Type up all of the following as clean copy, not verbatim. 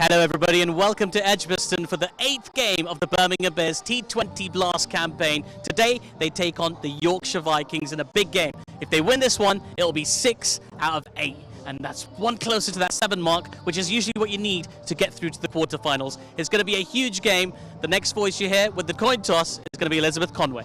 Hello everybody and welcome to Edgbaston for the 8th game of the Birmingham Bears T20 Blast campaign. Today they take on the Yorkshire Vikings in a big game. If they win this one, it'll be 6 out of 8. And that's one closer to that 7 mark, which is usually what you need to get through to the quarterfinals. It's going to be a huge game. The next voice you hear with the coin toss is going to be Elizabeth Conway.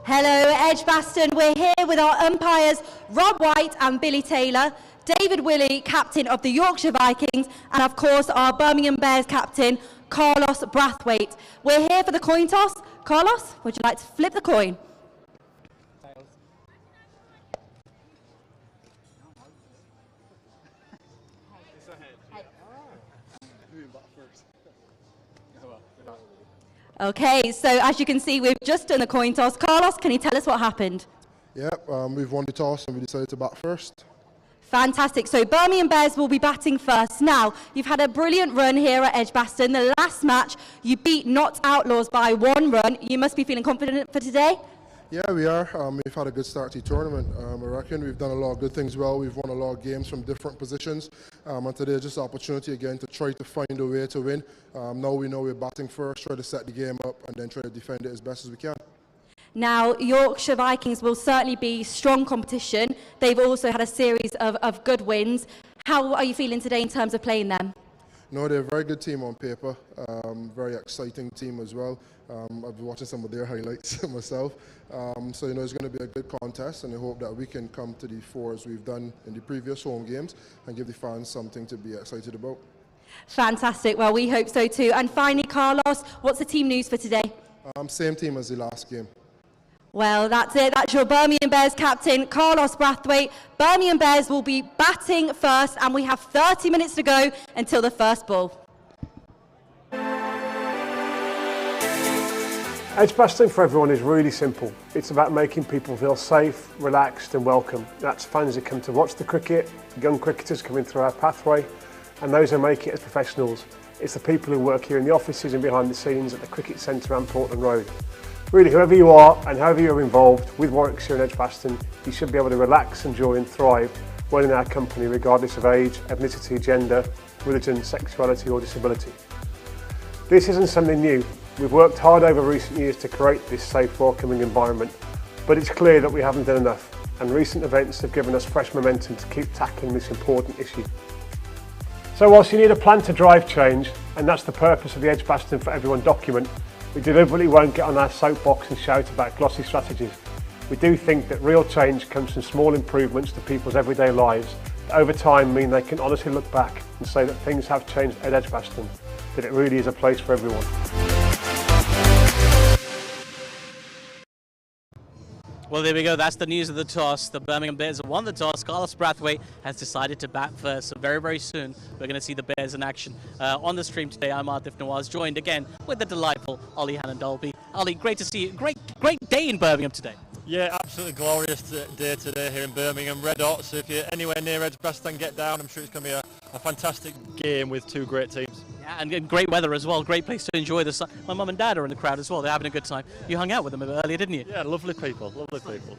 Hello Edgbaston, we're here with our umpires Rob White and Billy Taylor, David Willey, captain of the Yorkshire Vikings, and of course our Birmingham Bears captain Carlos Brathwaite. We're here for the coin toss. Carlos, would you like to flip the coin? Okay, so as you can see, we've just done the coin toss. Carlos, can you tell us what happened? Yeah, we've won the toss and we decided to bat first. Fantastic. So Birmingham Bears will be batting first. Now, you've had a brilliant run here at Edgbaston. The last match, you beat Not Outlaws by 1 run. You must be feeling confident for today? Yeah, we are. We've had a good start to the tournament. I reckon we've done a lot of good things well. We've won a lot of games from different positions. And today is just an opportunity again to try to find a way to win. Now we know we're batting first, try to set the game up and then try to defend it as best as we can. Now, Yorkshire Vikings will certainly be strong competition. They've also had a series of good wins. How are you feeling today in terms of playing them? No, they're a very good team on paper. Very exciting team as well. I've been watching some of their highlights myself. So, it's going to be a good contest, and I hope that we can come to the fore as we've done in the previous home games and give the fans something to be excited about. Fantastic. Well, we hope so too. And finally, Carlos, what's the team news for today? Same team as the last game. Well, that's it. That's your Birmingham Bears captain, Carlos Brathwaite. Birmingham Bears will be batting first, and we have 30 minutes to go until the first ball. Edgbaston for everyone is really simple. It's about making people feel safe, relaxed and welcome. That's fans who come to watch the cricket, young cricketers coming through our pathway, and those who make it as professionals. It's the people who work here in the offices and behind the scenes at the Cricket Centre and Portland Road. Really, whoever you are and however you're involved with Warwickshire and Edgbaston, you should be able to relax, enjoy and thrive when in our company, regardless of age, ethnicity, gender, religion, sexuality or disability. This isn't something new. We've worked hard over recent years to create this safe, welcoming environment, but it's clear that we haven't done enough, and recent events have given us fresh momentum to keep tackling this important issue. So whilst you need a plan to drive change, and that's the purpose of the Edgbaston for Everyone document, we deliberately won't get on our soapbox and shout about glossy strategies. We do think that real change comes from small improvements to people's everyday lives that over time mean they can honestly look back and say that things have changed at Edgbaston, that it really is a place for everyone. Well, there we go. That's the news of the toss. The Birmingham Bears have won the toss. Carlos Brathwaite has decided to bat first. So very, very soon, we're going to see the Bears in action. On the stream today, I'm Artif Nawaz, joined again with the delightful Ollie Hannon-Dolby. Ollie, great to see you. Great day in Birmingham today. Yeah, absolutely glorious day today here in Birmingham. Red hot, so if you're anywhere near Edgbaston, get down. I'm sure it's going to be a fantastic game with 2 great teams. Yeah, and great weather as well. Great place to enjoy the sun. My mum and dad are in the crowd as well. They're having a good time. You hung out with them a bit earlier, didn't you? Yeah, lovely people,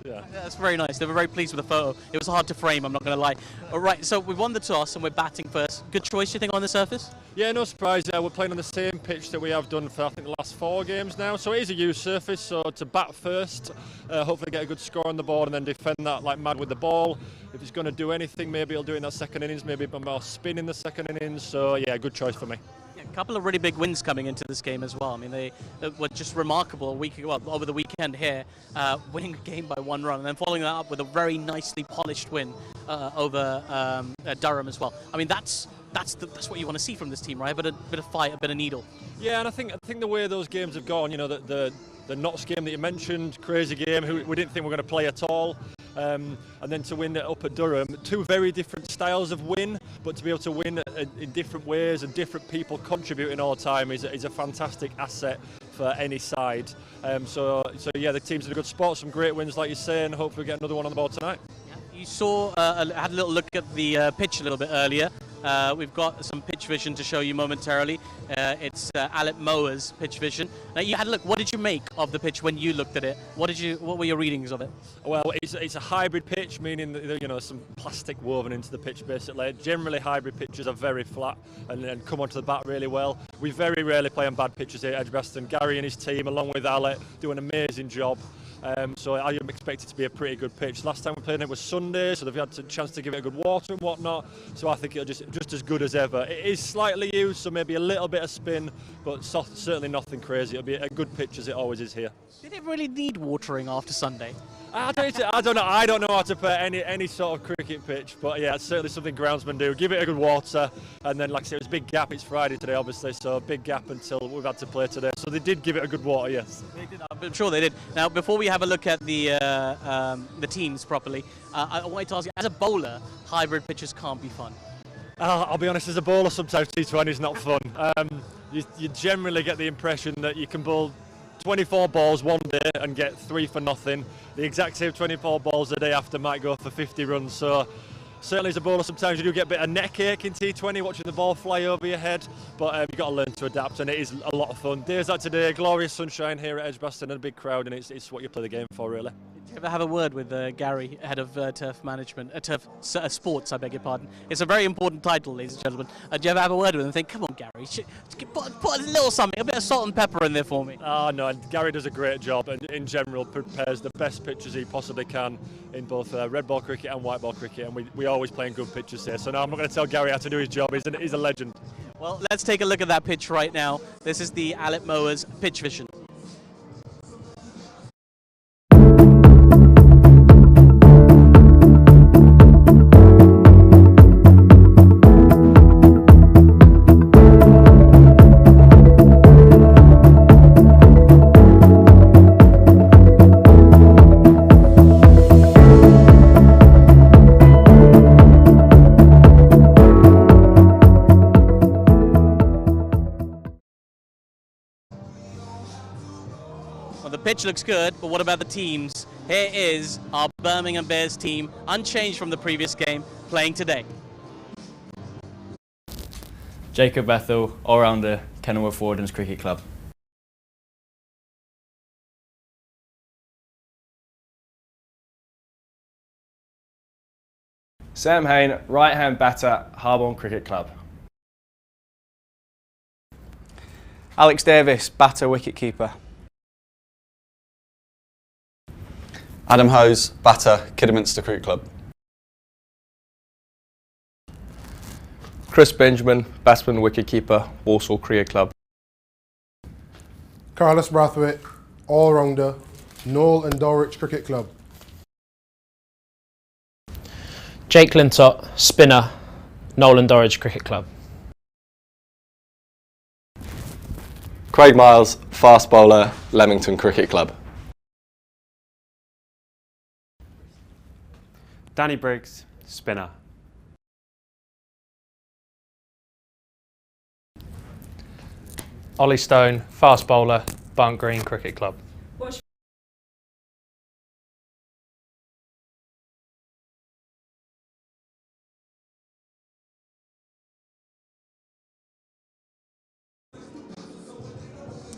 yeah. That's very nice. They were very pleased with the photo. It was hard to frame, I'm not going to lie. All right, so we won the toss and we're batting first. Good choice, you think, on the surface? Yeah, no surprise. We're playing on the same pitch that we have done for, I think, the last 4 games now. So it is a used surface, so to bat first, hopefully get a good score on the board and then defend that like mad with the ball. If he's going to do anything, maybe he'll do it in that second innings, maybe a bit more spin in the second innings. So, yeah, good choice for me. A couple of really big wins coming into this game as well. I mean, they were just remarkable over the weekend here, winning a game by 1 run and then following that up with a very nicely polished win over Durham as well. I mean, that's that's what you want to see from this team, right? A bit of fight, a bit of needle. Yeah, and I think the way those games have gone, you know, the Notts game that you mentioned, crazy game, who we didn't think we were going to play at all. And then to win it up at Durham, two very different styles of win, but to be able to win in different ways and different people contributing all the time is a fantastic asset for any side. So yeah, the team's in a good spot, some great wins like you say, and hopefully we get another one on the board tonight. You saw, had a little look at the pitch a little bit earlier. We've got some pitch vision to show you momentarily. It's Alec Mower's pitch vision. Now you had a look. What did you make of the pitch when you looked at it? What were your readings of it? Well, it's a hybrid pitch, meaning that, you know, some plastic woven into the pitch basically. Generally, hybrid pitches are very flat and come onto the bat really well. We very rarely play on bad pitches here at Edgbaston. Gary and his team, along with Alec, do an amazing job. So I am expected to be a pretty good pitch. Last time we played it was Sunday, so they've had a chance to give it a good water and whatnot. So I think it'll just as good as ever. It is slightly used, so maybe a little bit of spin, but certainly nothing crazy. It'll be a good pitch as it always is here. Did it really need watering after Sunday? I don't know. I don't know how to play any sort of cricket pitch, but yeah, it's certainly something groundsmen do. Give it a good water, and then, like I said, it was a big gap. It's Friday today, obviously, so a big gap until we've had to play today. So they did give it a good water, yes. They did. I'm sure they did. Now, before we have a look at the teams properly, I wanted to ask you, as a bowler, hybrid pitches can't be fun. I'll be honest, as a bowler, sometimes T20 is not fun. You generally get the impression that you can bowl 24 balls one day and get 3 for nothing. The exact same 24 balls the day after might go for 50 runs. So certainly as a bowler, sometimes you do get a bit of neck ache in T20 watching the ball fly over your head. But you've got to learn to adapt, and it is a lot of fun. Days like today, glorious sunshine here at Edgbaston and a big crowd, and it's what you play the game for, really. Did you ever have a word with Gary, head of turf management, turf sports, I beg your pardon? It's a very important title, ladies and gentlemen. Did you ever have a word with him and think, come on, Gary, put a little something, a bit of salt and pepper in there for me? Oh no, Gary does a great job, and in general prepares the best pitches he possibly can in both red ball cricket and white ball cricket, and we always play in good pitches here. So no, I'm not going to tell Gary how to do his job. He's a legend. Well, let's take a look at that pitch right now. This is the Alec Mower's pitch vision. Well, the pitch looks good, but what about the teams? Here is our Birmingham Bears team, unchanged from the previous game, playing today. Jacob Bethel, all-rounder, Kenilworth Wardens Cricket Club. Sam Hain, right-hand batter, Harborne Cricket Club. Alex Davis, batter, wicket-keeper. Adam Hose, batter, Kidderminster Cricket Club. Chris Benjamin, batsman, wicket-keeper, Walsall Cricket Club. Carlos Brathwaite, all-rounder, Knoll and Dulwich Cricket Club. Jake Lintott, spinner, Nolan Dorridge Cricket Club. Craig Miles, fast bowler, Leamington Cricket Club. Danny Briggs, spinner. Ollie Stone, fast bowler, Barn Green Cricket Club.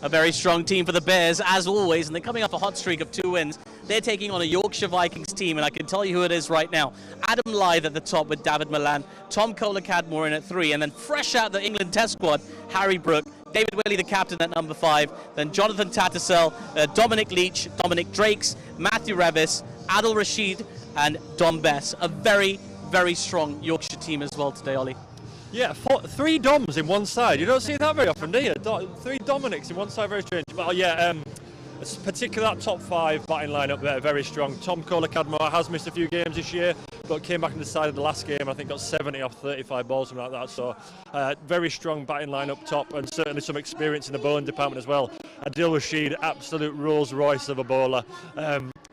A very strong team for the Bears, as always, and they're coming off a hot streak of 2 wins. They're taking on a Yorkshire Vikings team, and I can tell you who it is right now. Adam Lythe at the top with David Milan, Tom Kohler-Cadmore in at 3, and then fresh out the England Test squad, Harry Brook, David Willey, the captain, at number 5, then Jonathan Tattersall, Dominic Leach, Dominic Drakes, Matthew Revis, Adil Rashid, and Dom Bess. A very, very strong Yorkshire team as well today, Ollie. Yeah, 3 Doms in one side. You don't see that very often, do you? 3 Dominics in one side, very strange. Well, yeah, particularly that top 5 batting lineup there, very strong. Tom Kohler-Cadmore has missed a few games this year, but came back and decided the last game, I think got 70 off 35 balls, something like that. So very strong batting line up top, and certainly some experience in the bowling department as well. Adil Rashid, absolute Rolls Royce of a bowler.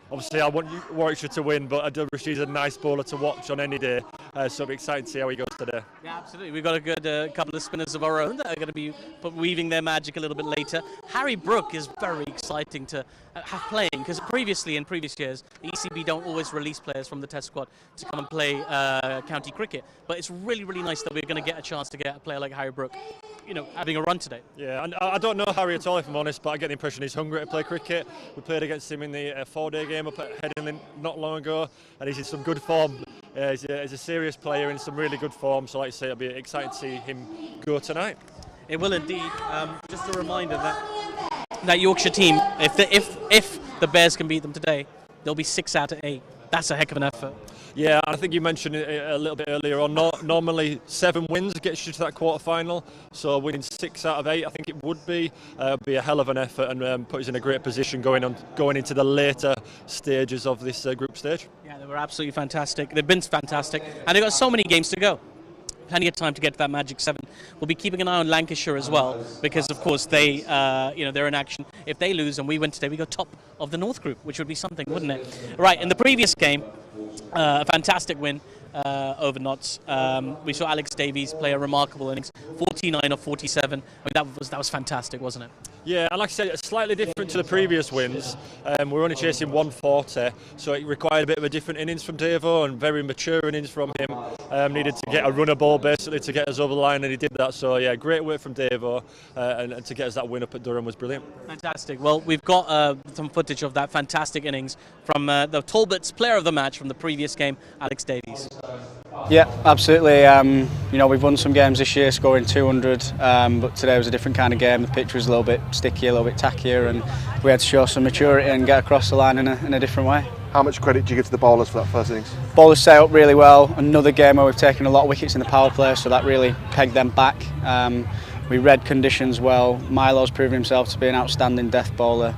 Obviously, I want Warwickshire to win, but Adil Rashid's a nice bowler to watch on any day, so it'll be exciting to see how he goes today. Yeah, absolutely. We've got a good couple of spinners of our own that are going to be weaving their magic a little bit later. Harry Brook is very exciting to have playing, because previously, in previous years, the ECB don't always release players from the test squad to come and play county cricket. But it's really, really nice that we're going to get a chance to get a player like Harry Brook, you know, having a run today. Yeah, and I don't know Harry at all, if I'm honest, but I get the impression he's hungry to play cricket. We played against him in the 4-day game up at Headingley not long ago, and he's in some good form. He's a serious player in some really good form, so like I say, it'll be exciting to see him go tonight. It will indeed. Just a reminder that Yorkshire team, if the Bears can beat them today, they'll be 6 out of 8. That's a heck of an effort. Yeah, I think you mentioned it a little bit earlier on. Normally 7 wins gets you to that quarter-final, so winning 6 out of 8, I think it would be a hell of an effort, and put us in a great position going into the later stages of this group stage. Yeah, they were absolutely fantastic. They've been fantastic, and they've got so many games to go. Plenty of time to get to that magic 7. We'll be keeping an eye on Lancashire as well, because of course they, they're in action. If they lose and we win today, we go top of the North Group, which would be something, wouldn't it? Right, in the previous game, a fantastic win over Notts. We saw Alex Davies play a remarkable innings, 49 of 47. I mean, that was fantastic, wasn't it? Yeah, and like I said, it's slightly different to the previous wins. We're only chasing 140, so it required a bit of a different innings from Davo, and very mature innings from him. Needed to get a runner ball basically to get us over the line, and he did that. So yeah, great work from Davo, and to get us that win up at Durham was brilliant. Fantastic. Well, we've got some footage of that fantastic innings from the Talbots player of the match from the previous game, Alex Davies. Yeah, absolutely. We've won some games this year, scoring 200, but today was a different kind of game. The pitch was a little bit stickier, a little bit tackier, and we had to show some maturity and get across the line in a different way. How much credit do you give to the bowlers for that first innings? Bowlers set up really well. Another game where we've taken a lot of wickets in the power play, so that really pegged them back. We read conditions well. Milo's proven himself to be an outstanding death bowler.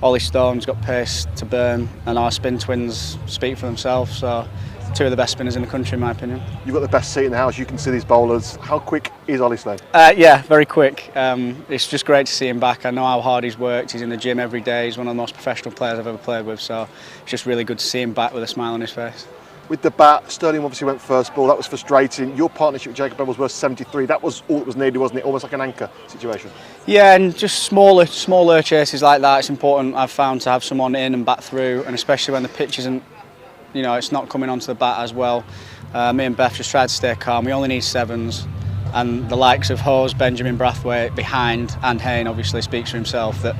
Ollie Storm's got pace to burn, and our spin twins speak for themselves. So 2 of the best spinners in the country, in my opinion. You've got the best seat in the house. You can see these bowlers. How quick is Ollie Sloan? Yeah, very quick. It's just great to see him back. I know how hard he's worked. He's in the gym every day. He's one of the most professional players I've ever played with. So it's just really good to see him back with a smile on his face. With the bat, Sterling obviously went first ball. That was frustrating. Your partnership with Jacob Bell was worth 73. That was all that was needed, wasn't it? Almost like an anchor situation. Yeah, and just smaller chases like that. It's important, I've found, to have someone in and bat through, and especially when the pitch isn't, it's not coming onto the bat as well. Me and Beth just tried to stay calm. We only need 7s, and the likes of Hose, Benjamin Brathwaite behind, and Hayne obviously speaks for himself that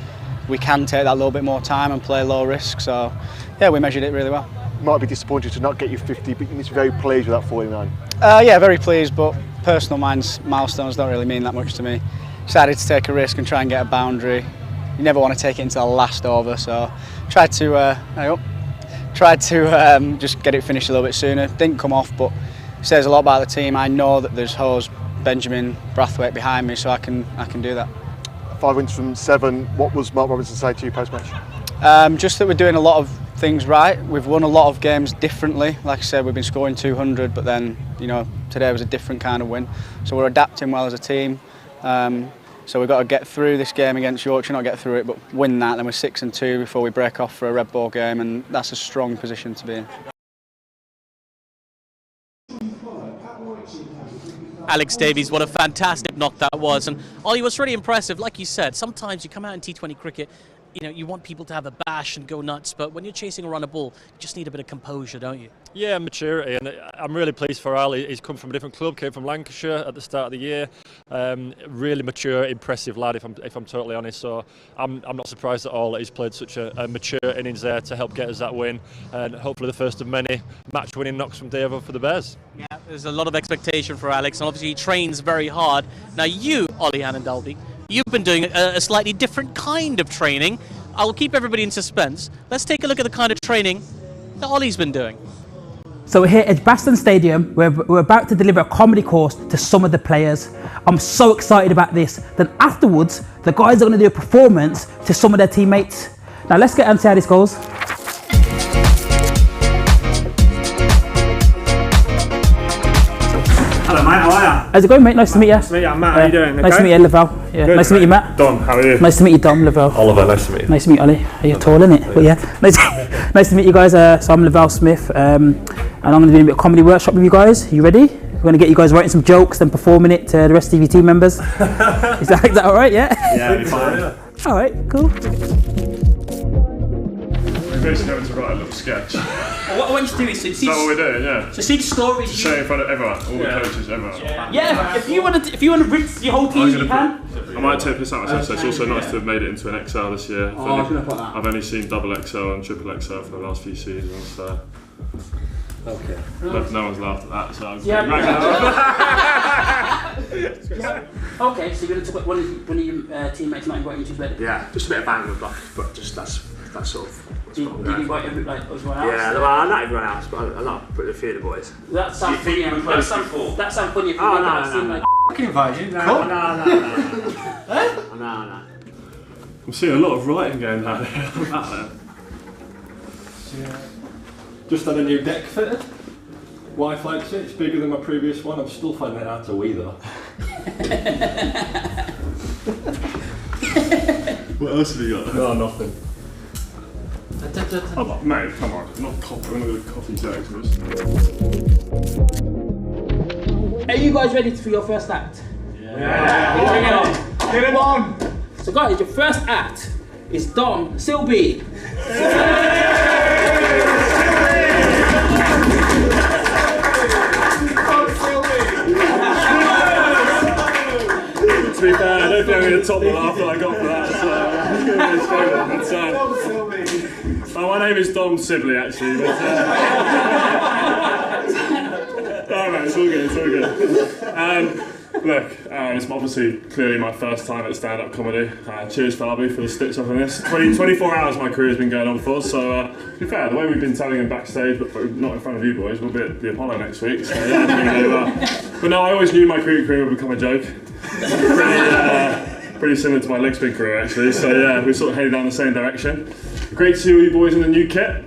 we can take that little bit more time and play low risk. So yeah, we measured it really well. Might be disappointed to not get you 50, but you need to be very pleased with that 49. Yeah, very pleased, but personal milestones don't really mean that much to me. Decided to take a risk and try and get a boundary. You never want to take it into the last over, so tried to just get it finished a little bit sooner. Didn't come off, but it says a lot about the team. I know that there's Hose, Benjamin, Brathwaite behind me, so I can do that. 5 wins from 7. What was Mark Robinson say to you post-match? Just that we're doing a lot of things right. We've won a lot of games differently. Like I said, we've been scoring 200, but then today was a different kind of win. So we're adapting well as a team. So we've got to get through this game against Yorkshire, not get through it, but win that. Then we're 6-2 before we break off for a red ball game, and that's a strong position to be in. Alex Davies, what a fantastic knock that was. And Ollie, was really impressive. Like you said, sometimes you come out in T20 cricket, you want people to have a bash and go nuts, but when you're chasing a run of ball, you just need a bit of composure, don't you? Yeah, maturity, and I'm really pleased for Al. He's come from a different club, came from Lancashire at the start of the year. Really mature, impressive lad, if I'm totally honest. So I'm not surprised at all that he's played such a mature innings there to help get us that win, and hopefully the first of many match-winning knocks from Davo for the Bears. Yeah, there's a lot of expectation for Alex, and obviously he trains very hard. Now you, Ollie Hannandalby, you've been doing a slightly different kind of training. I will keep everybody in suspense. Let's take a look at the kind of training that Ollie's been doing. So we're here at Edgbaston Stadium. We're about to deliver a comedy course to some of the players. I'm so excited about this. Then afterwards, the guys are going to do a performance to some of their teammates. Now let's get and see how this goes. Hello mate, how are you? How's it going, mate? Nice to meet you. Nice to meet you, Matt. How you doing? Nice to meet you, Laval. Yeah. Good, Nice to meet you, Matt. Dom, how are you? Nice to meet you, Dom, Laval. Oliver, nice to meet you. Nice to meet you, Ollie. You're tall, innit? But yeah, nice to meet you guys. So I'm Laval Smith, and I'm going to do a bit of comedy workshop with you guys. You ready? We're going to get you guys writing some jokes, then performing it to the rest of your team members. Is that all right? Yeah. Yeah, it'll be fine. All right, cool. We're basically having to write a little sketch. What I want you to do is Is that what we're doing? Yeah. So see the stories. Just say it in front of everyone, all the coaches, everyone. Yeah, if you want to rinse your whole team, you can. I might take this out myself, so it's also nice to have made it into an XL this year. Oh, I was gonna put that. I've only seen double XL and triple XL for the last few seasons, so. Okay. But no one's laughed at that, so I'm Okay, so you're going to talk about one of your teammates not inviting you to bed? Yeah, just a bit of bang with luck, but just that's sort of. Did you invite everyone else? Yeah, well, not everyone else, but a lot, but a few of the boys. That sounds funny. That sounds funny. Oh, no. I can invite you. No. I'm seeing a lot of writing going on there. Just had a new deck fitted. Wi-Fi exit, it's bigger than my previous one. I'm still finding it out to wee though. What else have you got? No, nothing. Oh, mate, come on, not coffee. We're not going to coffee jokes. Are you guys ready for your first act? Yeah. Bring it on. Get him on. So guys, your first act is Dom Silby. To be fair, I don't think I'm going to top the laugh that I got for that, so I'm going to be straight on. But, my name is Dom Sibley, actually. But, mate, it's all good, it's all good. Look, it's obviously clearly my first time at stand-up comedy. Cheers, Fabi, for the stitch up on this. 24 hours my career has been going on for, so to be fair, the way we've been telling him backstage, but not in front of you boys, we'll be at the Apollo next week, so yeah, it's going to do well. But no, I always knew my career would become a joke. Pretty similar to my leg spin career, actually, so yeah, we're sort of heading down the same direction. Great to see all you boys in the new kit.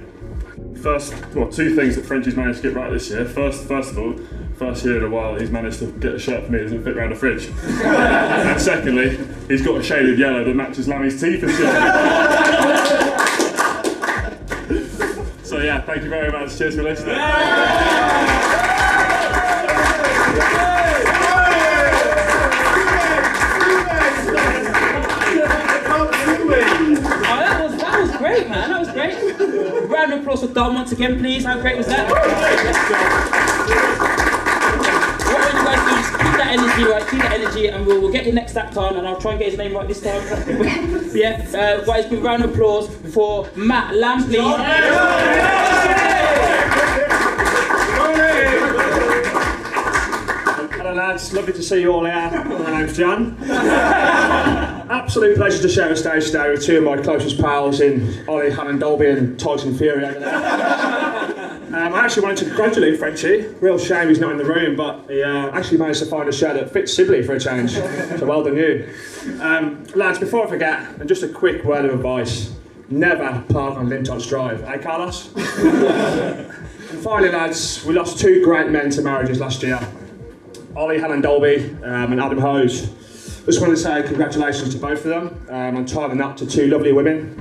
Two things that Frenchie's managed to get right this year. First of all, first year in a while he's managed to get a shirt for me that doesn't fit around the fridge. And secondly, he's got a shade of yellow that matches Lammy's teeth and shit. So yeah, thank you very much. Cheers for listening. That was great, man. That was great. Round of applause for Dom once again, please. How great was that? What I want you guys to do is keep that energy, right? Keep that energy, and we'll get your next act on, and I'll try and get his name right this time. Yeah. But it's been round of applause for Matt Lamb, please. Hello lads, lovely to see you all here. My name's Jan. Absolute pleasure to share a stage today with two of my closest pals in Ollie, Hannah Dolby and Tyson Fury over there. I actually wanted to congratulate Frenchie. Real shame he's not in the room, but he actually managed to find a shirt that fits Sibley for a change. So well done you. Lads, before I forget, and just a quick word of advice. Never park on Lintots Drive, eh Carlos? And finally lads, we lost two great men to marriages last year. Ollie, Hannah Dolby and Adam Hose. Just wanted to say congratulations to both of them and tie them up to two lovely women.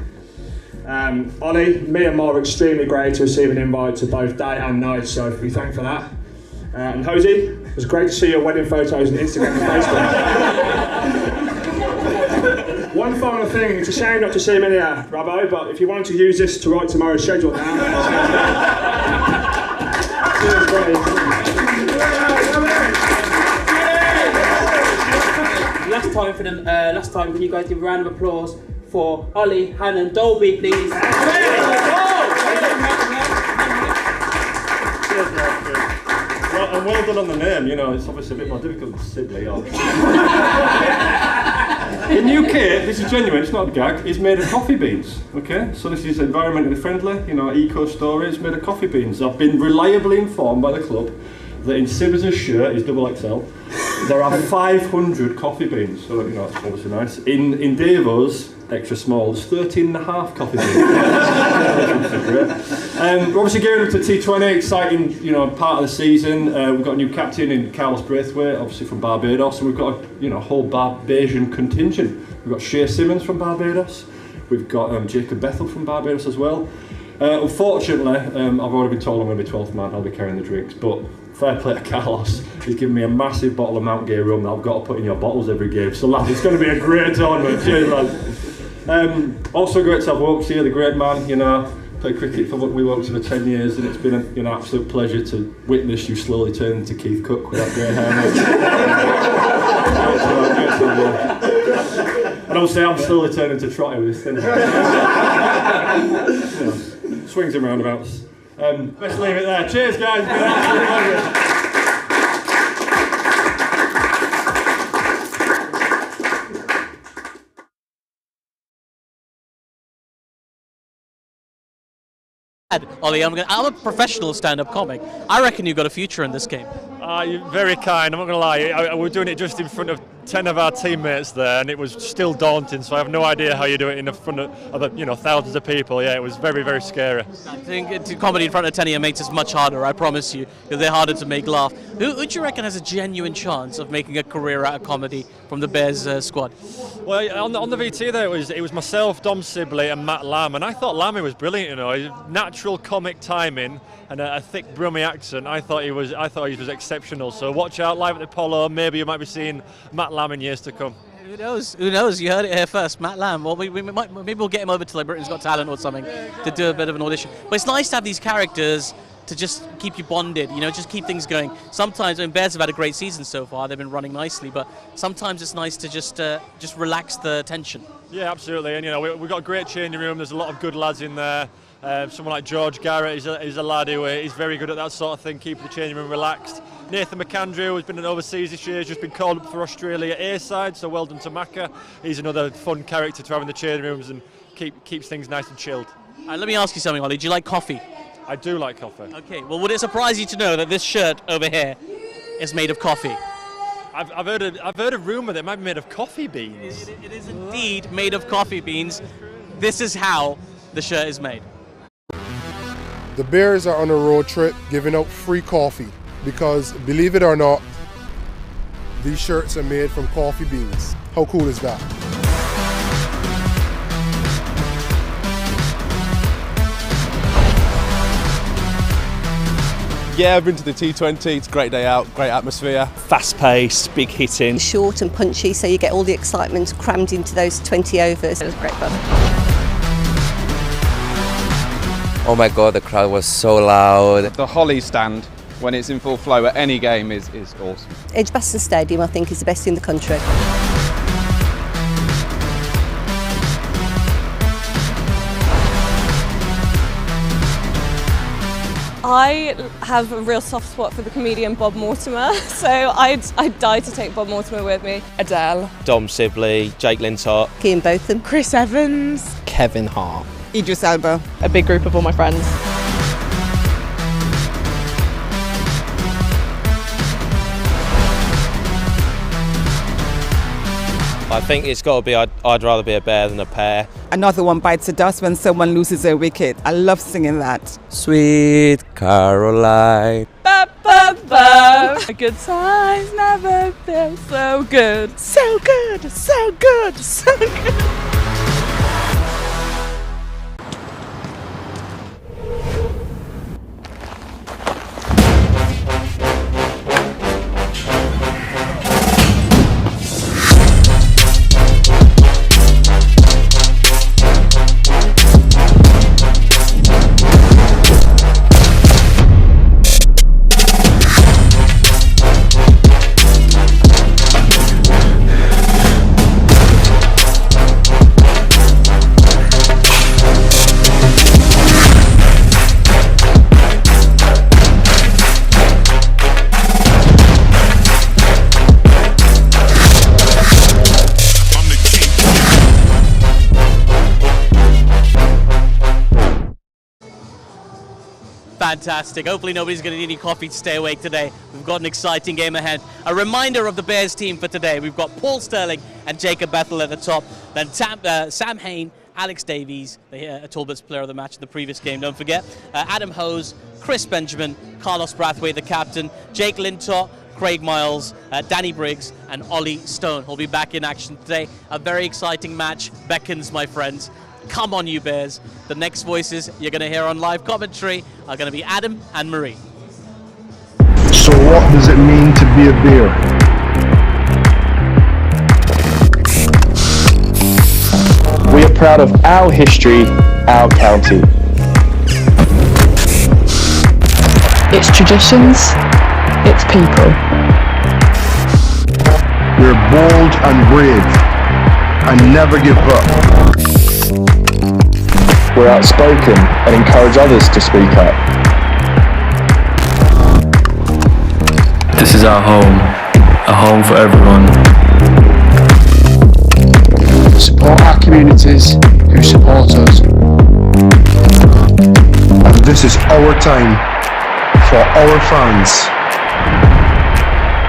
Ollie, me and Ma were extremely great to receive an invite to both day and night, so we thank for that. And Hosey, it was great to see your wedding photos on Instagram and Facebook. One final thing, it's a shame not to see him in here, Robbo, but if you wanted to use this to write tomorrow's schedule down, Last time, can you guys give a round of applause for Ollie, Hannah and Dolby, please? Well, and well done on the name, you know, it's obviously a bit more difficult than Sibley. The new kit, this is genuine, it's not a gag, it's made of coffee beans, okay? So this is environmentally friendly, you know, eco-story, it's made of coffee beans. I've been reliably informed by the club that in Sibber's shirt is XXL. There are 500 coffee beans, so you know it's obviously nice. In Davo's extra small, there's 13.5 coffee beans. We're obviously gearing up to T20, exciting part of the season. We've got a new captain in Carlos Braithwaite, obviously from Barbados, and we've got a whole Barbadian contingent. We've got Shea Simmons from Barbados. We've got Jacob Bethel from Barbados as well. Unfortunately, I've already been told I'm going to be 12th man, I'll be carrying the drinks, but fair play to Carlos. He's given me a massive bottle of Mount Gay rum that I've got to put in your bottles every game. So lads, it's going to be a great tournament. Cheers, lads. Also great to have Warwickshire, the great man, played cricket for Warwickshire for 10 years, and it's been an absolute pleasure to witness you slowly turn into Keith Cook with that grey hair. And obviously I'm slowly turning to Trotty with this thing. Swings and roundabouts. Let's leave it there. Cheers, guys. Ollie, I'm a professional stand-up comic. I reckon you've got a future in this game. You're very kind, I'm not going to lie. We're doing it just in front of 10 of our teammates there, and it was still daunting, so I have no idea how you do it in front of thousands of people. Yeah, it was very, very scary. I think comedy in front of 10 of you makes it much harder, I promise you, because they're harder to make laugh. Who do you reckon has a genuine chance of making a career out of comedy from the Bears squad? Well, on the VT there, it was myself, Dom Sibley and Matt Lamb, and I thought Lammy was brilliant, natural comic timing and a thick Brummie accent. I thought he was exceptional, so watch out live at the Apollo, maybe you might be seeing Matt Lamb in years to come. Who knows? Who knows? You heard it here first, Matt Lamb. Well, maybe we'll get him over to Britain's Got Talent or something to do a bit of an audition. But it's nice to have these characters to just keep you bonded, just keep things going. Sometimes, Bears have had a great season so far, they've been running nicely, but sometimes it's nice to just relax the tension. Yeah, absolutely, and we've got a great changing room, there's a lot of good lads in there. Someone like George Garrett is a lad who is very good at that sort of thing, keeping the changing room relaxed. Nathan McAndrew has been an overseas this year, has just been called up for Australia A-side, so well done to Macca. He's another fun character to have in the changing rooms and keeps things nice and chilled. Let me ask you something, Ollie, do you like coffee? I do like coffee. Okay, well, would it surprise you to know that this shirt over here is made of coffee? I've heard a rumour that it might be made of coffee beans. It is indeed made of coffee beans. This is how the shirt is made. The Bears are on a road trip giving out free coffee because, believe it or not, these shirts are made from coffee beans. How cool is that? Yeah, I've been to the T20, it's a great day out, great atmosphere. Fast paced, big hitting. Short and punchy, so you get all the excitement crammed into those 20 overs. It was great fun. Oh my god, the crowd was so loud. The Holly stand, when it's in full flow at any game, is awesome. Edgbaston Stadium, I think, is the best in the country. I have a real soft spot for the comedian Bob Mortimer, so I'd die to take Bob Mortimer with me. Adele. Dom Sibley, Jake Lintott. Kean Botham. Chris Evans. Kevin Hart. Idris Elba. A big group of all my friends. I think it's got to be, I'd rather be a bear than a pear. Another one bites the dust when someone loses their wicket. I love singing that. Sweet Caroline. Ba, ba, ba. Good times never feel so good. So good, so good, so good. Fantastic. Hopefully nobody's going to need any coffee to stay awake today. We've got an exciting game ahead. A reminder of the Bears team for today. We've got Paul Sterling and Jacob Bethel at the top. Then Sam Hain, Alex Davies, the Talbot's player of the match in the previous game, don't forget. Adam Hose, Chris Benjamin, Carlos Brathwaite, the captain, Jake Lintott, Craig Miles, Danny Briggs, and Ollie Stone will be back in action today. A very exciting match beckons, my friends. Come on, you Bears. The next voices you're going to hear on live commentary are going to be Adam and Marie. So what does it mean to be a Bear? We are proud of our history, our county. Its traditions, its people. We're bold and brave and never give up. We're outspoken and encourage others to speak up. This is our home, a home for everyone. Support our communities who support us. And this is our time for our fans.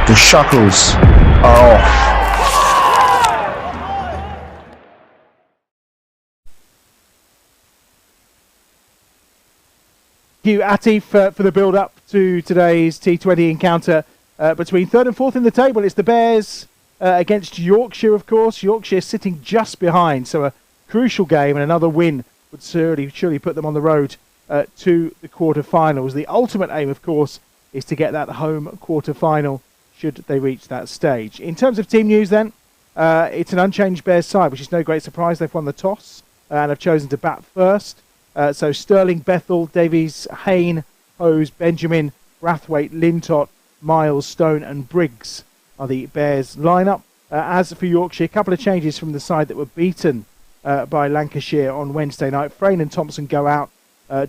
The shackles are off. Thank you, Atif, for the build-up to today's T20 encounter between third and fourth in the table. It's the Bears against Yorkshire, of course. Yorkshire sitting just behind, so a crucial game, and another win would surely put them on the road to the quarter-finals. The ultimate aim, of course, is to get that home quarter-final should they reach that stage. In terms of team news, then, it's an unchanged Bears side, which is no great surprise. They've won the toss and have chosen to bat first. So Sterling, Bethel, Davies, Hain, Hose, Benjamin, Brathwaite, Lintott, Miles, Stone and Briggs are the Bears lineup. As for Yorkshire, a couple of changes from the side that were beaten by Lancashire on Wednesday night. Frayne and Thompson go out.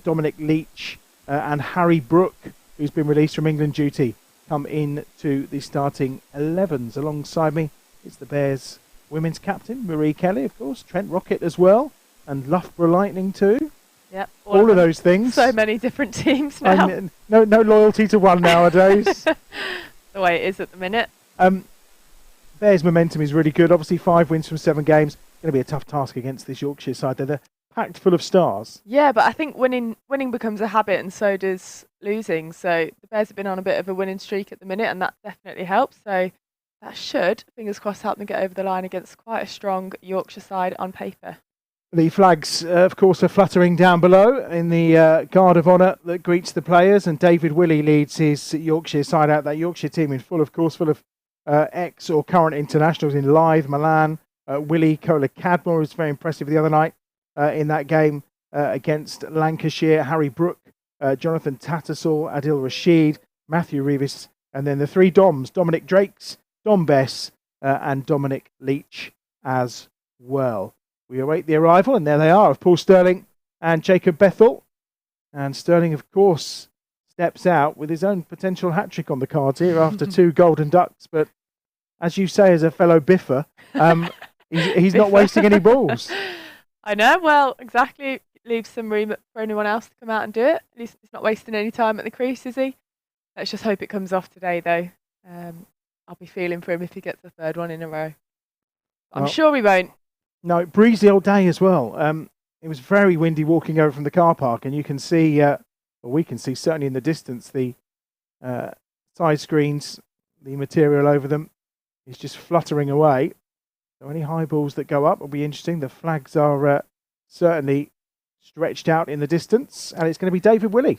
Dominic Leach and Harry Brooke, who's been released from England duty, come in to the starting 11s. Alongside me, it's the Bears women's captain, Marie Kelly, of course, Trent Rocket as well, and Loughborough Lightning too. Yep, all of those things. So many different teams now. No loyalty to one nowadays. The way it is at the minute. Bears' momentum is really good. Obviously, 5 wins from 7 games. Going to be a tough task against this Yorkshire side. They're packed full of stars. Yeah, but I think winning becomes a habit, and so does losing. So the Bears have been on a bit of a winning streak at the minute, and that definitely helps. So that should, fingers crossed, help them get over the line against quite a strong Yorkshire side on paper. The flags, of course, are fluttering down below in the guard of honour that greets the players, and David Willey leads his Yorkshire side out. That Yorkshire team is full of ex or current internationals in Lythe, Milan. Willie Kohler Cadmore was very impressive the other night in that game against Lancashire. Harry Brooke, Jonathan Tattersall, Adil Rashid, Matthew Reeves, and then the 3 Doms, Dominic Drakes, Dom Bess, and Dominic Leach as well. We await the arrival, and there they are, of Paul Sterling and Jacob Bethel. And Sterling, of course, steps out with his own potential hat-trick on the cards here after 2 golden ducks. But as you say, as a fellow biffer, he's not wasting any balls. I know, well, exactly. Leaves some room for anyone else to come out and do it. At least he's not wasting any time at the crease, is he? Let's just hope it comes off today, though. I'll be feeling for him if he gets the 3rd one in a row. I'm sure he won't. No, breezy all day as well. It was very windy walking over from the car park, and you can see, we can see certainly in the distance, the side screens, the material over them is just fluttering away. So any high balls that go up will be interesting. The flags are certainly stretched out in the distance, and it's going to be David Willey.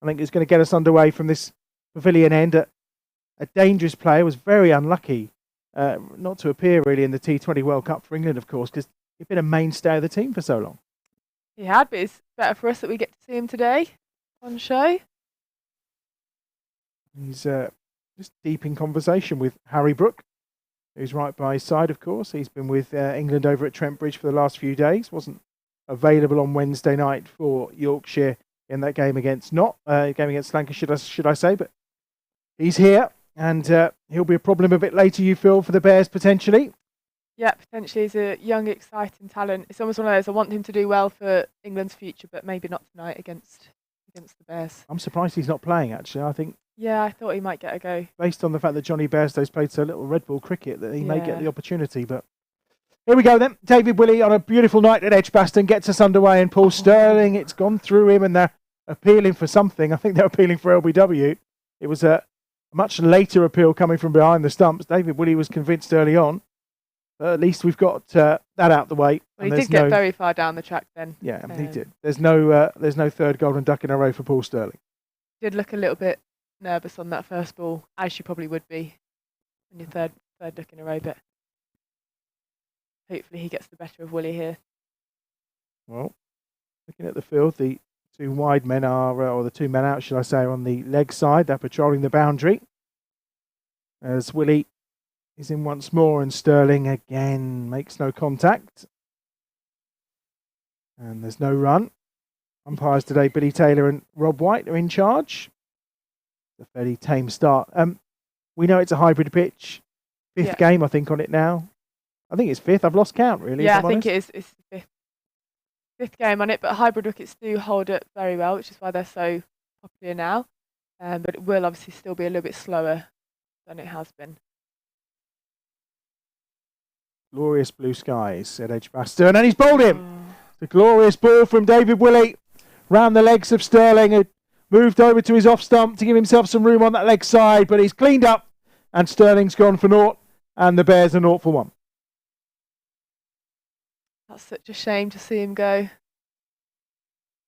I think it's going to get us underway from this pavilion end. A dangerous player, was very unlucky not to appear really in the T20 World Cup for England, of course, because he'd been a mainstay of the team for so long. He had, but it's better for us that we get to see him today on show. He's just deep in conversation with Harry Brooke, who's right by his side, of course. He's been with England over at Trent Bridge for the last few days. Wasn't available on Wednesday night for Yorkshire in that game against Lancashire, should I say, but he's here. And he'll be a problem a bit later, you feel, for the Bears, potentially? Yeah, potentially. He's a young, exciting talent. It's almost one of those, I want him to do well for England's future, but maybe not tonight against against the Bears. I'm surprised he's not playing, actually. I think, Yeah, I thought he might get a go. based on the fact that Johnny Bairstow's played so little red ball cricket, that he may get Yeah. the opportunity. But here we go then. David Willey on a beautiful night at Edgbaston gets us underway, and Paul Sterling, it's gone through him, and they're appealing for something. I think they're appealing for LBW. It was a much later appeal coming from behind the stumps. David Willey was convinced early on. But at least we've got that out the way. Well, he did get very far down the track then. Yeah, he did. There's no third golden duck in a row for Paul Sterling. Did look a little bit nervous on that first ball, as you probably would be on your third duck in a row, but hopefully he gets the better of Willie here. Well, looking at the field, the two wide men are, or the two men out, should I say, are on the leg side. They're patrolling the boundary. As Willie is in once more, and Sterling again makes no contact. And there's no run. Umpires today, Billy Taylor and Rob White, are in charge. A fairly tame start. We know it's a hybrid pitch. Fifth game, I think, on it now. I think it's fifth. I've lost count, really. Yeah, I think it is. It's the fifth game on it, but hybrid wickets do hold it very well, which is why they're so popular now. But it will obviously still be a little bit slower than it has been. Glorious blue skies at Edgbaston, and he's bowled him. The glorious ball from David Willey round the legs of Sterling, who moved over to his off stump to give himself some room on that leg side, but he's cleaned up, and Sterling's gone for naught, and the Bears are 0 for 1. That's such a shame to see him go. I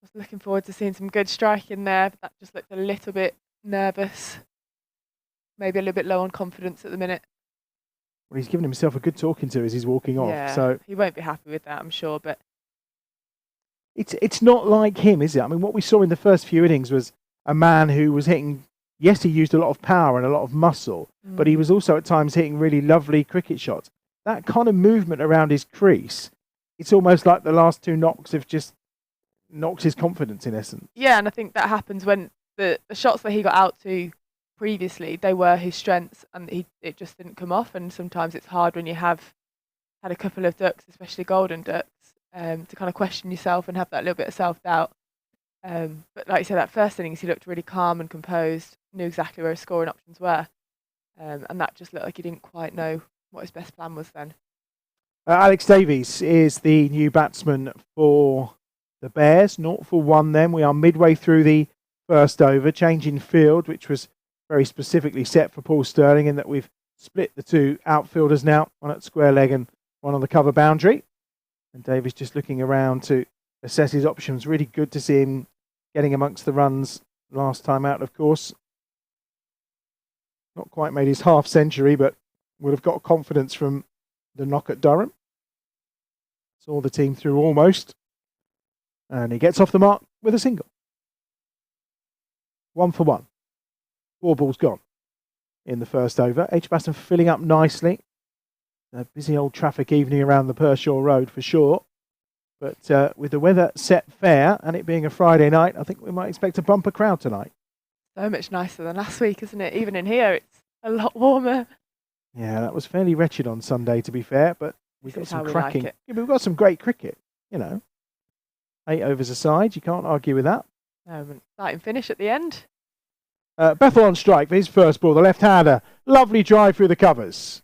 was looking forward to seeing some good striking there, but that just looked a little bit nervous. Maybe a little bit low on confidence at the minute. Well, he's given himself a good talking to as he's walking off. Yeah, So he won't be happy with that, I'm sure, but it's not like him, is it? I mean, what we saw in the first few innings was a man who was hitting. Yes, he used a lot of power and a lot of muscle, but he was also at times hitting really lovely cricket shots. That kind of movement around his crease, it's almost like the last two knocks have just knocked his confidence, in essence. yeah, and I think that happens when the shots that he got out to previously, they were his strengths, and it just didn't come off. And sometimes it's hard when you have had a couple of ducks, especially golden ducks, to kind of question yourself and have that little bit of self-doubt. But like you said, that first innings, he looked really calm and composed, knew exactly where his scoring options were, and that just looked like he didn't quite know what his best plan was then. Alex Davies is the new batsman for the Bears. 0 for 1 then. We are midway through the first over, changing field, which was very specifically set for Paul Sterling, in that we've split the two outfielders now, one at square leg and one on the cover boundary. And Davies just looking around to assess his options. Really good to see him getting amongst the runs last time out, of course. Not quite made his half century, but would have got confidence from the knock at Durham. Saw the team through almost. And he gets off the mark with a single. 1 for 1. 4 balls gone in the first over. Edgbaston filling up nicely. A busy old traffic evening around the Pershaw Road for sure. But with the weather set fair and it being a Friday night, I think we might expect a bumper crowd tonight. So much nicer than last week, isn't it? Even in here, it's a lot warmer. Yeah, that was fairly wretched on Sunday, to be fair, but we've got some cracking. Like yeah, we've got some great cricket, you know. 8 overs aside, you can't argue with that. Starting finish at the end. Bethel on strike for his first ball, the left-hander. Lovely drive through the covers.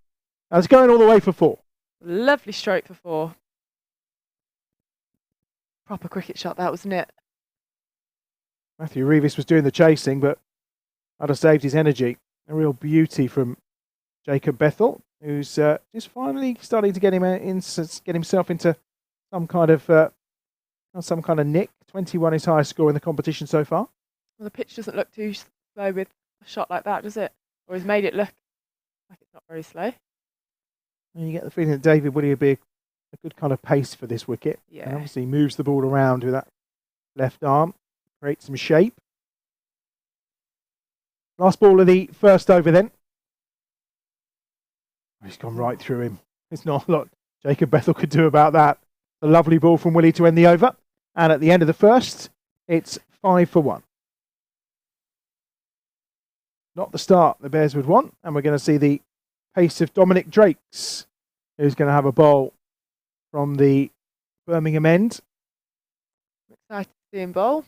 And it's going all the way for 4. Lovely stroke for 4. Proper cricket shot, that wasn't it? Matthew Reeves was doing the chasing, but I'd have saved his energy. A real beauty from Jacob Bethel, who's just finally starting to get himself into some kind of nick. 21 is highest score in the competition so far. Well, the pitch doesn't look too slow with a shot like that, does it? Or has made it look like it's not very slow. And you get the feeling that David Willey would be a good kind of pace for this wicket. Yeah. And obviously moves the ball around with that left arm, creates some shape. Last ball of the first over then. He's gone right through him. It's not a lot Jacob Bethel could do about that. A lovely ball from Willey to end the over. And at the end of the first, it's 5 for 1. Not the start the Bears would want. And we're going to see the pace of Dominic Drakes, who's going to have a bowl from the Birmingham end. Excited to see him bowl.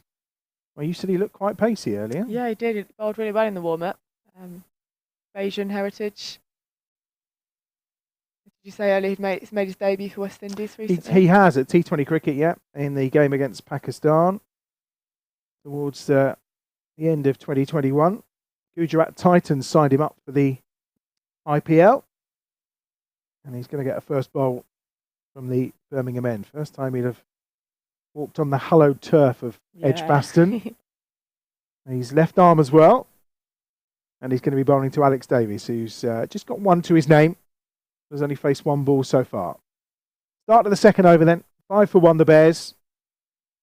Well, you said he looked quite pacey earlier. Yeah, he did. He bowled really well in the warm-up. Asian heritage. Did you say earlier he's made his debut for West Indies recently? He has at T20 cricket, yeah, in the game against Pakistan towards the end of 2021. Gujarat Titans signed him up for the IPL, and he's going to get a first bowl from the Birmingham end. First time he'd have walked on the hallowed turf of Edgbaston. He's left arm as well, and he's going to be bowling to Alex Davies, who's just got one to his name. Has only faced one ball so far. Start of the second over then. 5 for 1 the Bears,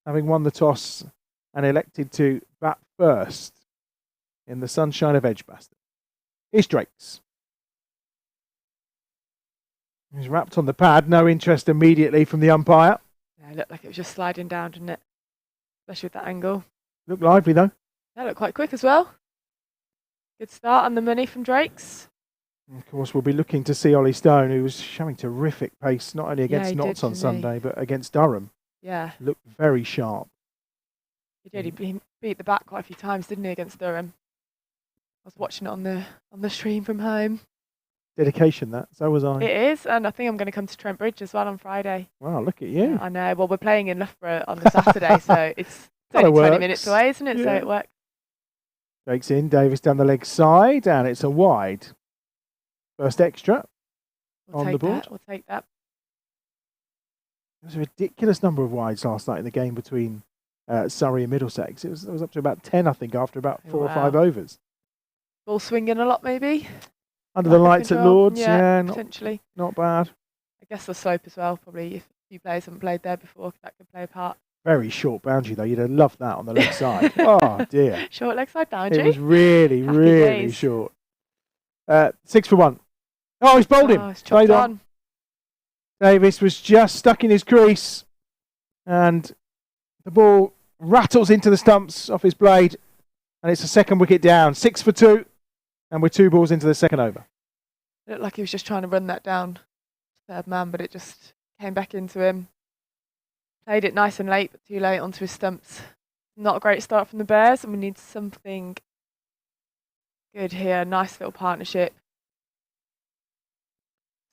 having won the toss and elected to bat first in the sunshine of Edgbaston. Here's Drakes. He's wrapped on the pad. No interest immediately from the umpire. Yeah, it looked like it was just sliding down, didn't it? Especially with that angle. Looked lively though. That looked quite quick as well. Good start on the money from Drakes. And of course, we'll be looking to see Ollie Stone, who was showing terrific pace, not only against Notts on Sunday, but against Durham. Yeah. Looked very sharp. He did. He beat the bat quite a few times, didn't he, against Durham? I was watching it on the stream from home. Dedication, that. So was I. It is, and I think I'm going to come to Trent Bridge as well on Friday. Wow, look at you. Yeah, I know. Well, we're playing in Loughborough on the Saturday, so it's only 20 minutes away, isn't it? Yeah. So it works. Drake's in, Davis down the leg side, and it's a wide. First extra on the board. We'll take that. There was a ridiculous number of wides last night in the game between Surrey and Middlesex. It was up to about 10, I think, after about 4 or 5 overs. Ball swinging a lot, maybe? Under the lights at Lords, yeah, potentially. Not bad. I guess the slope as well, probably. If a few players haven't played there before, that could play a part. Very short boundary, though. You'd have loved that on the leg side. Oh, dear. Short leg side boundary. It was really, really short. 6 for 1. Oh, he's bowled him. Played on. Davis was just stuck in his crease, and the ball rattles into the stumps off his blade, and it's a second wicket down. 6 for 2, and we're 2 balls into the second over. It looked like he was just trying to run that down, third man, but it just came back into him. Played it nice and late, but too late onto his stumps. Not a great start from the Bears, and we need something good here. Nice little partnership.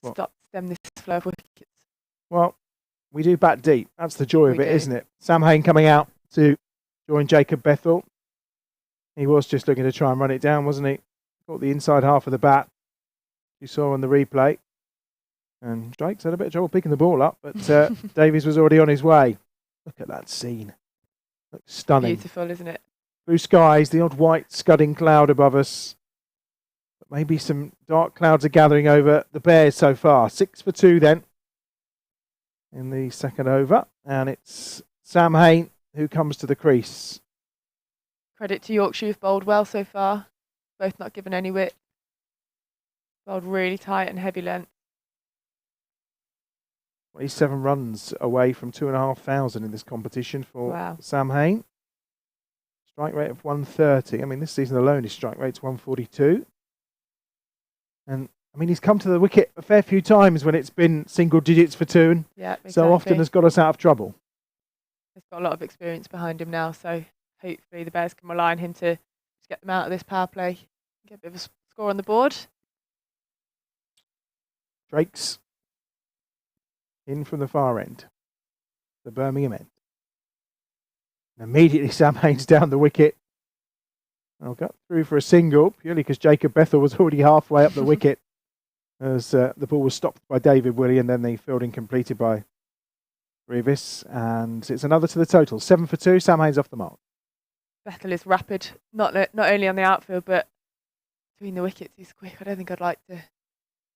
Stem this flow of wickets. Well, we do bat deep. That's the joy of it, isn't it? Sam Hain coming out to join Jacob Bethel. He was just looking to try and run it down, wasn't he? Got the inside half of the bat. You saw on the replay. And Drake's had a bit of trouble picking the ball up, but Davies was already on his way. Look at that scene. Looks stunning. Beautiful, isn't it? Blue skies, the odd white scudding cloud above us. But maybe some dark clouds are gathering over the Bears so far. 6 for 2 then in the second over. And it's Sam Hain who comes to the crease. Credit to Yorkshire, who've bowled well so far. Both not given any width. Bowled really tight and heavy length. 27 runs away from 2,500 in this competition for Sam Hain. Strike rate of 130. I mean, this season alone his strike rate's 142. And I mean, he's come to the wicket a fair few times when it's been single digits for 2, and so often has got us out of trouble. He's got a lot of experience behind him now, so hopefully the Bears can rely on him to get them out of this power play, get a bit of a score on the board. Drake's in from the far end, the Birmingham end. And immediately Sam Hain's down the wicket. I'll got through for a single, purely because Jacob Bethel was already halfway up the wicket as the ball was stopped by David Willey, and then the fielding completed by Revis. And it's another to the total. 7 for 2, Sam Hain's off the mark. Bethel is rapid, not only on the outfield, but between the wickets he's quick. I don't think I'd like to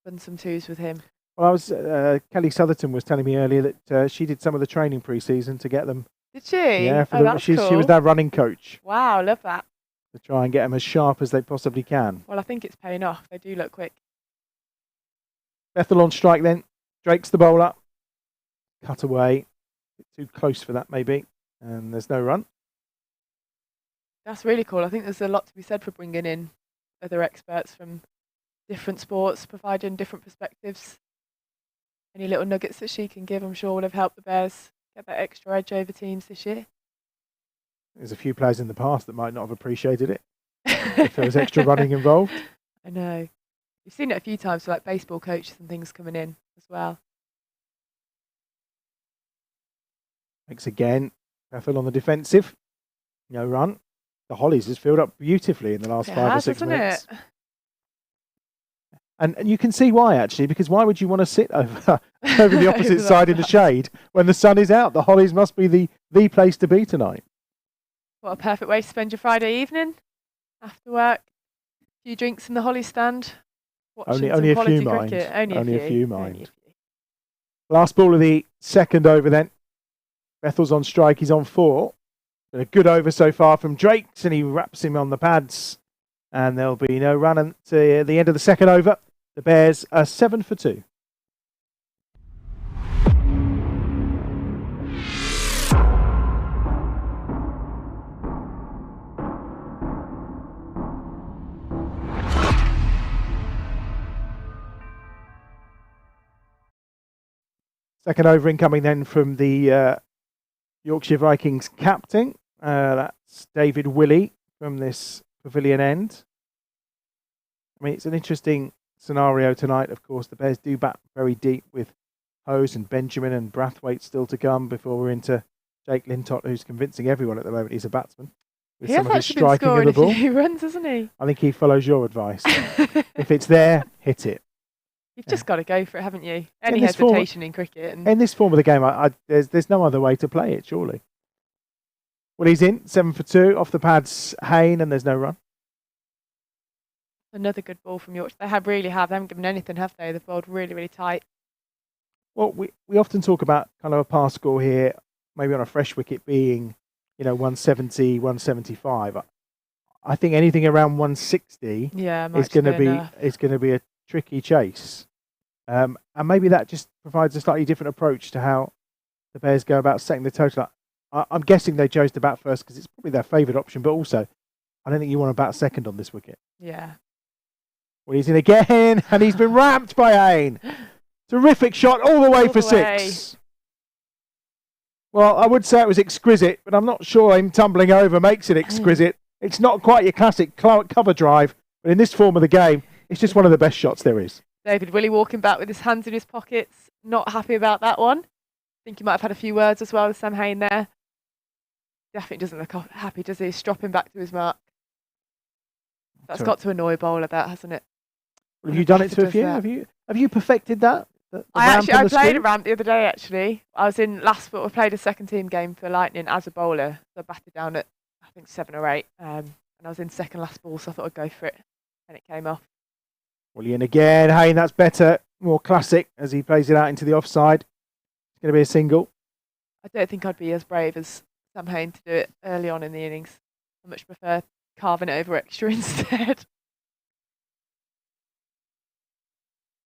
run some twos with him. Well, I was Kelly Southerton was telling me earlier that she did some of the training pre-season to get them. Did she? Yeah, that's cool. She was their running coach. Wow, love that. To try and get them as sharp as they possibly can. Well, I think it's paying off. They do look quick. Bethel on strike then. Drake's the bowler. Cut away. A bit too close for that maybe. And there's no run. That's really cool. I think there's a lot to be said for bringing in other experts from different sports, providing different perspectives. Any little nuggets that she can give, I'm sure, will have helped the Bears get that extra edge over teams this year. There's a few players in the past that might not have appreciated it if there was extra running involved. I know. You've seen it a few times, like baseball coaches and things coming in as well. Thanks again. Bethel on the defensive. No run. The Hollies has filled up beautifully in the last 5 or 6 minutes. It? And you can see why, actually, because why would you want to sit over the opposite side in the shade when the sun is out? The Hollies must be the place to be tonight. What a perfect way to spend your Friday evening after work. A few drinks in the Holly stand. Only a few mind. Only a few mind. Last ball of the second over then. Bethel's on strike. He's on 4. Been a good over so far from Drakes, and he wraps him on the pads. And there'll be no run until the end of the second over. The Bears are 7 for 2. Second over incoming then from the Yorkshire Vikings captain. That's David Willey from this pavilion end. I mean, it's an interesting scenario tonight. Of course, the Bears do bat very deep with Hose and Benjamin and Brathwaite still to come before we're into Jake Lintott, who's convincing everyone at the moment he's a batsman. With He has actually been scoring a few runs, hasn't he? I think he follows your advice. If it's there, hit it. You've just got to go for it, haven't you? Any hesitation in cricket. And in this form of the game, there's no other way to play it, surely. Well, he's in, 7 for 2. Off the pads, Hayne, and there's no run. Another good ball from Yorkshire. They haven't given anything, have they? They've bowled really, really tight. Well, we often talk about kind of a pass score here, maybe on a fresh wicket being, 170, 175. I think anything around 160 is going to be a tricky chase. And maybe that just provides a slightly different approach to how the Bears go about setting the total. I'm guessing they chose to bat first because it's probably their favourite option, but also I don't think you want to bat second on this wicket. Yeah. Well, he's in again, and he's been wrapped by Hayne. Terrific shot all the way for 6. Well, I would say it was exquisite, but I'm not sure him tumbling over makes it exquisite. It's not quite your classic cover drive, but in this form of the game, it's just one of the best shots there is. David Willey walking back with his hands in his pockets. Not happy about that one. I think he might have had a few words as well with Sam Hayne there. Definitely doesn't look happy, does he? He's dropping back to his mark. That's got to annoy a bowler, that, hasn't it? Well, have you done it to a few? Have you perfected that? I played a ramp the other day, actually. I was in last, but we played a second team game for Lightning as a bowler. So I batted down at, I think, 7 or 8. And I was in second last ball, so I thought I'd go for it. And it came off. Willian again. Hayne, that's better. More classic as he plays it out into the offside. It's going to be a single. I don't think I'd be as brave as Sam Hayne to do it early on in the innings. I much prefer carving it over extra instead.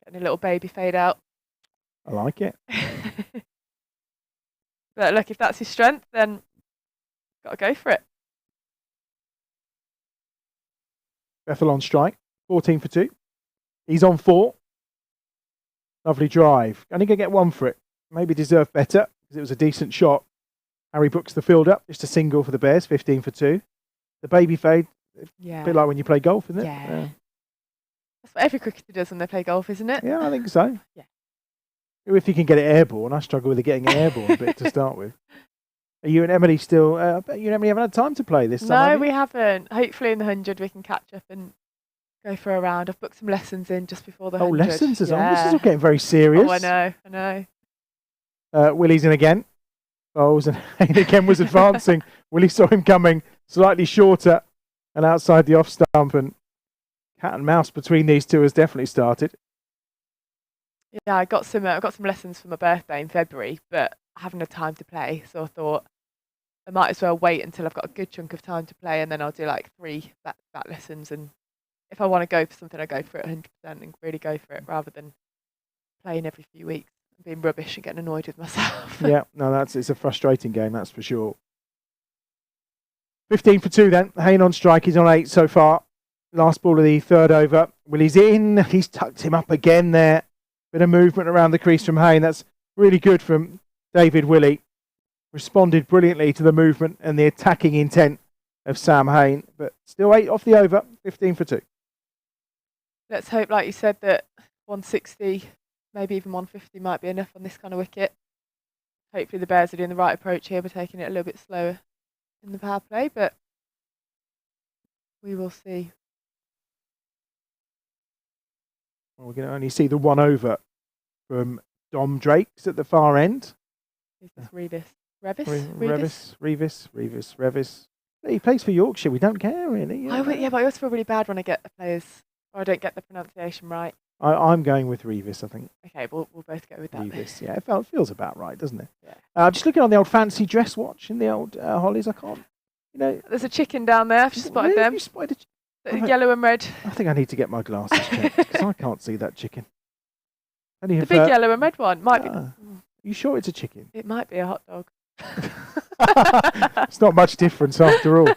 Getting a little baby fade out. I like it. But look, if that's his strength, then got to go for it. Bethel on strike, 14 for 2. He's on 4. Lovely drive. Only going to get 1 for it. Maybe deserved better because it was a decent shot. Harry books the field up. Just a single for the Bears, 15 for 2. The baby fade, a bit like when you play golf, isn't it? Yeah. That's what every cricketer does when they play golf, isn't it? Yeah, I think so. Yeah. If you can get it airborne. I struggle with getting it airborne a bit to start with. Are you and Emily still... you and Emily haven't had time to play this summer? No, we haven't. Hopefully in the 100 we can catch up and go for a round. I've booked some lessons in just before the 100. Oh, lessons as well. This is all getting very serious. Oh, I know. Willie's in again. Bowles and Hayne again was advancing. Willie saw him coming slightly shorter and outside the off stump, and cat and mouse between these two has definitely started. Yeah, I got some lessons for my birthday in February, but I haven't had time to play, so I thought I might as well wait until I've got a good chunk of time to play, and then I'll do like 3 back lessons. And if I want to go for something, I go for it 100% and really go for it, rather than playing every few weeks and being rubbish and getting annoyed with myself. Yeah, no, it's a frustrating game, that's for sure. 15 for 2 then. Hayne on strike. He's on 8 so far. Last ball of the third over. Willie's in. He's tucked him up again there. Bit of movement around the crease from Hayne. That's really good from David Willey. responded brilliantly to the movement and the attacking intent of Sam Hain, but still 8 off the over, 15 for 2. Let's hope, like you said, that 160, maybe even 150 might be enough on this kind of wicket. Hopefully the Bears are doing the right approach here by taking it a little bit slower in the power play, but we will see. Well, we're going to only see the 1 over from Dom Drakes at the far end. Who's this? Revis. He plays for Yorkshire. We don't care, really. Yeah, but I always feel really bad when I get the players, or I don't get the pronunciation right. I'm going with Revis, I think. Okay, we'll both go with that. Revis, yeah. It feels about right, doesn't it? Yeah. Just looking on the old fancy dress watch in the old Hollies, I can't, There's a chicken down there. I've just spotted them. You spotted yellow and red. I think I need to get my glasses checked because I can't see that chicken. The big yellow and red one might be. Are you sure it's a chicken? It might be a hot dog. It's not much difference after all.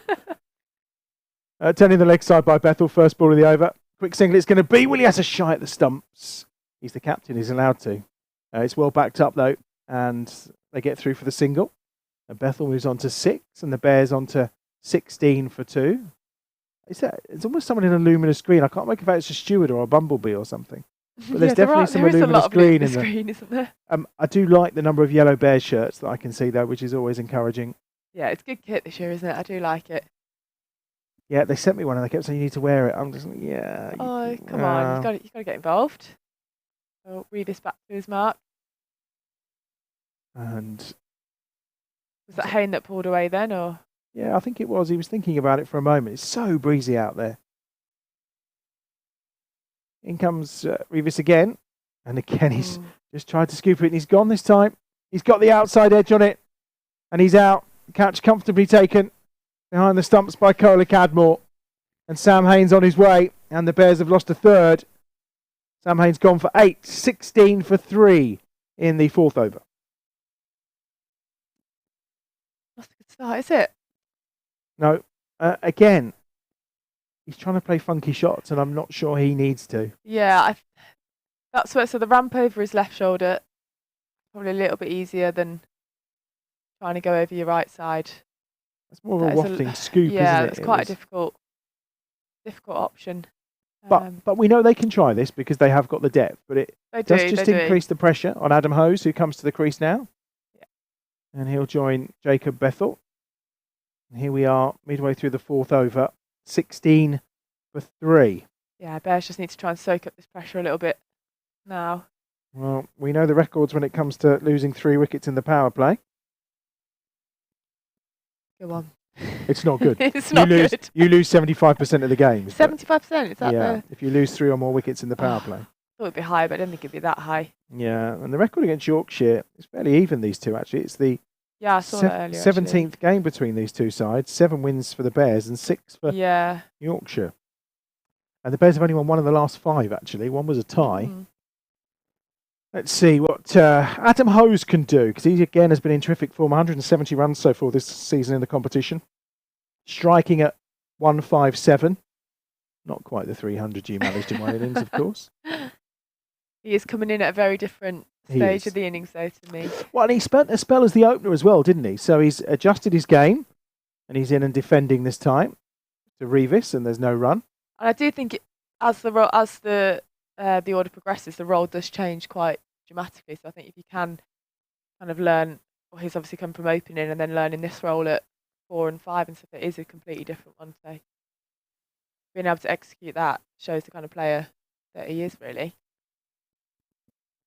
Turning the leg side by Bethel, first ball of the over. Quick single it's going to be. Willie has a shy at the stumps. He's the captain, he's allowed to. It's well backed up though, and they get through for the single. And Bethel moves on to 6, and the Bears on to 16 for 2. It's almost someone in a luminous green. I can't make if it's a steward or a bumblebee or something. But there's definitely some luminous green in there. Isn't there? I do like the number of yellow Bears shirts that I can see though, which is always encouraging. Yeah, it's a good kit this year, isn't it? I do like it. Yeah, they sent me one and they kept saying you need to wear it. I'm just like, yeah. Oh, come on, you've got to get involved. I'll read this back to his mark. And was that Hain that pulled away then, or? Yeah, I think it was. He was thinking about it for a moment. It's so breezy out there. In comes Revis again. And again, he's just tried to scoop it and he's gone this time. He's got the outside edge on it. And he's out. Catch comfortably taken behind the stumps by Cola Cadmore. And Sam Hain's on his way. And the Bears have lost a third. Sam Hain's gone for 8. 16 for 3 in the 4th over. That's a good start, is it? No. Again, he's trying to play funky shots, and I'm not sure he needs to. Yeah, that's where. So the ramp over his left shoulder, probably a little bit easier than trying to go over your right side. It's more of a wafting scoop, isn't it? Yeah, it's quite a difficult option. But we know they can try this because they have got the depth. But it does just increase the pressure on Adam Hose, who comes to the crease now. Yeah. And he'll join Jacob Bethel. And here we are, midway through the 4th over. 16 for 3. Yeah, Bears just need to try and soak up this pressure a little bit now. Well, we know the records when it comes to losing 3 wickets in the power play. Go on. It's not good. It's not good. You lose 75% of the games. 75%? Is that yeah, if you lose 3 or more wickets in the power play. I thought it'd be higher, but I didn't think it'd be that high. Yeah, and the record against Yorkshire is fairly even, these two, actually. It's the I saw that earlier, 17th game between these two sides. 7 wins for the Bears and 6 for Yorkshire. And the Bears have only won 1 of the last 5, actually. 1 was a tie. Let's see what Adam Hose can do, because he again has been in terrific form. 170 runs so far this season in the competition. Striking at 157. Not quite the 300 you managed in one innings, of course. He is coming in at a very different stage of the innings, though, to me. Well, and he spent a spell as the opener as well, didn't he? So he's adjusted his game, and he's in and defending this time to Revis, and there's no run. And I do think as the order progresses, the role does change quite dramatically. So I think if you can kind of learn, well, he's obviously come from opening and then learning this role at 4 and 5 and stuff, it is a completely different one. So being able to execute that shows the kind of player that he is, really.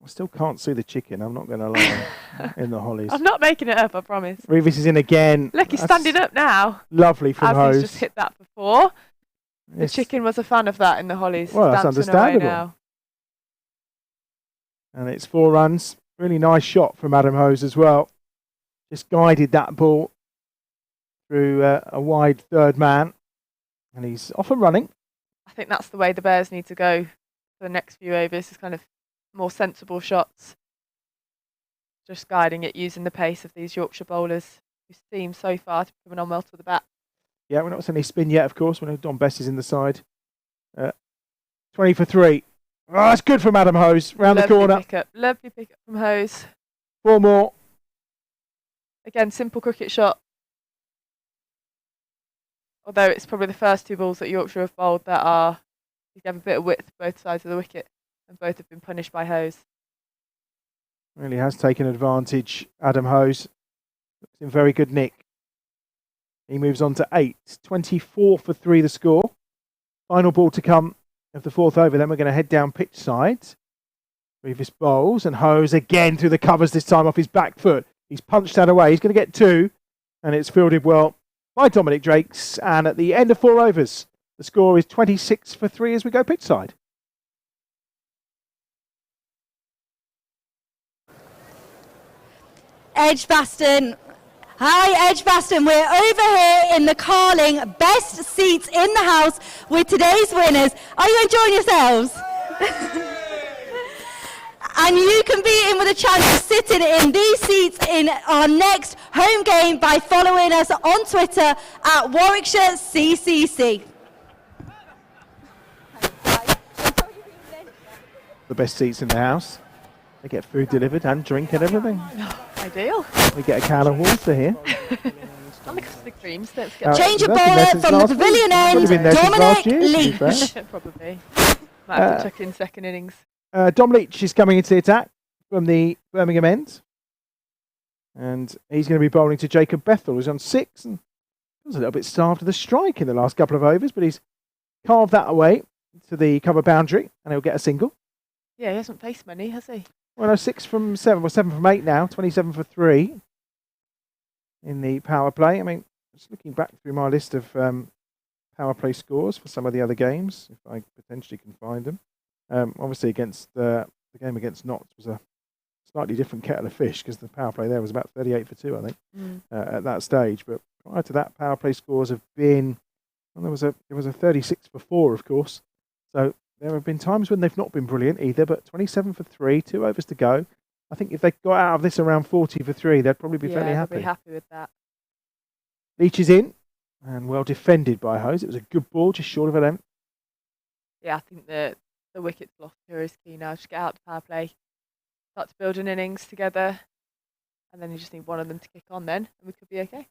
I still can't see the chicken, I'm not going to lie, in the Hollies. I'm not making it up, I promise. Revis is in again. Look, he's standing up now. Lovely from Hose. He's just hit that before. The chicken was a fan of that in the Hollies. Well, that's understandable. Now. And it's 4 runs. Really nice shot from Adam Hose as well. Just guided that ball through a wide third man. And he's off and running. I think that's the way the Bears need to go for the next few overs, is kind of more sensible shots. Just guiding it, using the pace of these Yorkshire bowlers, who seem so far to be coming on well to the bat. Yeah, we're not seeing any spin yet, of course. We know Don Bess is in the side. 20 for 3. Oh, that's good from Adam Hose. Round the corner. Lovely pick up from Hose. 4 more. again, simple cricket shot. Although it's probably the first 2 balls that Yorkshire have bowled that are, you have a bit of width both sides of the wicket, and both have been punished by Hose. Really has taken advantage, Adam Hose. Looks in very good nick. He moves on to 8. 24 for 3 the score. Final ball to come of the 4th over. Then we're going to head down pitch side. Previous bowls, and Hose again through the covers, this time off his back foot. He's punched that away. He's going to get 2, and it's fielded well by Dominic Drakes. And at the end of 4 overs, the score is 26 for 3 as we go pitch side. Edgbaston. Hi Edgbaston, we're over here in the Carling best seats in the house with today's winners. Are you enjoying yourselves? And you can be in with a chance of sitting in these seats in our next home game by following us on Twitter at Warwickshire CCC. The best seats in the house. They get food delivered and drink and everything. Ideal. We get a can of water here. And the creams. Don't forget. Change of bowler from the pavilion end, Dominic Leach. Probably. Might have to check in second innings. Dom Leach is coming into the attack from the Birmingham end. And he's going to be bowling to Jacob Bethel, who's on 6 and was a little bit starved of the strike in the last couple of overs, but he's carved that away to the cover boundary and he'll get a single. Yeah, he hasn't faced many, has he? Well, no, 6 from 7, or 7 from 8 now, 27 for 3 in the power play. I mean, just looking back through my list of power play scores for some of the other games, if I potentially can find them. Obviously, against the game against Notts was a slightly different kettle of fish because the power play there was about 38 for 2, I think, at that stage. But prior to that, power play scores have been, well, there was a 36 for 4, of course. So there have been times when they've not been brilliant either, but 27 for 3, 2 overs to go. I think if they got out of this around 40 for 3, they'd probably be fairly happy. Yeah, be happy with that. Leach is in, and well defended by Hose. It was a good ball, just short of a length. Yeah, I think the wicket loss here is key now. Just get out to power play, start to build an innings together, and then you just need one of them to kick on then, and we could be okay.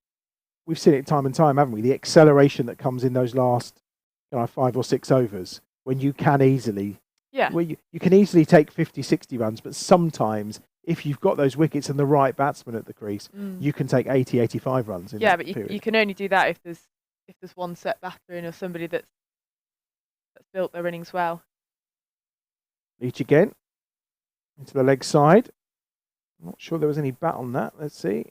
We've seen it time and time, haven't we? The acceleration that comes in those last 5 or 6 overs. When you can easily, you can easily take 50, 60 runs, but sometimes if you've got those wickets and the right batsman at the crease, you can take 80, 85 runs in that period. You can only do that if there's one set batter in or somebody that's built their innings well. Leach again into the leg side. I'm not sure there was any bat on that. Let's see.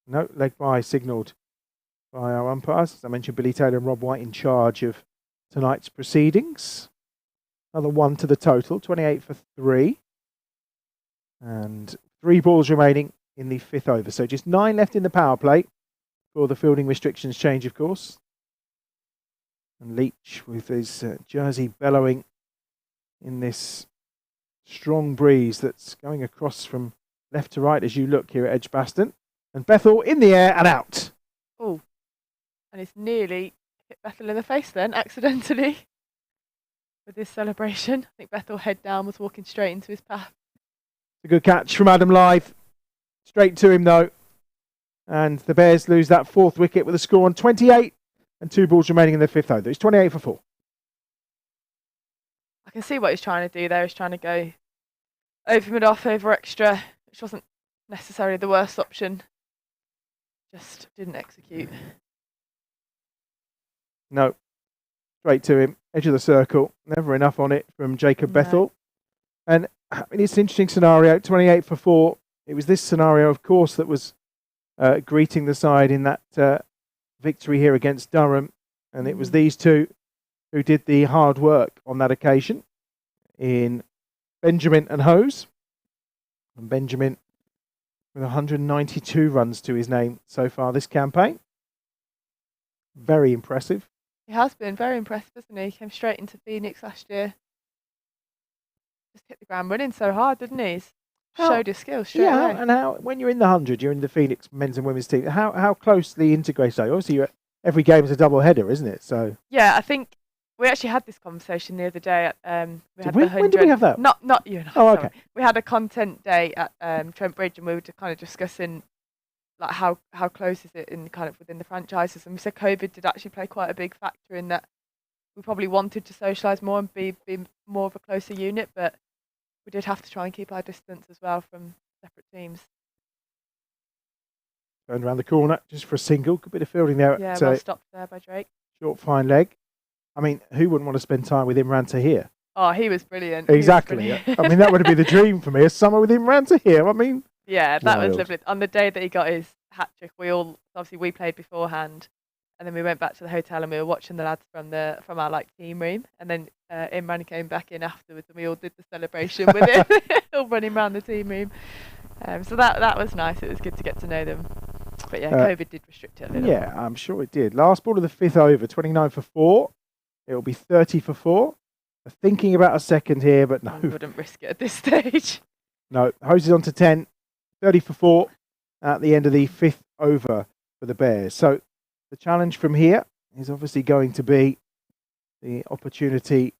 No, leg by signalled by our umpires. As I mentioned, Billy Taylor and Rob White in charge of tonight's proceedings. Another 1 to the total, 28 for 3. And 3 balls remaining in the 5th over. So just 9 left in the power play before the fielding restrictions change, of course. And Leach with his jersey bellowing in this strong breeze that's going across from left to right as you look here at Edgbaston. And Bethel in the air and out. Oh, and it's nearly hit Bethel in the face then, accidentally, with this celebration. I think Bethel, head down, was walking straight into his path. A good catch from Adam Lyth. Straight to him, though. And the Bears lose that 4th wicket with a score on 28 and 2 balls remaining in the 5th over. It's 28 for 4. I can see what he's trying to do there. He's trying to go over mid-off, over extra, which wasn't necessarily the worst option. Just didn't execute. No. Straight to him. Edge of the circle. Never enough on it from Jacob Bethel. And I mean, it's an interesting scenario. 28 for 4. It was this scenario, of course, that was greeting the side in that victory here against Durham. And it was these two who did the hard work on that occasion in Benjamin and Hose. And Benjamin with 192 runs to his name so far this campaign. Very impressive. He has been very impressive, hasn't he? He came straight into Phoenix last year. Just hit the ground running so hard, didn't he? He's showed his skills straight away. And how, when you're in the 100, you're in the Phoenix men's and women's team, how closely integrated are you? Obviously, every game is a double header, isn't it? So yeah, I think we actually had this conversation the other day. When did we have that? Not you and I. Oh, sorry. okay. We had a content day at Trent Bridge, and we were kind of discussing like how close is it in kind of within the franchises? And we said COVID did actually play quite a big factor in that. We probably wanted to socialise more and be more of a closer unit, but we did have to try and keep our distance as well from separate teams. Turned around the corner just for a single. Good bit of fielding there. Yeah, well stopped there by Drake. Short, fine leg. I mean, who wouldn't want to spend time with Imran Tahir? Oh, he was brilliant. Exactly. I mean, that would be the dream for me, a summer with Imran Tahir. I mean... Yeah, that was lovely. On the day that he got his hat-trick, we played beforehand, and then we went back to the hotel and we were watching the lads from our like team room, and then Imran came back in afterwards and we all did the celebration with him, all running around the team room. So that was nice. It was good to get to know them. But yeah, COVID did restrict it a little. Yeah, I'm sure it did. Last ball of the 5th over, 29 for 4. It will be 30 for 4. Thinking about a second here, but no. I wouldn't risk it at this stage. No, hoses on to 10, 30 for 4 at the end of the 5th over for the Bears. So the challenge from here is obviously going to be the opportunity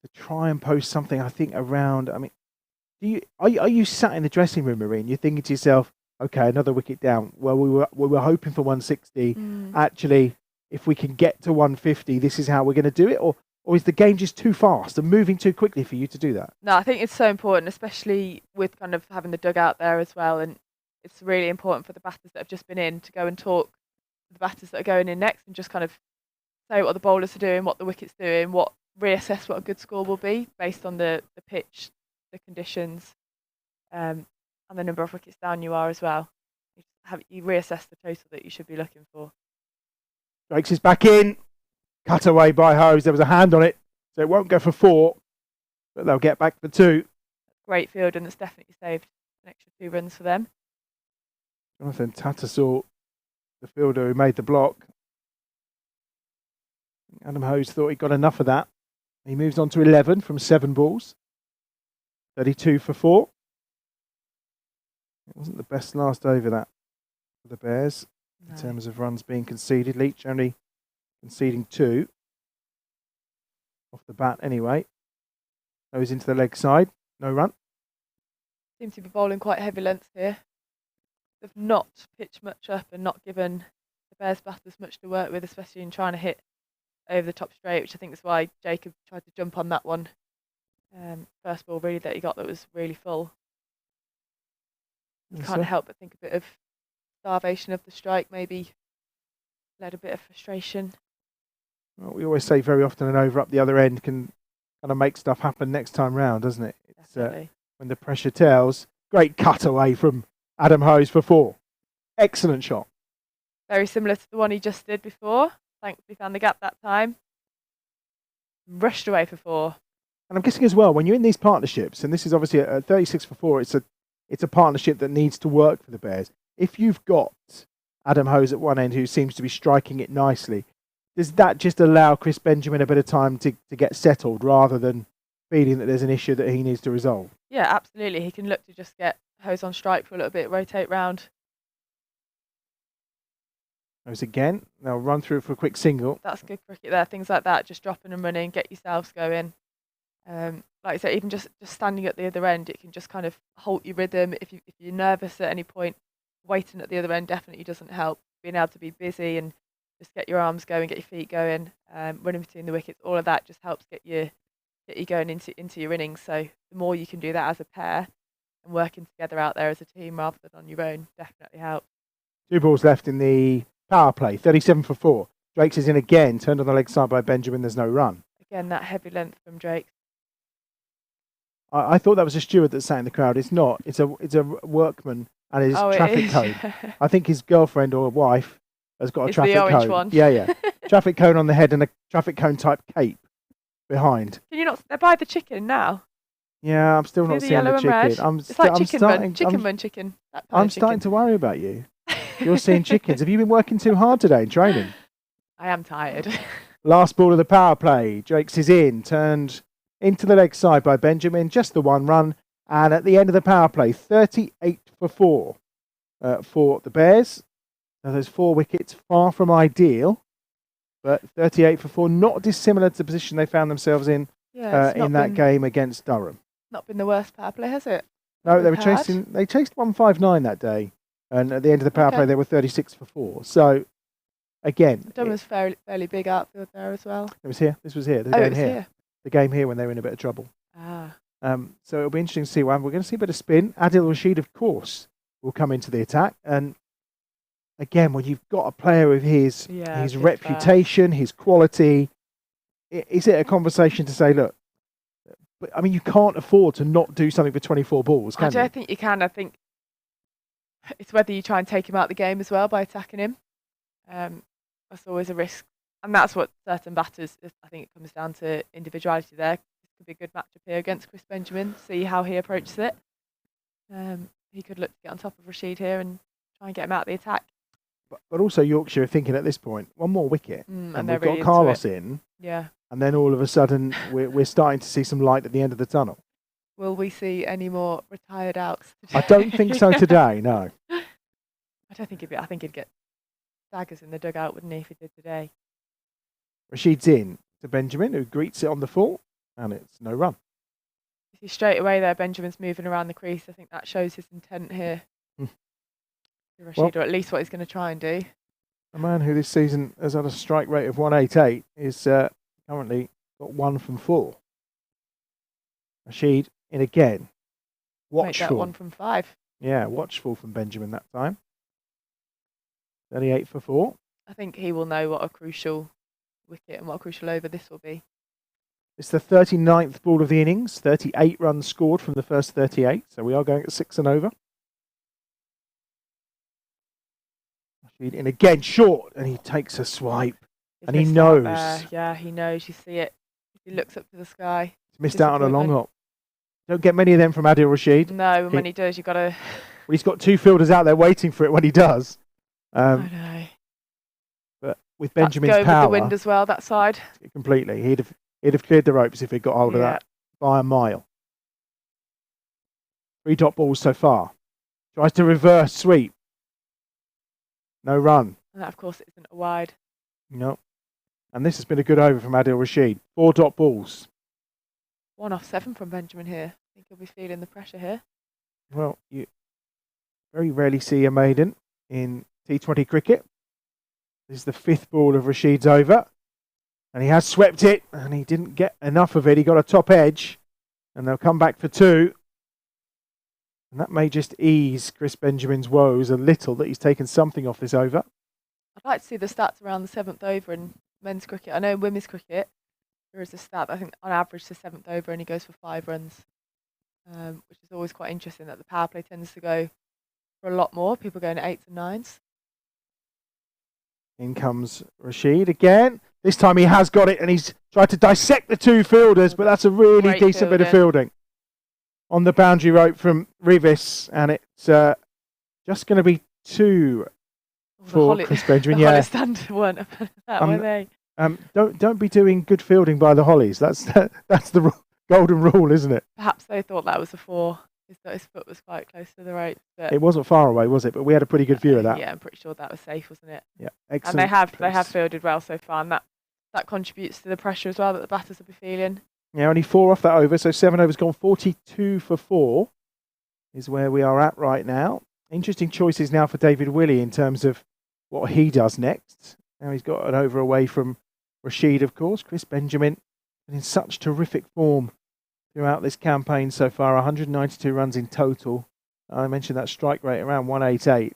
to try and post something, I think, around... I mean, are you sat in the dressing room, Marine? You're thinking to yourself, okay, another wicket down. Well, we were hoping for 160. Actually, if we can get to 150, this is how we're going to do it? Or is the game just too fast and moving too quickly for you to do that? No, I think it's so important, especially with kind of having the dugout there as well. And it's really important for the batters that have just been in to go and talk to the batters that are going in next and just kind of say what the bowlers are doing, what the wicket's doing, reassess what a good score will be based on the pitch, the conditions, and the number of wickets down you are as well. You reassess the total that you should be looking for. Drakes is back in. Cut away by Hose. There was a hand on it, so it won't go for 4, but they'll get back for 2. Great field, and it's definitely saved an extra 2 runs for them. Jonathan Tattersall, the fielder who made the block. Adam Hose thought he got enough of that. He moves on to 11 from 7 balls. 32 for 4. It wasn't the best last over that for the Bears in terms of runs being conceded. Leach only conceding 2 off the bat anyway. Goes into the leg side, no run. Seem to be bowling quite heavy lengths here. They've not pitched much up and not given the Bears batters much to work with, especially in trying to hit over the top straight, which I think is why Jacob tried to jump on that one. First ball really that he got that was really full. You can't help but think a bit of starvation of the strike, maybe led a bit of frustration. Well, we always say very often an over up the other end can kind of make stuff happen next time round, doesn't it? It's when the pressure tells. Great cut away from Adam Hose for 4. Excellent shot. Very similar to the one he just did before. Thankfully found the gap that time. Rushed away for 4. And I'm guessing as well, when you're in these partnerships, and this is obviously a 36 for 4, it's a partnership that needs to work for the Bears. If you've got Adam Hose at one end who seems to be striking it nicely, does that just allow Chris Benjamin a bit of time to get settled rather than feeling that there's an issue that he needs to resolve? Yeah, absolutely. He can look to just get Hose on strike for a little bit, rotate round. Hose again. They'll run through for a quick single. That's good cricket there. Things like that, just dropping and running, get yourselves going. Like I said, even just standing at the other end, it can just kind of halt your rhythm. If you're nervous at any point, waiting at the other end definitely doesn't help. Being able to be busy and just get your arms going, get your feet going, running between the wickets, all of that just helps get you going into your innings. So the more you can do that as a pair and working together out there as a team rather than on your own, definitely helps. 2 balls left in the power play, 37 for 4. Drake's is in again, turned on the leg side by Benjamin, there's no run. Again, that heavy length from Drake. I thought that was a steward that sat in the crowd. It's not. It's a workman and his traffic cone. I think his girlfriend or wife has got a traffic the orange cone. One. Yeah. Traffic cone on the head and a traffic cone type cape behind. Can you not? They're by the chicken now. Yeah, I'm still not seeing the chicken. It's like chicken run. I'm starting to worry about you. You're seeing chickens. Have you been working too hard today in training? I am tired. Last ball of the power play. Drake's is in, turned into the leg side by Benjamin, just the 1 run. And at the end of the power play, 38 for 4 for the Bears. Now those 4 wickets, far from ideal, but 38 for 4, not dissimilar to the position they found themselves in that game against Durham. Not been the worst power play, has it? No, they chased 159 that day. And at the end of the power play, they were 36 for 4. So, again... Dom was fairly big outfield there as well. It was here. This was here. The it game was here. here. The game here when they were in a bit of trouble. Ah. So it'll be interesting to see. We're going to see a bit of spin. Adil Rashid, of course, will come into the attack. And again, when you've got a player with his reputation, his quality, is it a conversation to say, look, but I mean, you can't afford to not do something for 24 balls, can you? I don't think you can. I think it's whether you try and take him out of the game as well by attacking him. That's always a risk. And that's what certain batters, I think it comes down to individuality there. This could be a good matchup here against Chris Benjamin, see how he approaches it. He could look to get on top of Rashid here and try and get him out of the attack. But also Yorkshire are thinking at this point, one more wicket, and we've really got Carlos in. Yeah. And then all of a sudden, we're starting to see some light at the end of the tunnel. Will we see any more retired outs today? I don't think so today, no. I don't think I think he'd get daggers in the dugout, wouldn't he, if he did today? Rashid's in to Benjamin, who greets it on the full, and it's no run. You see straight away there, Benjamin's moving around the crease. I think that shows his intent here. Rashid, or at least what he's going to try and do. A man who this season has had a strike rate of 188 is currently got 1 from 4. Rashid in again. Watchful. Make that 1 from 5. Yeah, watchful from Benjamin that time. 38 for 4. I think he will know what a crucial wicket and what a crucial over this will be. It's the 39th ball of the innings. 38 runs scored from the first 38. So we are going at 6 and over. Rashid in again, short, and he takes a swipe. And he knows. Yeah, he knows. You see it. He looks up to the sky. He's missed out on a long hop. Don't get many of them from Adil Rashid. No, and when he does, you've got to... Well, he's got 2 fielders out there waiting for it when he does. I know. But with Benjamin's power... power... with the wind as well, that side. Completely. He'd have cleared the ropes if he'd got hold of that by a mile. 3 dot balls so far. Tries to reverse sweep. No run. And that, of course, isn't a wide. No. And this has been a good over from Adil Rashid. 4 dot balls. 1 off 7 from Benjamin here. I think he'll be feeling the pressure here. Well, you very rarely see a maiden in T20 cricket. This is the 5th ball of Rashid's over. And he has swept it, and he didn't get enough of it. He got a top edge, and they'll come back for 2. And that may just ease Chris Benjamin's woes a little, that he's taken something off this over. I'd like to see the stats around the 7th over in men's cricket. I know in women's cricket, there is a stat, I think on average the 7th over only goes for 5 runs, which is always quite interesting that the power play tends to go for a lot more. People going at 8s and 9s. In comes Rashid again. This time he has got it, and he's tried to dissect the 2 fielders, but that's a really decent bit of fielding. On the boundary rope from Revis, and it's just going to be 2 for Chris Benjamin. The Hollis standard weren't that, were they? Don't be doing good fielding by the Hollies. That's the golden rule, isn't it? Perhaps they thought that was a 4. His foot was quite close to the rope. But it wasn't far away, was it? But we had a pretty good view of that. Yeah, I'm pretty sure that was safe, wasn't it? Yeah, excellent. And they have fielded well so far, and that contributes to the pressure as well that the batters will be feeling. Yeah, only 4 off that over, so 7 overs gone. 42 for 4 is where we are at right now. Interesting choices now for David Willey in terms of what he does next. Now he's got an over away from Rashid, of course. Chris Benjamin in such terrific form throughout this campaign so far. 192 runs in total. I mentioned that strike rate around 188.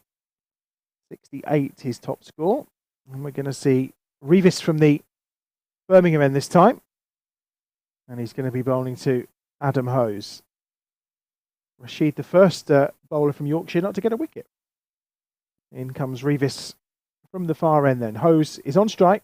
68 his top score. And we're going to see Revis from the Birmingham end this time. And he's going to be bowling to Adam Hose. Rashid, the first bowler from Yorkshire not to get a wicket. In comes Revis from the far end then. Hose is on strike.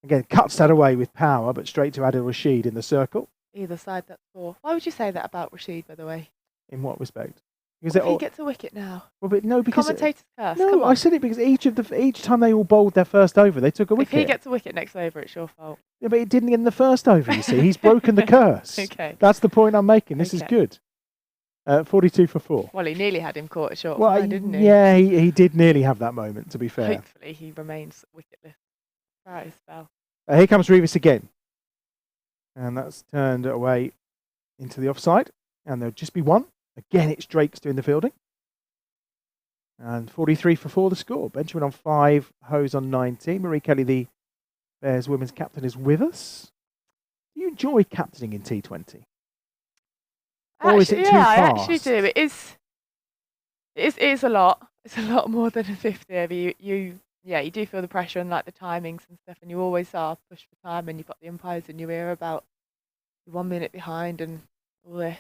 Again, cuts that away with power, but straight to Adil Rashid in the circle. Either side, that's 4. Why would you say that about Rashid, by the way? In what respect? Because he gets a wicket now. Well, but no, because commentators curse. No, I said it because each time they all bowled their first over, they took a wicket. If he gets a wicket next over, it's your fault. Yeah, but it didn't in the first over. You see, he's broken the curse. Okay, that's the point I'm making. This is good. 42 for 4. Well, he nearly had him caught a short line, didn't he? Yeah, he did nearly have that moment. To be fair, hopefully he remains wicketless throughout his spell. Here comes Revis again, and that's turned away into the offside, and there'll just be 1. Again, it's Drake's doing the fielding. And 43 for 4 the score. Benjamin on 5, Hose on 19. Marie Kelly, the Bears women's captain, is with us. Do you enjoy captaining in T20? Or is it too I fast? actually do. It is a lot. It's a lot more than a 50 over. You do feel the pressure and like the timings and stuff, and you always are pushed for time, and you've got the umpires in your ear about 1 minute behind and all this.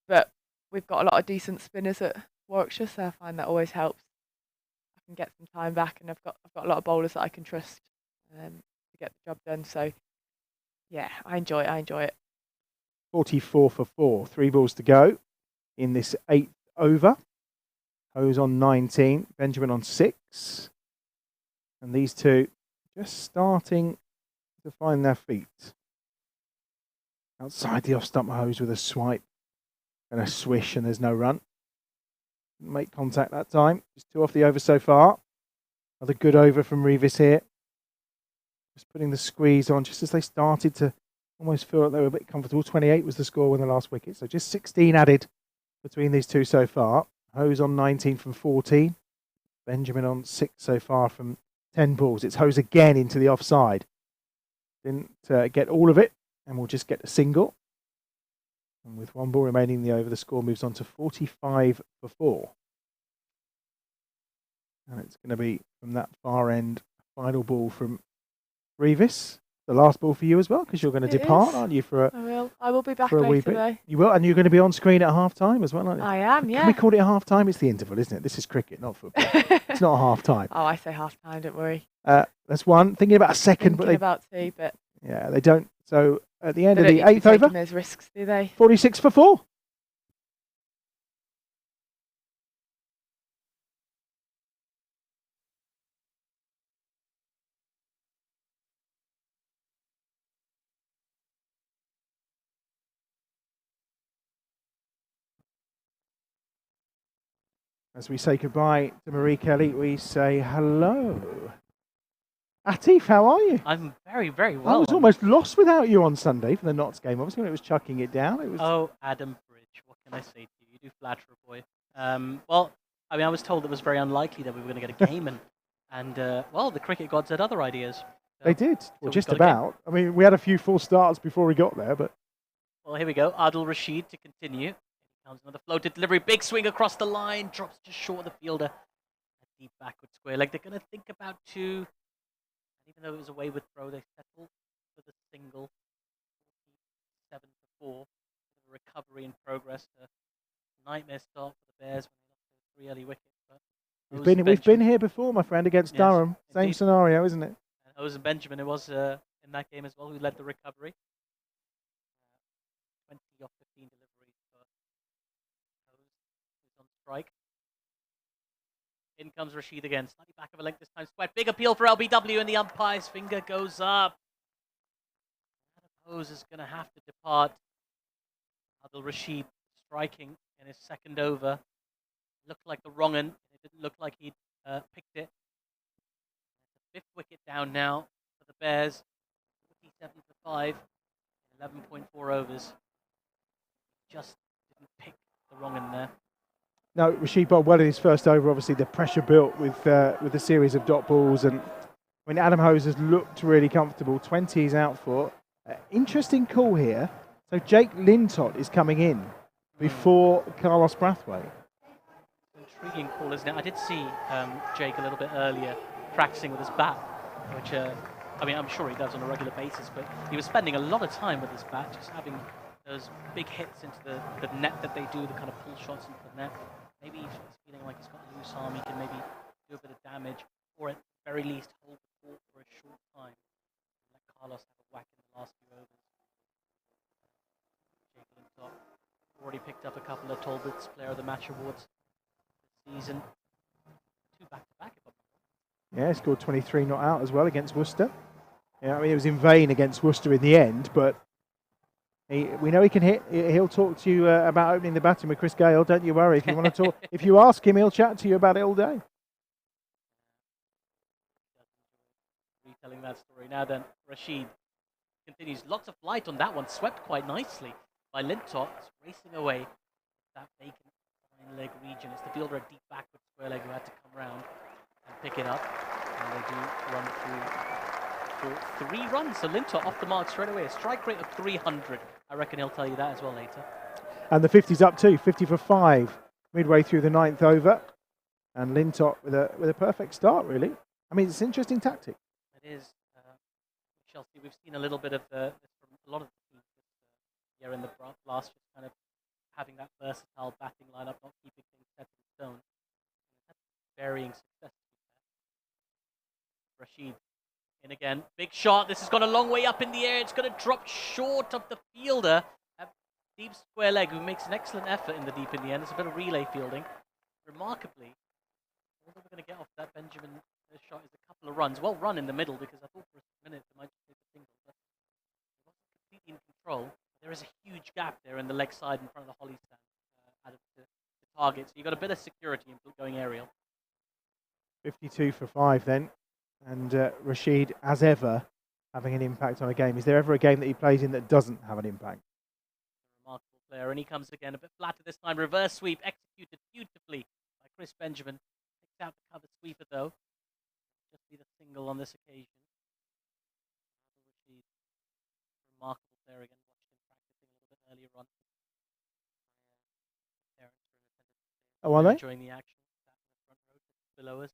But we've got a lot of decent spinners at Warwickshire, so I find that always helps. I can get some time back, and I've got a lot of bowlers that I can trust to get the job done. So yeah, I enjoy it. 44 for 4. 3 balls to go in this 8th over. Hose on 19. Benjamin on 6. And these two just starting to find their feet. Outside the off-stump, Hose with a swipe and a swish, and there's no run. Didn't make contact that time. Just 2 off the over so far. Another good over from Revis here. Just putting the squeeze on just as they started to almost feel like they were a bit comfortable. 28 was the score when the last wicket, so just 16 added between these two so far. Hose on 19 from 14. Benjamin on 6 so far from 10 balls. It's Hose again into the offside. Didn't get all of it, and we'll just get a single. And with 1 ball remaining in the over, the score moves on to 45 for 4. And it's going to be from that far end, final ball from Revis. The last ball for you as well, because you're going to depart, aren't you? I will be back for a wee later bit. though. You will, and you're going to be on screen at half time as well, aren't you? I am, yeah. Can we call it half time? It's the interval, isn't it? This is cricket, not football. It's not half time. Oh, I say half time, don't worry. That's one. Thinking about a second, Thinking about 2, but yeah, they don't. So at the end they of the don't need to 8th be over, taking those risks, do they? 46 for 4. As we say goodbye to Marie Kelly, we say hello. Atif, how are you? I'm very, very well. I was almost lost without you on Sunday for the Notts game. Obviously, when it was chucking it down. It was. Oh, Adam Bridge, what can I say to you? You do flatter a boy. Well, I mean, I was told it was very unlikely that we were going to get a game, and well, the cricket gods had other ideas. So, they did, so well, we just got a game. about. I mean, we had a few full starts before we got there, but. Well, here we go. Adil Rashid to continue. Comes another floated delivery, big swing across the line, drops just short of the fielder. A deep backward square leg. They're going to think about 2. And even though it was a wayward throw, they settled for the single. 7 for 4. Recovery in progress. A nightmare start for the Bears when they lost 3 early wickets. We've been here before, my friend, against Durham. Same indeed. scenario, isn't it? And Hose and Benjamin, it was in that game as well, who led the recovery. 20 off 15 deliveries. On strike. In comes Rashid again. Slightly back of a length this time. Square. Big appeal for LBW, and the umpire's finger goes up. Adam Hose is going to have to depart. Adil Rashid striking in his 2nd over. Looked like the wrong one. It didn't look like he'd picked it. The 5th wicket down now for the Bears. 57 for 5. 11.4 overs. Just didn't pick the wrong one there. No, Rashid bowled well in his first over. Obviously, the pressure built with a series of dot balls, and when Adam Hose has looked really comfortable, 20 is out for. Interesting call here. So Jake Lintott is coming in before Carlos Brathwaite. Intriguing call, isn't it? I did see Jake a little bit earlier practicing with his bat, which I mean, I'm sure he does on a regular basis, but he was spending a lot of time with his bat, just having those big hits into the net that they do, the kind of pull shots into the net. Maybe he's feeling like he's got a loose arm, he can maybe do a bit of damage, or at the very least hold the fort for a short time. Let Carlos have a whack in the last few overs. Jake Lintott already picked up a couple of Talbot's Player of the Match awards this season. 2 back-to-back. Yeah, he scored 23 not out as well against Worcester. Yeah, I mean, it was in vain against Worcester in the end, but we know he can hit. He'll talk to you about opening the batting with Chris Gale. Don't you worry. If you want to talk, if you ask him, he'll chat to you about it all day. Retelling that story. Now then, Rashid continues. Lots of flight on that one. Swept quite nicely by Lintott, racing away. That vacant in-leg region. It's the fielder at deep backward square leg who had to come round and pick it up. And they do run through for 3 runs. So Lintott off the mark straight away. A strike rate of 300. I reckon he'll tell you that as well later. And the 50's up too, 50 for 5 midway through the 9th over. And Lintott with a perfect start, really. I mean, it's an interesting tactic. It is. Chelsea, we've seen a little bit of this from a lot of the teams this year in the blast, just kind of having that versatile batting lineup, not keeping things set in stone. Varying success. Rashid in again. Big shot. This has gone a long way up in the air. It's going to drop short of the fielder at deep square leg, who makes an excellent effort in the deep in the end. It's a bit of relay fielding. Remarkably, all that we're going to get off that Benjamin shot is a couple of runs. Well run in the middle, because I thought for a minute they might just take a single. But it wasn't completely in control. There is a huge gap there in the leg side in front of the Holly stand out of the target. So you've got a bit of security in going aerial. 52 for 5 then. And Rashid, as ever, having an impact on a game. Is there ever a game that he plays in that doesn't have an impact? Remarkable player. And he comes again a bit flatter this time. Reverse sweep executed beautifully by Chris Benjamin. Takes out the cover sweeper though. Just be the single on this occasion. Rashid, remarkable player again. Watched him practicing a little bit earlier on. Oh, are they? Enjoying the action. Sat in the front row just below us.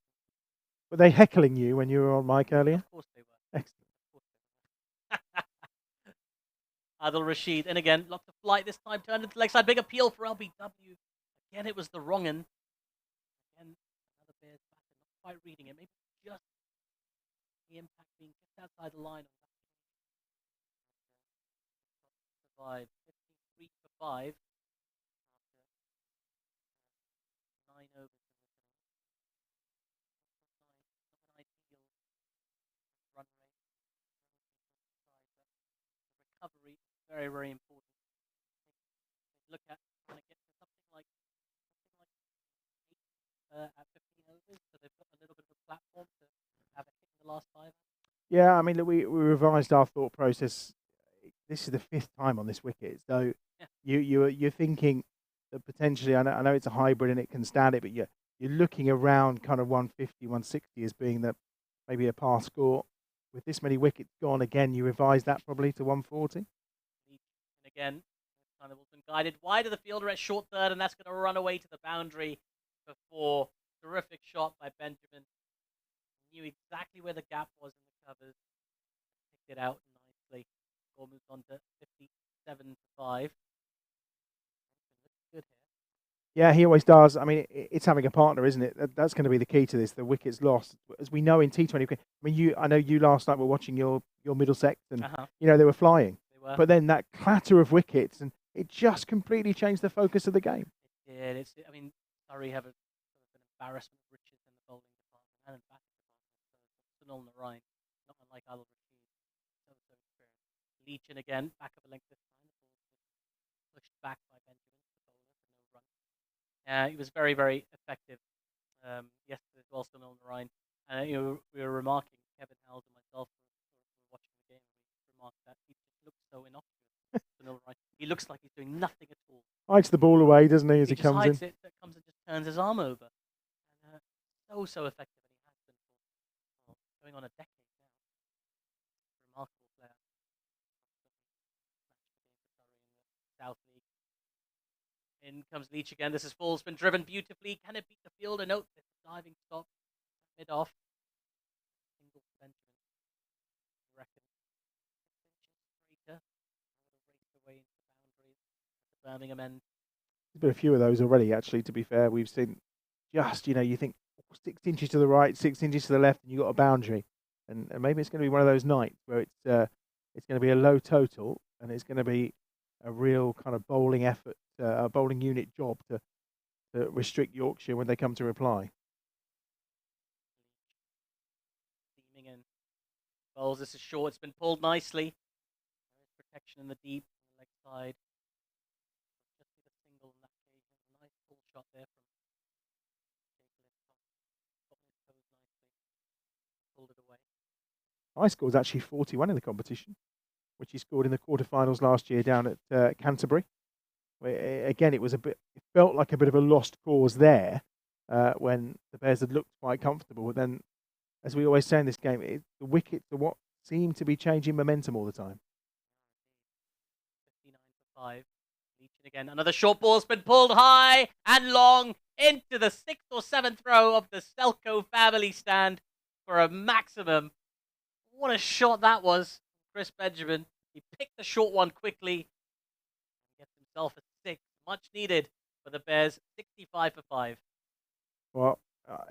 Were they heckling you when you were on mic earlier? Of course they were. Excellent. Of course they were. Adil Rashid, and again, lots of flight this time, turned into leg side, big appeal for LBW. Again, it was the wrong end. Again, another Bears batter, not quite reading it. Maybe just the impact being just outside the line. Survive. 53 for 5. After 9 overs. Recovery is very, very important. Look at trying to get to something like 8 at 15 overs, so they've got a little bit of a platform to have a hit in the last 5. Yeah, I mean, we revised our thought process. This is the 5th time on this wicket, so yeah. you're thinking that potentially, I know it's a hybrid and it can stand it, but you're looking around kind of 150, 160 as being maybe a par score. With this many wickets gone again, you revise that probably to 140. And again, kind of been guided wide of the fielder at short third, and that's going to run away to the boundary for 4. Terrific shot by Benjamin. Knew exactly where the gap was in the covers. Picked it out nicely. Score moves on to 57 for 5. Good here. Yeah, he always does. I mean, it's having a partner, isn't it? That's going to be the key to this. The wickets lost, as we know in T20. I mean, I know you last night were watching your Middlesex, and they were flying. They were. But then that clatter of wickets, and it just completely changed the focus of the game. It did. I mean, Surrey have an embarrassment of riches in the bowling department and in the batting department. So Sunil Narain, not unlike Adil Rashid, so experienced. Leach in again, back of a length this time. The ball was pushed back by Benjamin. He was very, very effective yesterday as well, Sunil Narain. We were remarking, Kevin Howells and myself were watching the game, and we remarked that he just looks so innocuous. Sunil Narain. He looks like he's doing nothing at all. Hides the ball away, doesn't he, as he comes in? He just hides it, comes and just turns his arm over. And so effective, and he has been for going on a decade now. Remarkable player. South League. In comes Leach again. This is full. It's been driven beautifully. Can it beat the fielder? Note this diving stop. Mid off. Single Benjamin. I reckon 6 inches straighter. Raced away into the boundary at the Birmingham end. There's been a few of those already, actually, to be fair. We've seen just, you think 6 inches to the right, 6 inches to the left, and you've got a boundary. And maybe it's going to be one of those nights where it's going to be a low total, and it's going to be a real kind of bowling effort, a bowling unit job to restrict Yorkshire when they come to reply. Steaming in. Bowls, this is short. It's been pulled nicely. There is protection in the deep, on the leg side. Just be the single in that occasion. A nice pull shot there from Jake Lintott. Got his toes nicely. Pulled it away. High score is actually 41 in the competition, which he scored in the quarterfinals last year down at Canterbury. Where, again, it felt like a bit of a lost cause there when the Bears had looked quite comfortable. But then, as we always say in this game, the wickets are what seem to be changing momentum all the time. 59 for 5. Leaching again. Another short ball's been pulled high and long into the 6th or 7th row of the Selco family stand for a maximum. What a shot that was, Chris Benjamin. He picked the short one quickly. Gets himself a 6. Much needed for the Bears. 65 for 5. Well,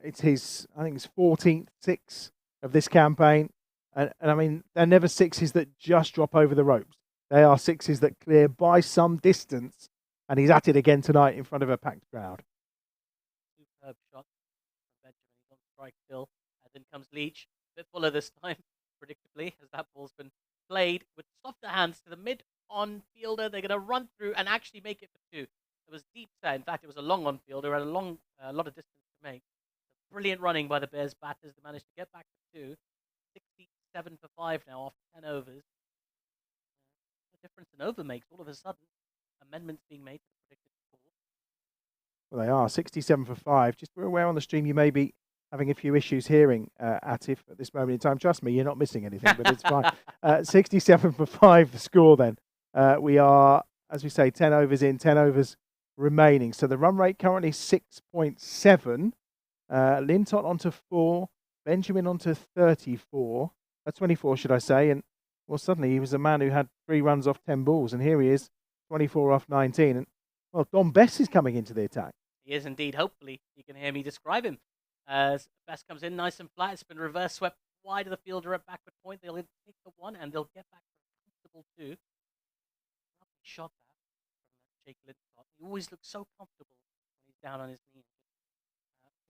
it's his, I think it's 14th 6 of this campaign. And I mean, they're never 6s that just drop over the ropes. They are 6s that clear by some distance. And he's at it again tonight in front of a packed crowd. Superb shot from Benjamin. He's on strike still. As in comes Leach. A bit fuller this time, predictably, as that ball's been played with softer hands to the mid-on fielder. They're going to run through and actually make it for 2. It was deep set. In fact, it was a long on fielder and a lot of distance to make. Brilliant running by the Bears batters. They managed to get back to 2. 67 for 5 now after 10 overs. The difference an over makes all of a sudden. Amendments being made to the predicted score. Well, they are 67 for 5. Just we're aware on the stream you may be having a few issues hearing Atif at this moment in time. Trust me, you're not missing anything, but it's fine. 67 for 5 the score then. We are, as we say, 10 overs in, 10 overs remaining. So the run rate currently 6.7. Lintott onto 4. Benjamin onto 34. 24, should I say. And, well, suddenly he was a man who had 3 runs off 10 balls. And here he is, 24 off 19. And, well, Dom Bess is coming into the attack. He is indeed. Hopefully, you can hear me describe him. As Bess comes in nice and flat. It's been reverse swept wide of the fielder at backward point. They'll take the 1 and they'll get back to a comfortable 2. Lovely shot that from Jake Lintott. He always looks so comfortable when he's down on his knees,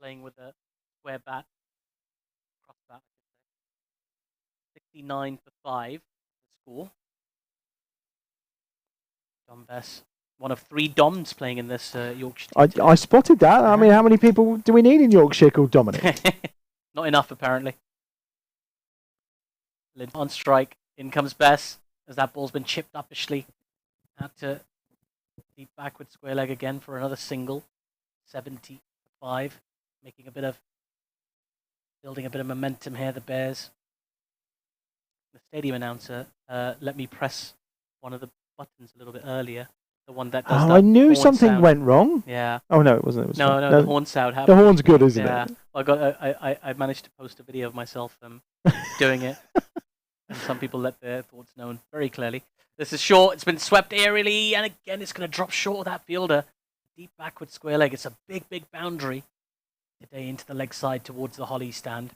playing with a square bat. Cross bat, I should say. 69 for 5, the score. Dom Bess, one of 3 Doms playing in this Yorkshire team. I spotted that. I mean, how many people do we need in Yorkshire called Dominic? Not enough, apparently. Lynn on strike. In comes Bess, as that ball's been chipped uppishly. Out to deep backward square leg again for another single. 70 for 5. Building a bit of momentum here, the Bears. The stadium announcer let me press one of the buttons a little bit earlier. The one that does I knew horn something sound. went wrong. Yeah. Oh, no, it wasn't. It was no, the horn sound happened. The horn's good, isn't it? I managed to post a video of myself doing it. And some people let their thoughts known very clearly. This is short. It's been swept aerially. And again, it's going to drop short of that fielder. Deep backward square leg. It's a big, big boundary. Today into the leg side towards the Holly stand.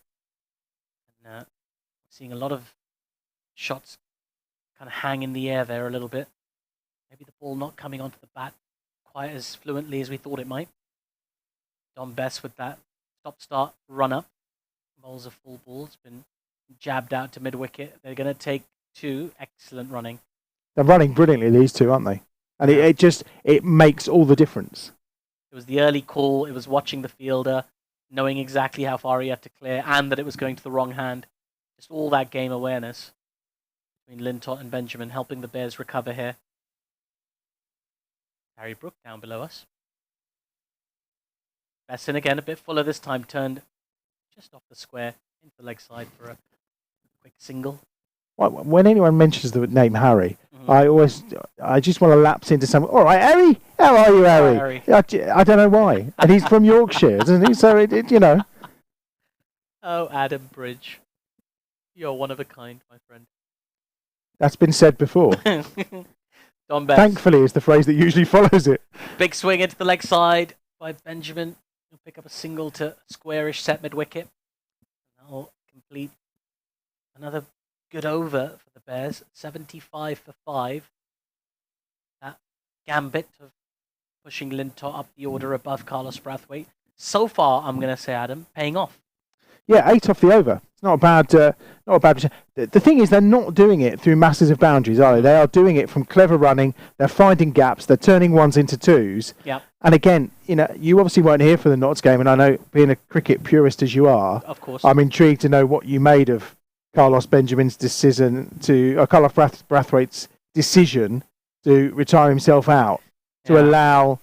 And seeing a lot of shots kind of hang in the air there a little bit. Maybe the ball not coming onto the bat quite as fluently as we thought it might. Dom Bess with that stop-start run-up. Bowls a full ball. It's been jabbed out to mid-wicket. They're going to take 2. Excellent running. They're running brilliantly, these 2, aren't they? And it makes all the difference. It was the early call. It was watching the fielder, knowing exactly how far he had to clear, and that it was going to the wrong hand. Just all that game awareness between Lintott and Benjamin, helping the Bears recover here. Harry Brook down below us. Besson again, a bit fuller this time, turned just off the square into the leg side for a quick single. When anyone mentions the name Harry, I just want to lapse into some. All right, Harry, how are you, Harry? I don't know why, and he's from Yorkshire, isn't he? So you know. Oh, Adam Bridge, you're one of a kind, my friend. That's been said before. Dom Bess. Thankfully, is the phrase that usually follows it. Big swing into the leg side by Benjamin. He'll pick up a single to squarish set mid-wicket. That'll complete another good over for the Bears. 75 for 5. That gambit of pushing Lintott up the order above Carlos Brathwaite. So far, I'm going to say, Adam, paying off. Yeah, 8 off the over. It's not a bad. Not a bad. The thing is, they're not doing it through masses of boundaries, are they? They are doing it from clever running. They're finding gaps. They're turning 1s into 2s. Yeah. And again, you obviously weren't here for the Notts game, and I know, being a cricket purist as you are, of course, I'm intrigued to know what you made of Carlos Benjamin's decision Carlos Brathwaite's decision to retire himself out to allow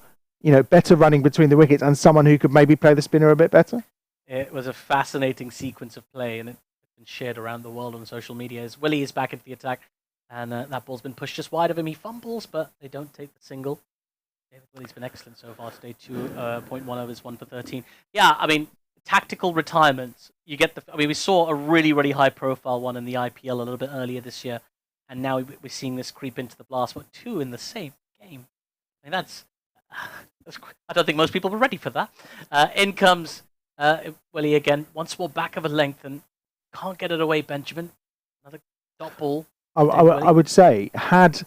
better running between the wickets and someone who could maybe play the spinner a bit better? It was a fascinating sequence of play, and it's been shared around the world on social media. As Willie is back into the attack, and that ball's been pushed just wide of him. He fumbles, but they don't take the single. David Willie's been excellent so far today. 2.1 overs, 1 for 13. Yeah, I mean, tactical retirements. You get we saw a really, really high-profile one in the IPL a little bit earlier this year, and now we're seeing this creep into the blast. What, 2 in the same game? I mean, that's I don't think most people were ready for that. In comes Willie again, once more back of a length, and can't get it away. Benjamin, another dot ball. I would say had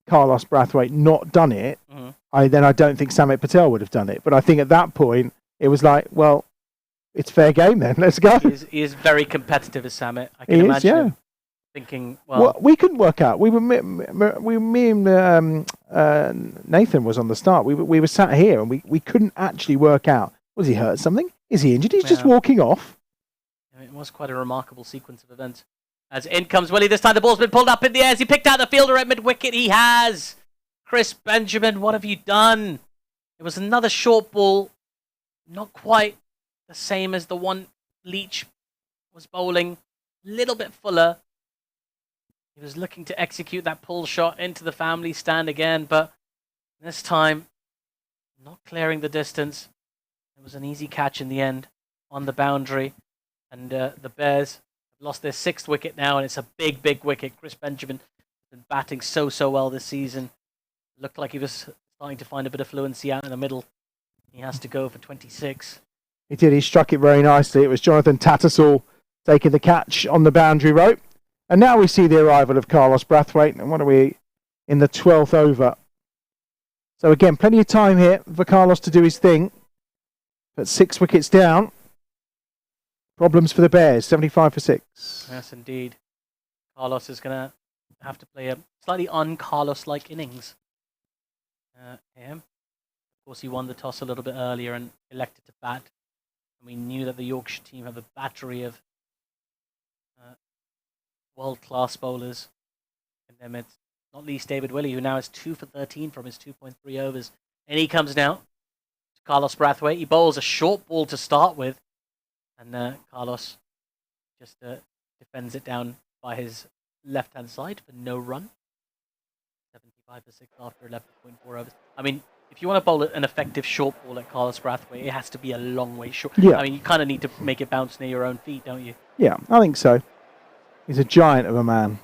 Carlos Brathwaite not done it, then I don't think Samit Patel would have done it. But I think at that point it was like, well, it's fair game then. Let's go. He is very competitive as Samit. I can imagine him thinking, well, we couldn't work out. Me and Nathan was on the start. We were sat here and we couldn't actually work out. Was he hurt something? Is he injured? He's just walking off. It was quite a remarkable sequence of events. As in comes Willie, this time the ball's been pulled up in the air. Has he picked out the fielder at mid-wicket? He has! Chris Benjamin, what have you done? It was another short ball, not quite the same as the one Leach was bowling. A little bit fuller. He was looking to execute that pull shot into the family stand again, but this time, not clearing the distance. It was an easy catch in the end on the boundary, and the Bears lost their 6th wicket now, and it's a big, big wicket. Chris Benjamin has been batting so well this season. Looked like he was starting to find a bit of fluency out in the middle. He has to go for 26. He did. He struck it very nicely. It was Jonathan Tattersall taking the catch on the boundary rope. And now we see the arrival of Carlos Brathwaite. And what are we in the 12th over? So again, plenty of time here for Carlos to do his thing. But 6 wickets down. Problems for the Bears, 75 for 6. Yes, indeed. Carlos is going to have to play a slightly un-Carlos-like innings. Of course, he won the toss a little bit earlier and elected to bat. And we knew that the Yorkshire team have a battery of world-class bowlers in their midst. Not least David Willey, who now is 2 for 13 from his 2.3 overs. And he comes now to Carlos Brathwaite. He bowls a short ball to start with. And Carlos just defends it down by his left-hand side for no run. 75 for 6 after 11.4 overs. I mean, if you want to bowl an effective short ball at Carlos Brathwaite, it has to be a long way short. Yeah. I mean, you kind of need to make it bounce near your own feet, don't you? Yeah, I think so. He's a giant of a man.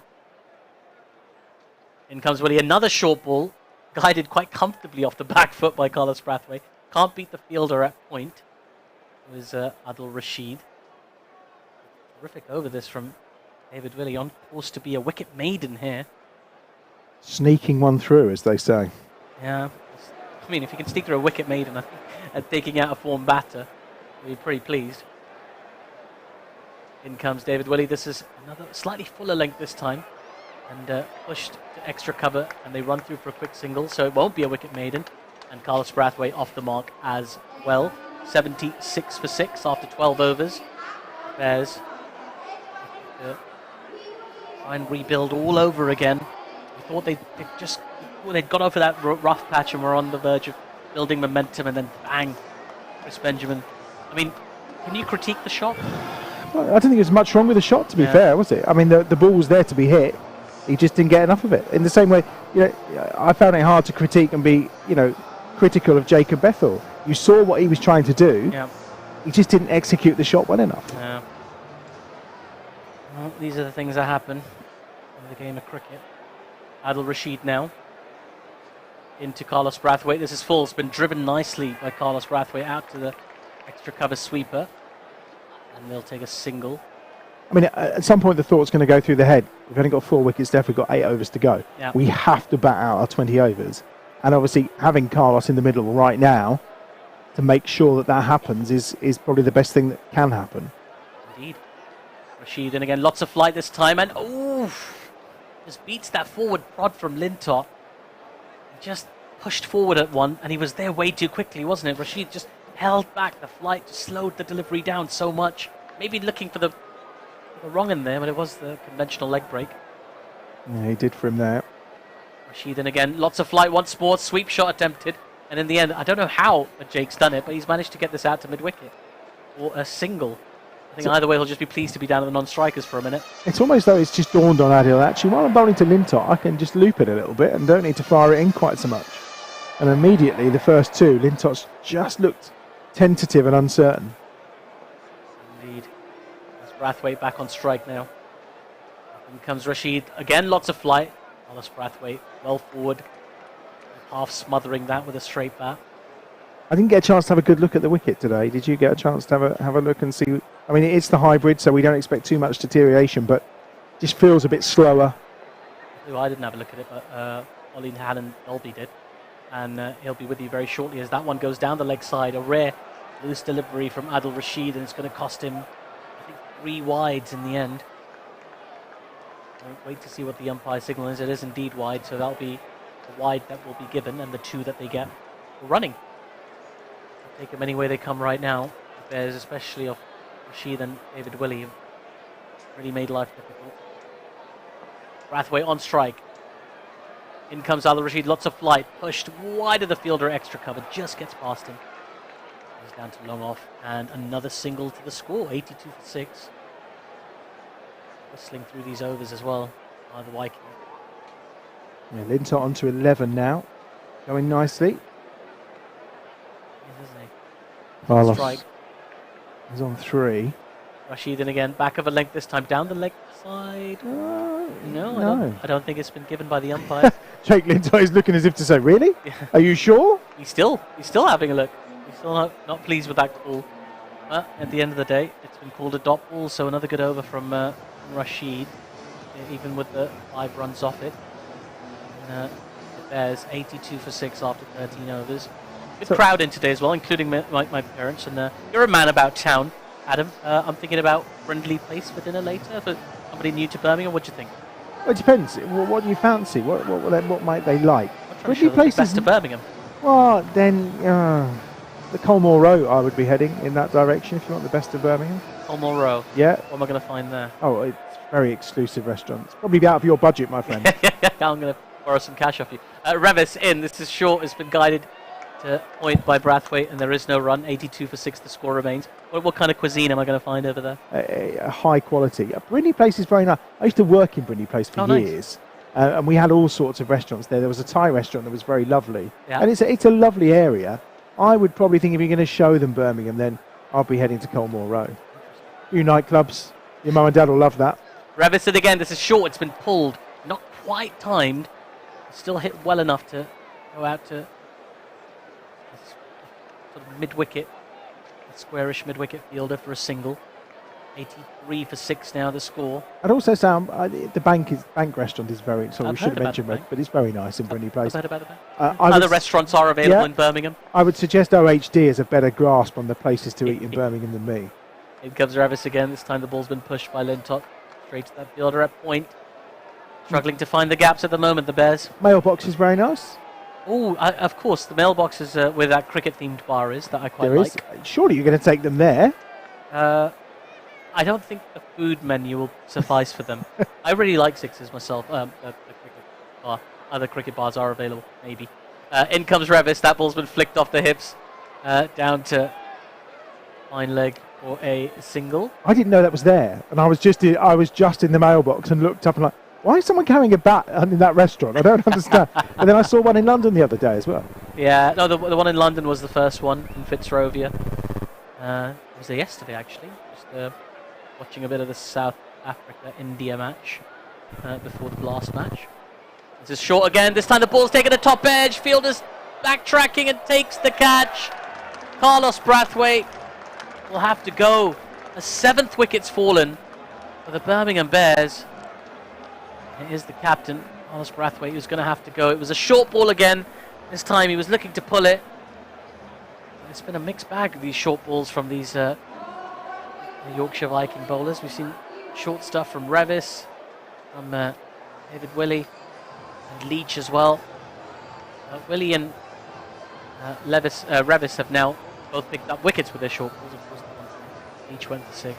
In comes Willie, another short ball, guided quite comfortably off the back foot by Carlos Brathwaite. Can't beat the fielder at point. It was Adil Rashid. Terrific over this from David Willey, on course to be a wicket maiden here. Sneaking one through, as they say. Yeah. I mean, if you can sneak through a wicket maiden, I think, at taking out a form batter, you'll be pretty pleased. In comes David Willey. This is another slightly fuller length this time. And pushed to extra cover, and they run through for a quick single, so it won't be a wicket maiden. And Carlos Brathwaite off the mark as well. 76 for 6 after 12 overs. Bears try and rebuild all over again. We thought they'd got over that rough patch and were on the verge of building momentum, and then bang, Chris Benjamin. I mean, can you critique the shot? Well, I don't think there's much wrong with the shot, to be fair, was it? I mean, the ball was there to be hit. He just didn't get enough of it. In the same way, I found it hard to critique and be, critical of Jacob Bethel. You saw what he was trying to do. Yeah. He just didn't execute the shot well enough. Yeah. Well, these are the things that happen in the game of cricket. Adil Rashid now into Carlos Brathwaite. This is full. It's been driven nicely by Carlos Brathwaite out to the extra cover sweeper. And they'll take a single. I mean, at some point the thought's going to go through the head. We've only got 4 wickets left. We've got 8 overs to go. Yeah. We have to bat out our 20 overs. And obviously having Carlos in the middle right now to make sure that happens is probably the best thing that can happen. Indeed. Rashid, and again, lots of flight this time, and just beats that forward prod from Lintott. He just pushed forward at one, and he was there way too quickly, wasn't it? Rashid just held back the flight, just slowed the delivery down so much. Maybe looking for the wrong in there, but it was the conventional leg break. Yeah, he did for him there. Rashid, and again, lots of flight once more, sweep shot attempted. And in the end, I don't know how Jake's done it, but he's managed to get this out to mid-wicket. Or a single. I think either way, he'll just be pleased to be down at the non-strikers for a minute. It's almost though it's just dawned on Adil, actually, while I'm bowling to Lintott, I can just loop it a little bit and don't need to fire it in quite so much. And immediately, the first two, Lintott's just looked tentative and uncertain. Indeed. There's Brathwaite back on strike now. In comes Rashid. Again, lots of flight. Alice Brathwaite, well forward. Half smothering that with a straight bat. I didn't get a chance to have a good look at the wicket today. Did you get a chance to have a look and see? I mean, it's the hybrid, so we don't expect too much deterioration, but just feels a bit slower. I didn't have a look at it, but Ollie Hannon Dolby did. And he'll be with you very shortly as that one goes down the leg side. A rare loose delivery from Adil Rashid, and it's going to cost him, I think, 3 wides in the end. Won't wait to see what the umpire signal is. It is indeed wide, so that'll be the wide that will be given, and the 2 that they get for running. They'll take them any way they come right now. The Bears, especially of Rashid and David Willey, have really made life difficult. Brathwaite on strike. In comes Adil Rashid, lots of flight, pushed wide of the fielder, extra cover, just gets past him. He's down to long off, and another single to the score, 82 for 6. Whistling through these overs as well by the Vikings. Yeah, Lintott on to 11 now, going nicely. Yes, isn't he? Carlos Strike. is on 3. Rashid in again, back of a length this time, down the leg side. No. I don't think it's been given by the umpire. Jake Lintott is looking as if to say, really? Yeah. Are you sure? He's still having a look. He's still not pleased with that call. But at the end of the day, it's been called a dot ball, so another good over from Rashid, even with the 5 runs off it. And, the Bears 82 for 6 after 13 overs. Good crowd in today as well, including my parents. And you're a man about town, Adam. I'm thinking about Friendly Place for dinner later for somebody new to Birmingham. What do you think? Well, it depends. What do you fancy? What might they like? Friendly Place is to Birmingham. Well, then the Colmore Row, I would be heading in that direction if you want the best of Birmingham. Colmore Row. Yeah. What am I going to find there? Oh, it's very exclusive restaurants. Probably out of your budget, my friend. I'm going to borrow some cash off you. Revis in. This is short. It's been guided to point by Brathwaite, and there is no run. 82 for 6. The score remains. What kind of cuisine am I going to find over there? A high quality. Brindley Place is very nice. I used to work in Brindley Place for years, and we had all sorts of restaurants there. There was a Thai restaurant that was very lovely, and it's a lovely area. I would probably think if you're going to show them Birmingham, then I'll be heading to Colmore Row. A few nightclubs. Your mum and dad will love that. Revison again. This is short. It's been pulled. Not quite timed. Still hit well enough to go out to sort of mid-wicket. A squarish mid-wicket fielder for a single. 83 for 6 now, the score. I'd also say the bank restaurant is very... Sorry, we should have mentioned it, but it's very nice in Brindley Place. I've heard about the bank. Other restaurants are available in Birmingham. I would suggest OHD has a better grasp on the places to eat in Birmingham than me. In comes Revis again. This time the ball's been pushed by Lintott. Straight to that fielder at point. Struggling to find the gaps at the moment, the Bears. Mailbox is very nice. Oh, of course. The mailbox is where that cricket-themed bar is that I quite like. Surely you're going to take them there. I don't think the food menu will suffice for them. I really like Sixes myself. The cricket bar. Other cricket bars are available, maybe. In comes Revis. That ball's been flicked off the hips. Down to fine leg for a single. I didn't know that was there. And I was just in the mailbox and looked up and like, why is someone carrying a bat in that restaurant? I don't understand. And then I saw one in London the other day as well. Yeah, no, the one in London was the first one in Fitzrovia. It was there yesterday, actually. Just watching a bit of the South Africa-India match before the last match. This is short again. This time the ball's taken the top edge. Fielder's backtracking and takes the catch. Carlos Brathwaite will have to go. A 7th wicket's fallen for the Birmingham Bears. It is the captain, Carlos Brathwaite, who's going to have to go. It was a short ball again. This time he was looking to pull it. It's been a mixed bag of these short balls from these the Yorkshire Viking bowlers. We've seen short stuff from Revis, from David Willey, and Leach as well. Willey and Revis have now both picked up wickets with their short balls. Of course, Leach went for 6.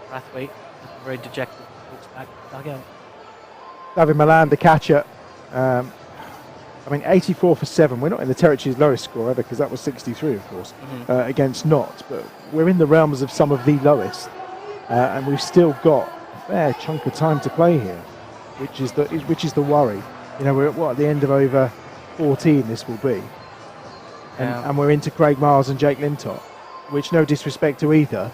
Brathwaite looking very dejected. Walks back to the dugout. David Milan, the catcher, I mean, 84 for 7. We're not in the territory's lowest score ever, because that was 63, of course, against Notts. But we're in the realms of some of the lowest. And we've still got a fair chunk of time to play here, which is the worry. You know, we're at the end of over 14 this will be. And we're into Craig Miles and Jake Lintott, which, no disrespect to either,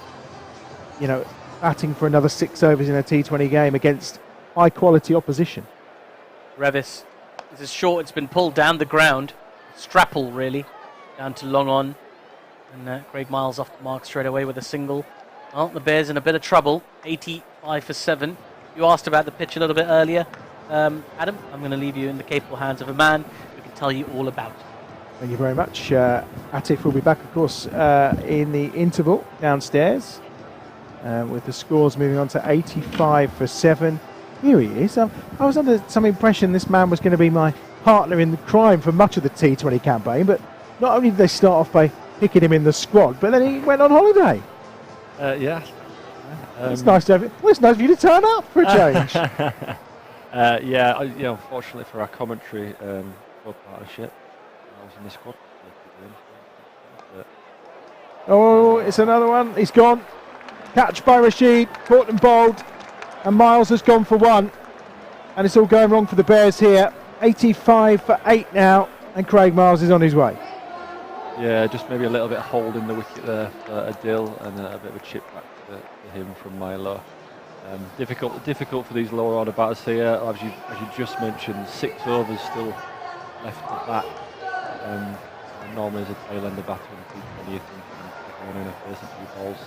you know, batting for another 6 overs in a T20 game against high-quality opposition. Revis. This is short. It's been pulled down the ground. Strapple, really, down to long on. And Craig Miles off the mark straight away with a single. Well, the Bears in a bit of trouble. 85 for 7. You asked about the pitch a little bit earlier. Adam, I'm going to leave you in the capable hands of a man who can tell you all about it. Thank you very much. Atif will be back, of course, in the interval downstairs, with the scores moving on to 85 for 7. Here he is. I was under some impression this man was going to be my partner in the crime for much of the T20 campaign, but not only did they start off by picking him in the squad, but then he went on holiday. Yeah. It's nice to have it. Well, it's nice for you to turn up for a change. Unfortunately for our commentary partnership, I was in the squad. Oh, it's another one. He's gone. Catch by Rashid, caught and bowled, and Miles has gone for 1. And it's all going wrong for the Bears here. 85 for 8 now, and Craig Miles is on his way. Yeah, just maybe a little bit holding the wicket there for Adil, and a bit of a chip back to him from Milo. Difficult for these lower order batters here. As you just mentioned, 6 overs still left at bat. Normally as a tail ender batter in T20, you think going in and facing 2 balls.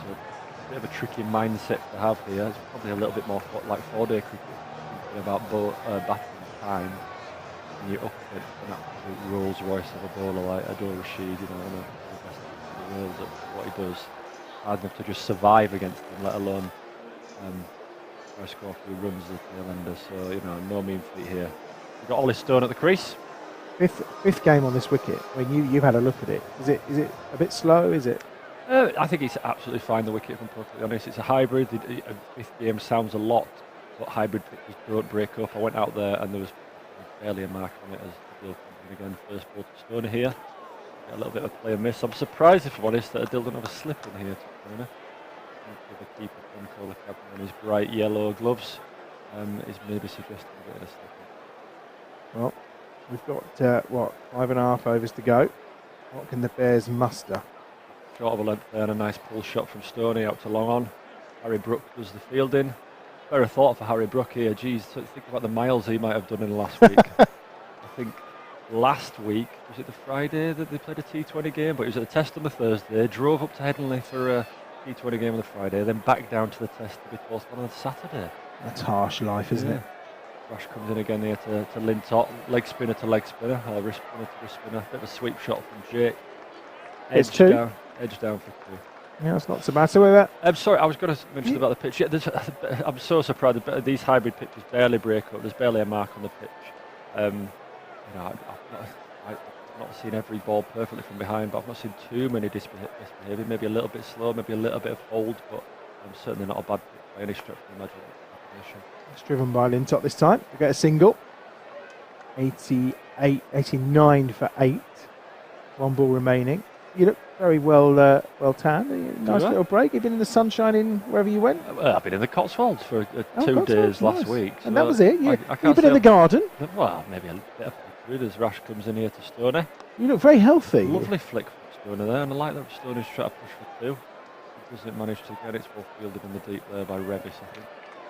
So a bit of a tricky mindset to have here. It's probably a little bit more like 4-day cricket, thinking about batting time. And you're up against an absolute Rolls Royce of a bowler like Adil Rashid, you know, one of the best in the world at what he does. Hard enough to just survive against him, let alone try to score a few runs as a tail ender. So, you know, no mean feat here. We've got Ollie Stone at the crease. Fifth game on this wicket. When you've had a look at it, is it a bit slow? Is it? I think it's absolutely fine, the wicket, if I'm perfectly honest. It's a hybrid. A 5th game sounds a lot, but hybrid pitches don't break up. I went out there and there was barely a mark on it as Adil comes in again. First ball to Stoner here. Got a little bit of a play and miss. I'm surprised, if I'm honest, that Adil didn't have a slip in here to Stoner. The keeper can call the captain on his bright yellow gloves. Is maybe suggesting a bit of a slip. Well, we've got 5.5 overs to go. What can the Bears muster? Short of a length there and a nice pull shot from Stoney out to long on. Harry Brook does the fielding. Better thought for Harry Brook here. Geez, think about the miles he might have done in the last week. I think last week, was it the Friday that they played a T20 game? But it was at the Test on the Thursday. Drove up to Headingley for a T20 game on the Friday, then back down to the Test to be postponed on the Saturday. That's harsh life, isn't it? Rush comes in again here to Lintott. Leg spinner to leg spinner, or wrist spinner to wrist spinner. Bit of a sweep shot from Jake. It's 2. Edge down for 2. Yeah, it's not so bad. So with that, I'm sorry, I was going to mention about the pitch. Yeah, I'm so surprised that these hybrid pitches barely break up. There's barely a mark on the pitch. I've not seen every ball perfectly from behind, but I've not seen too many misbehaving. Maybe a little bit slow, maybe a little bit of hold, but certainly not a bad pitch by any stretch of the imagination. It's driven by Lintott this time. We get a single. 89 for 8. 1 ball remaining. You look very well tanned. Nice little break. You've been in the sunshine in wherever you went? I've been in the Cotswolds for 2 days last week. So and that was it? You've been in the garden? Well, maybe a bit of food as Rash comes in here to Stoney. You look very healthy. Lovely flick from Stoney there, and I like that Stoney's trying to push for 2. He doesn't manage to get it. Well fielded in the deep there by Revis, I think.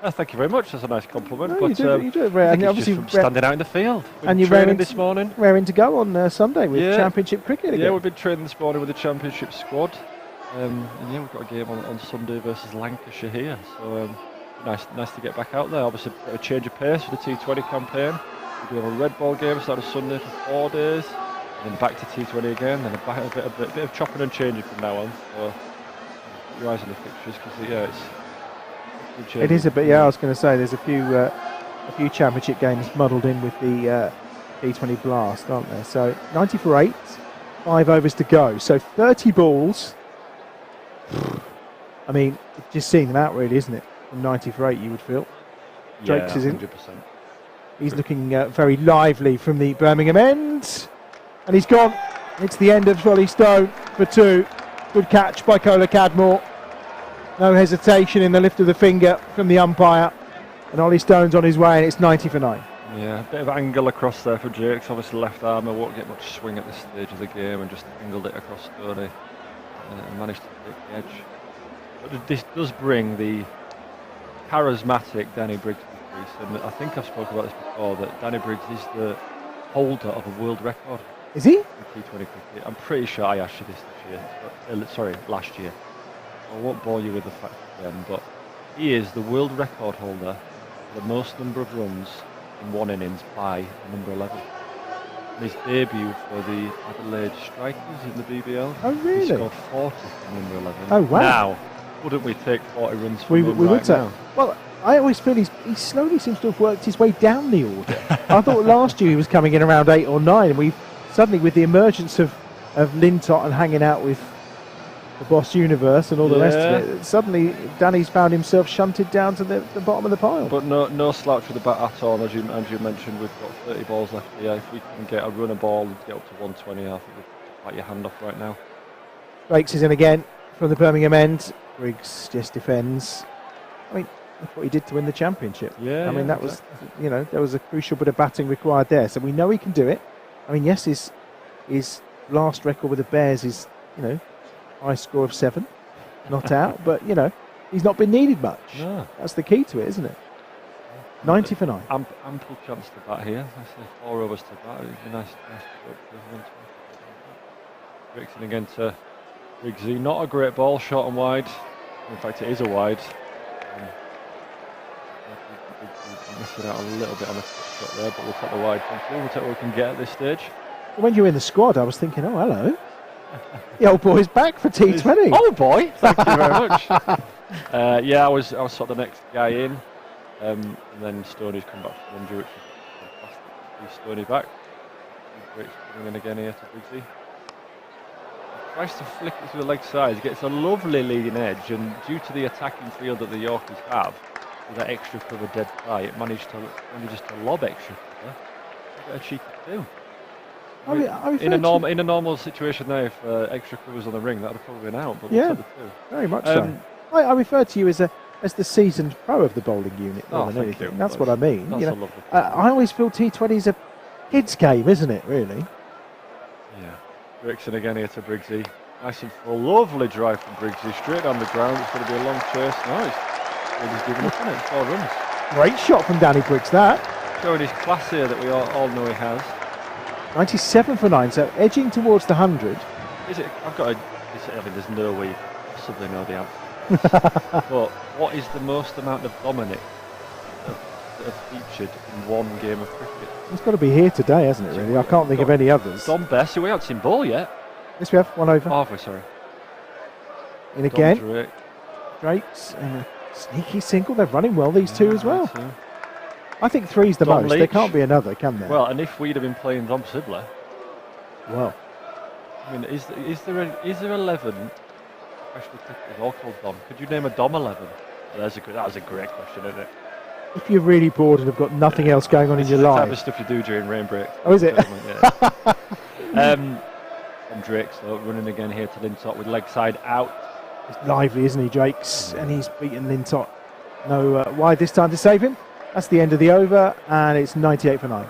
Thank you very much. That's a nice compliment. No, but you do it very. And obviously from standing out in the field. And you're training this morning. Raring to go on Sunday with Championship cricket again. Yeah, we've been training this morning with the Championship squad. And we've got a game on Sunday versus Lancashire here. So nice to get back out there. Obviously a change of pace for the T20 campaign. We do have a red ball game starting Sunday for 4 days. And then back to T20 again. Then a bit of chopping and changing from now on. So keep your eyes on the fixtures because it's. It is a bit, I was going to say, there's a few championship games muddled in with the T20 Blast, aren't there? So 90 for 8, 5 overs to go. So 30 balls. I mean, just seeing them out really, isn't it? From 90 for 8, you would feel. Drake's is in. 100%. He's looking very lively from the Birmingham end. And he's gone. It's the end of Ollie Stone for 2. Good catch by Cola Cadmore. No hesitation in the lift of the finger from the umpire. And Ollie Stone's on his way, and it's 90 for 9. Yeah, a bit of angle across there for Jakes. Obviously left armour won't get much swing at this stage of the game, and just angled it across Stoney and managed to take the edge. But this does bring the charismatic Danny Briggs to the crease, and I think I've spoken about this before, that Danny Briggs is the holder of a world record. Is he? In T20 cricket. I'm pretty sure I asked you this year. Last year. I won't bore you with the facts again, but he is the world record holder for the most number of runs in one innings by number 11. And his debut for the Adelaide Strikers in the BBL. Oh, really? He scored 40 for number 11. Oh, wow. Now, wouldn't we take 40 runs from him We right would take. now? Well, I always feel he slowly seems to have worked his way down the order. I thought last year he was coming in around 8 or 9, and we've suddenly, with the emergence of Lintott and hanging out with the Boss Universe and all the rest of it, suddenly Danny's found himself shunted down to the bottom of the pile. But no slouch with the bat at all. As you mentioned, we've got 30 balls left here. If we can get a runner ball and get up to 120, I think we'll bite your hand off right now. Breaks is in again from the Birmingham end. Briggs just defends. I mean, that's what he did to win the championship. Yeah, I mean, that was, exactly. there was a crucial bit of batting required there. So we know he can do it. I mean, yes, his last record with the Bears is, high score of 7, not out, but he's not been needed much. No. That's the key to it, isn't it? 90 for 9. Ample chance to bat here. I say 4 overs to bat. It'd be nice to go up to 120. Breaks in again to Briggsy. Not a great ball, short and wide. In fact, it is a wide. Missing out a little bit on the shot there, but we'll take the wide. We'll take what we can get at this stage. When you were in the squad, I was thinking, oh, hello. The old boy's back for T20. Old boy, thank you very much. I was sort of the next guy in, and then Stoney's come back from injury, which is fantastic. He's Stoney back. Breaks coming in again here to Briggsy. Tries to flick it to the leg side. He gets a lovely leading edge, and due to the attacking field that the Yorkies have, with that extra cover dead high, it manages to lob extra cover. A bit of cheeky too. In a normal situation now, if extra covers on the ring, that would have probably been out. But we'll take the 2. Very much so. I refer to you as the seasoned pro of the bowling unit more than anything. You. That's what I mean. That's a lovely I always feel T20 is a kids' game, isn't it? Really. Yeah. Breaks in again here to Briggsy. Nice and full, lovely drive from Briggsy, straight down the ground. It's going to be a long chase. He's giving up on it. 4 runs. Great shot from Danny Briggs. That showing his class here that we all know he has. 97 for 9, so edging towards the 100. Is it? There's no way you possibly know the answer. But what is the most amount of Dominic that have featured in one game of cricket? It's got to be here today, hasn't it? Really, I can't think of any others. Dom Bess, we haven't seen ball yet. Yes, we have. 1 over. Oh, have we? Sorry. In again. Drake's and a sneaky single. They're running well, these two as well. I think 3's the most. Leach. There can't be another, can there? Well, and if we'd have been playing Dom Sibley, well, I mean, is there 11 professional cricketers all called Dom? Could you name a Dom 11? That was a great question, isn't it? If you're really bored and have got nothing else going on in your life. This is the type of stuff you do during rain break. Oh, is it? And Drake's running again here to Lintott with leg side out. He's lively, isn't he, Drake's? And he's beaten Lintott. No wide this time to save him. That's the end of the over, and it's 98 for 9.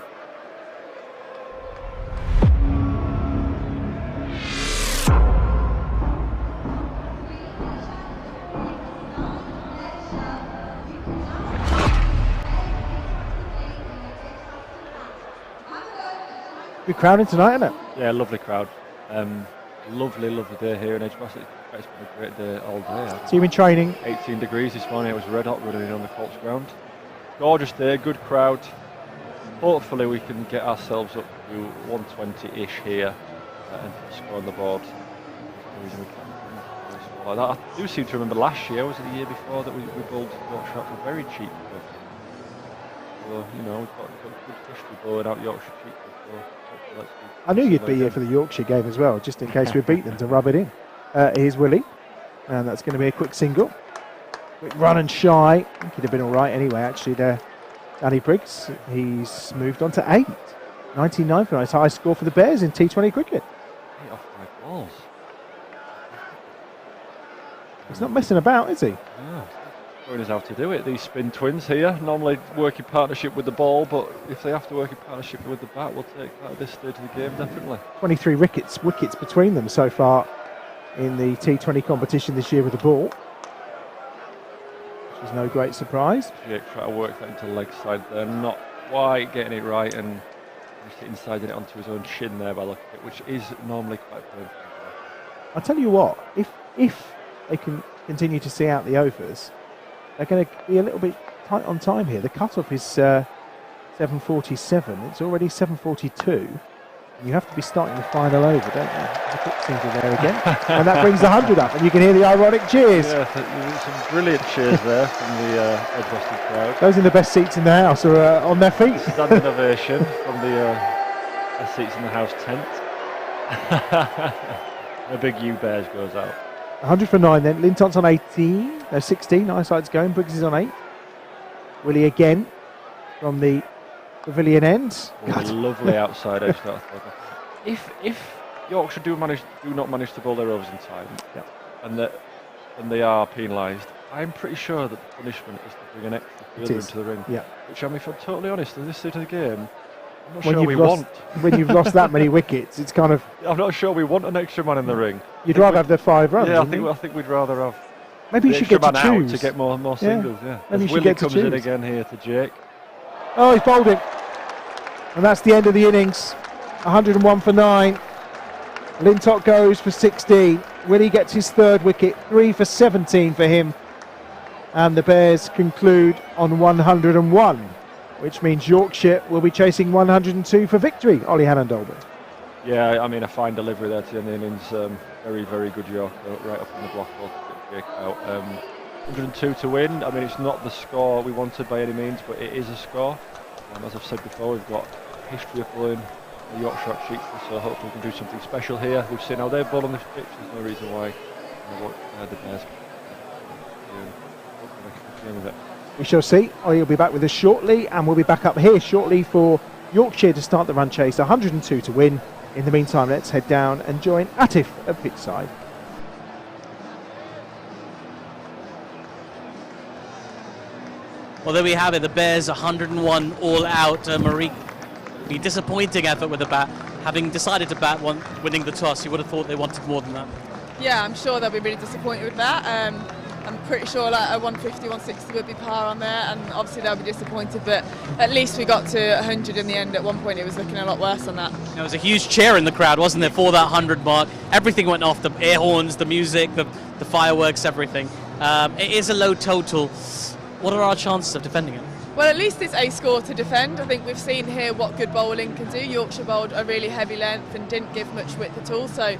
Good crowd in tonight, isn't it? Yeah, lovely crowd. Lovely day here in Edgbaston. It's been a great day all day. So you've been training? 18 degrees this morning. It was red hot running in on the Colts ground. Gorgeous day, good crowd. Hopefully we can get ourselves up to 120-ish here and score on the board. Like that. I do seem to remember last year, was it the year before, that we bowled Yorkshire for very cheap. So, we've got good history bowling out Yorkshire cheap. So I knew you'd be here for the Yorkshire game as well, just in case we beat them to rub it in. Here's Willie, and that's going to be a quick single. Quick run and shy. I think he'd have been all right anyway, actually, there Danny Briggs, he's moved on to 8. 99 for a nice high score for the Bears in T20 cricket. 8 off my balls. He's not messing about, is he? Yeah. Showing us how to do it. These spin twins here normally work in partnership with the ball, but if they have to work in partnership with the bat, we'll take that at this stage of the game, definitely. 23 wickets between them so far in the T20 competition this year with the ball, which is no great surprise. Jake trying to work that into leg side there, not quite getting it right, and just inside it onto his own shin there by looking at it, which is normally quite painful. I'll tell you what, if they can continue to see out the overs, they're going to be a little bit tight on time here. The cut-off is 7:47. It's already 7:42. You have to be starting the final over, don't you? There's a quick single there again. And that brings the 100 up, and you can hear the ironic cheers. Yeah, some brilliant cheers there from the Edgbaston crowd. Those in the best seats in the house are on their feet. Standing ovation from the seats in the house tent. The big U Bears goes out. 100 for 9 then. Lintott's on 18. No, 16. Nice side's going. Briggs is on 8. Willie again from the pavilion end. Lovely outside edge. If Yorkshire do not manage to bowl their overs in time, and they are penalised, I'm pretty sure that the punishment is to bring an extra fielder into the ring. Yeah. Which, I mean, if I'm totally honest, at this stage of the game, I'm not When sure you've we lost- want. when you've lost that many wickets, it's kind of. I'm not sure we want an extra man in the ring. You'd rather have the 5 runs. Yeah, I wouldn't you? think we'd rather have. Maybe you the should get extra to man out choose. to get more singles. Yeah. Maybe you As should Willie get to comes in choose. again here to Jake. Oh, he's bowled it. And that's the end of the innings. 101 for 9. Lintott goes for 16. Willie gets his 3rd wicket. 3 for 17 for him. And the Bears conclude on 101, which means Yorkshire will be chasing 102 for victory. Ollie Hannon-Dolby. Yeah, I mean, a fine delivery there to the end of the innings. Very, very good Yorker, right up in the block ball to get Jake out. 102 to win. I mean, it's not the score we wanted by any means, but it is a score. As I've said before, we've got a history of bowling the Yorkshire cheeks, so hopefully we can do something special here. We've seen how they've bowled on this pitch. There's no reason why the Bears with it. We shall see. Ollie will be back with us shortly, and we'll be back up here shortly for Yorkshire to start the run chase. 102 to win. In the meantime, let's head down and join Atif at pitchside. Well, there we have it. The Bears 101 all out. Marie, the disappointing effort with the bat. Having decided to bat one, winning the toss, you would have thought they wanted more than that. Yeah, I'm sure they'll be really disappointed with that. I'm pretty sure like a 150, 160 would be par on there, and obviously they'll be disappointed, but at least we got to 100 in the end. At one point it was looking a lot worse than that. There was a huge cheer in the crowd, wasn't there, for that 100 mark. Everything went off, the air horns, the music, the fireworks, everything. It is a low total. What are our chances of defending it? Well, at least it's a score to defend. I think we've seen here what good bowling can do. Yorkshire bowled a really heavy length and didn't give much width at all, so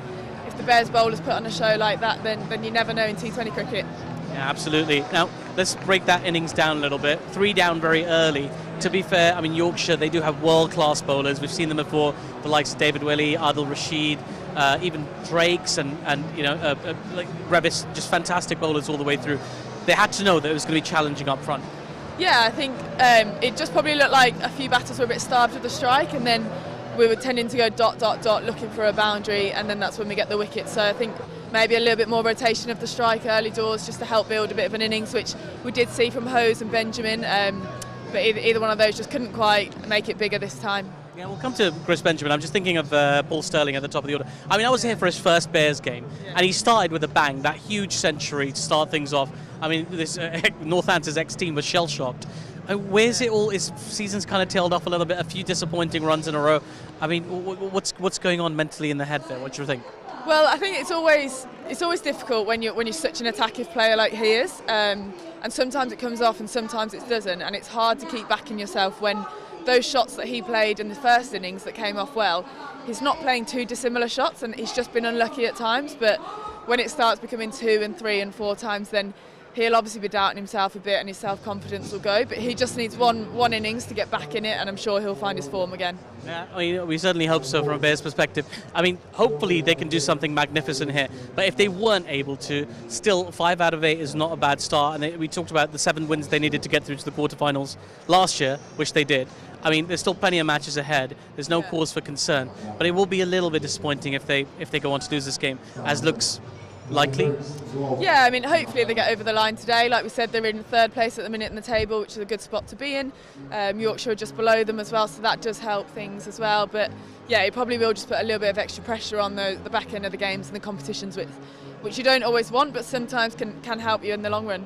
if the Bears bowlers put on a show like that, then you never know in T20 cricket. Yeah, absolutely. Now, let's break that innings down a little bit. 3 down very early. To be fair, I mean, Yorkshire, they do have world-class bowlers. We've seen them before, the likes of David Willey, Adil Rashid, even Drakes and like Revis, just fantastic bowlers all the way through. They had to know that it was going to be challenging up front. Yeah, I think it just probably looked like a few batters were a bit starved with the strike, and then we were tending to go dot, dot, dot, looking for a boundary, and then that's when we get the wicket. So I think maybe a little bit more rotation of the strike early doors just to help build a bit of an innings, which we did see from Hose and Benjamin, but either one of those just couldn't quite make it bigger this time. Yeah, we'll come to Chris Benjamin. I'm just thinking of Paul Sterling at the top of the order. I mean, I was here for his first Bears game, and he started with a bang, that huge century to start things off. I mean, this Northampton's ex-team was shell-shocked. Where's it all? His season's kind of tailed off a little bit, a few disappointing runs in a row. I mean, what's going on mentally in the head there? What do you think? Well, I think it's always difficult when you're such an attacking player like he is, and sometimes it comes off and sometimes it doesn't, and it's hard to keep backing yourself when those shots that he played in the first innings that came off well, he's not playing too dissimilar shots, and he's just been unlucky at times, but when it starts becoming 2 and 3 and 4 times, then he'll obviously be doubting himself a bit and his self-confidence will go, but he just needs one innings to get back in it, and I'm sure he'll find his form again. Yeah, I mean, we certainly hope so from a Bears perspective. I mean, hopefully they can do something magnificent here. But if they weren't able to, still 5 out of 8 is not a bad start. And we talked about the 7 wins they needed to get through to the quarterfinals last year, which they did. I mean, there's still plenty of matches ahead. There's no cause for concern. But it will be a little bit disappointing if they go on to lose this game, as looks likely. Yeah, I mean, hopefully they get over the line today. Like we said, they're in 3rd place at the minute in the table, which is a good spot to be in. Yorkshire are just below them as well, so that does help things as well. But yeah, it probably will just put a little bit of extra pressure on the back end of the games and the competitions, which you don't always want, but sometimes can help you in the long run.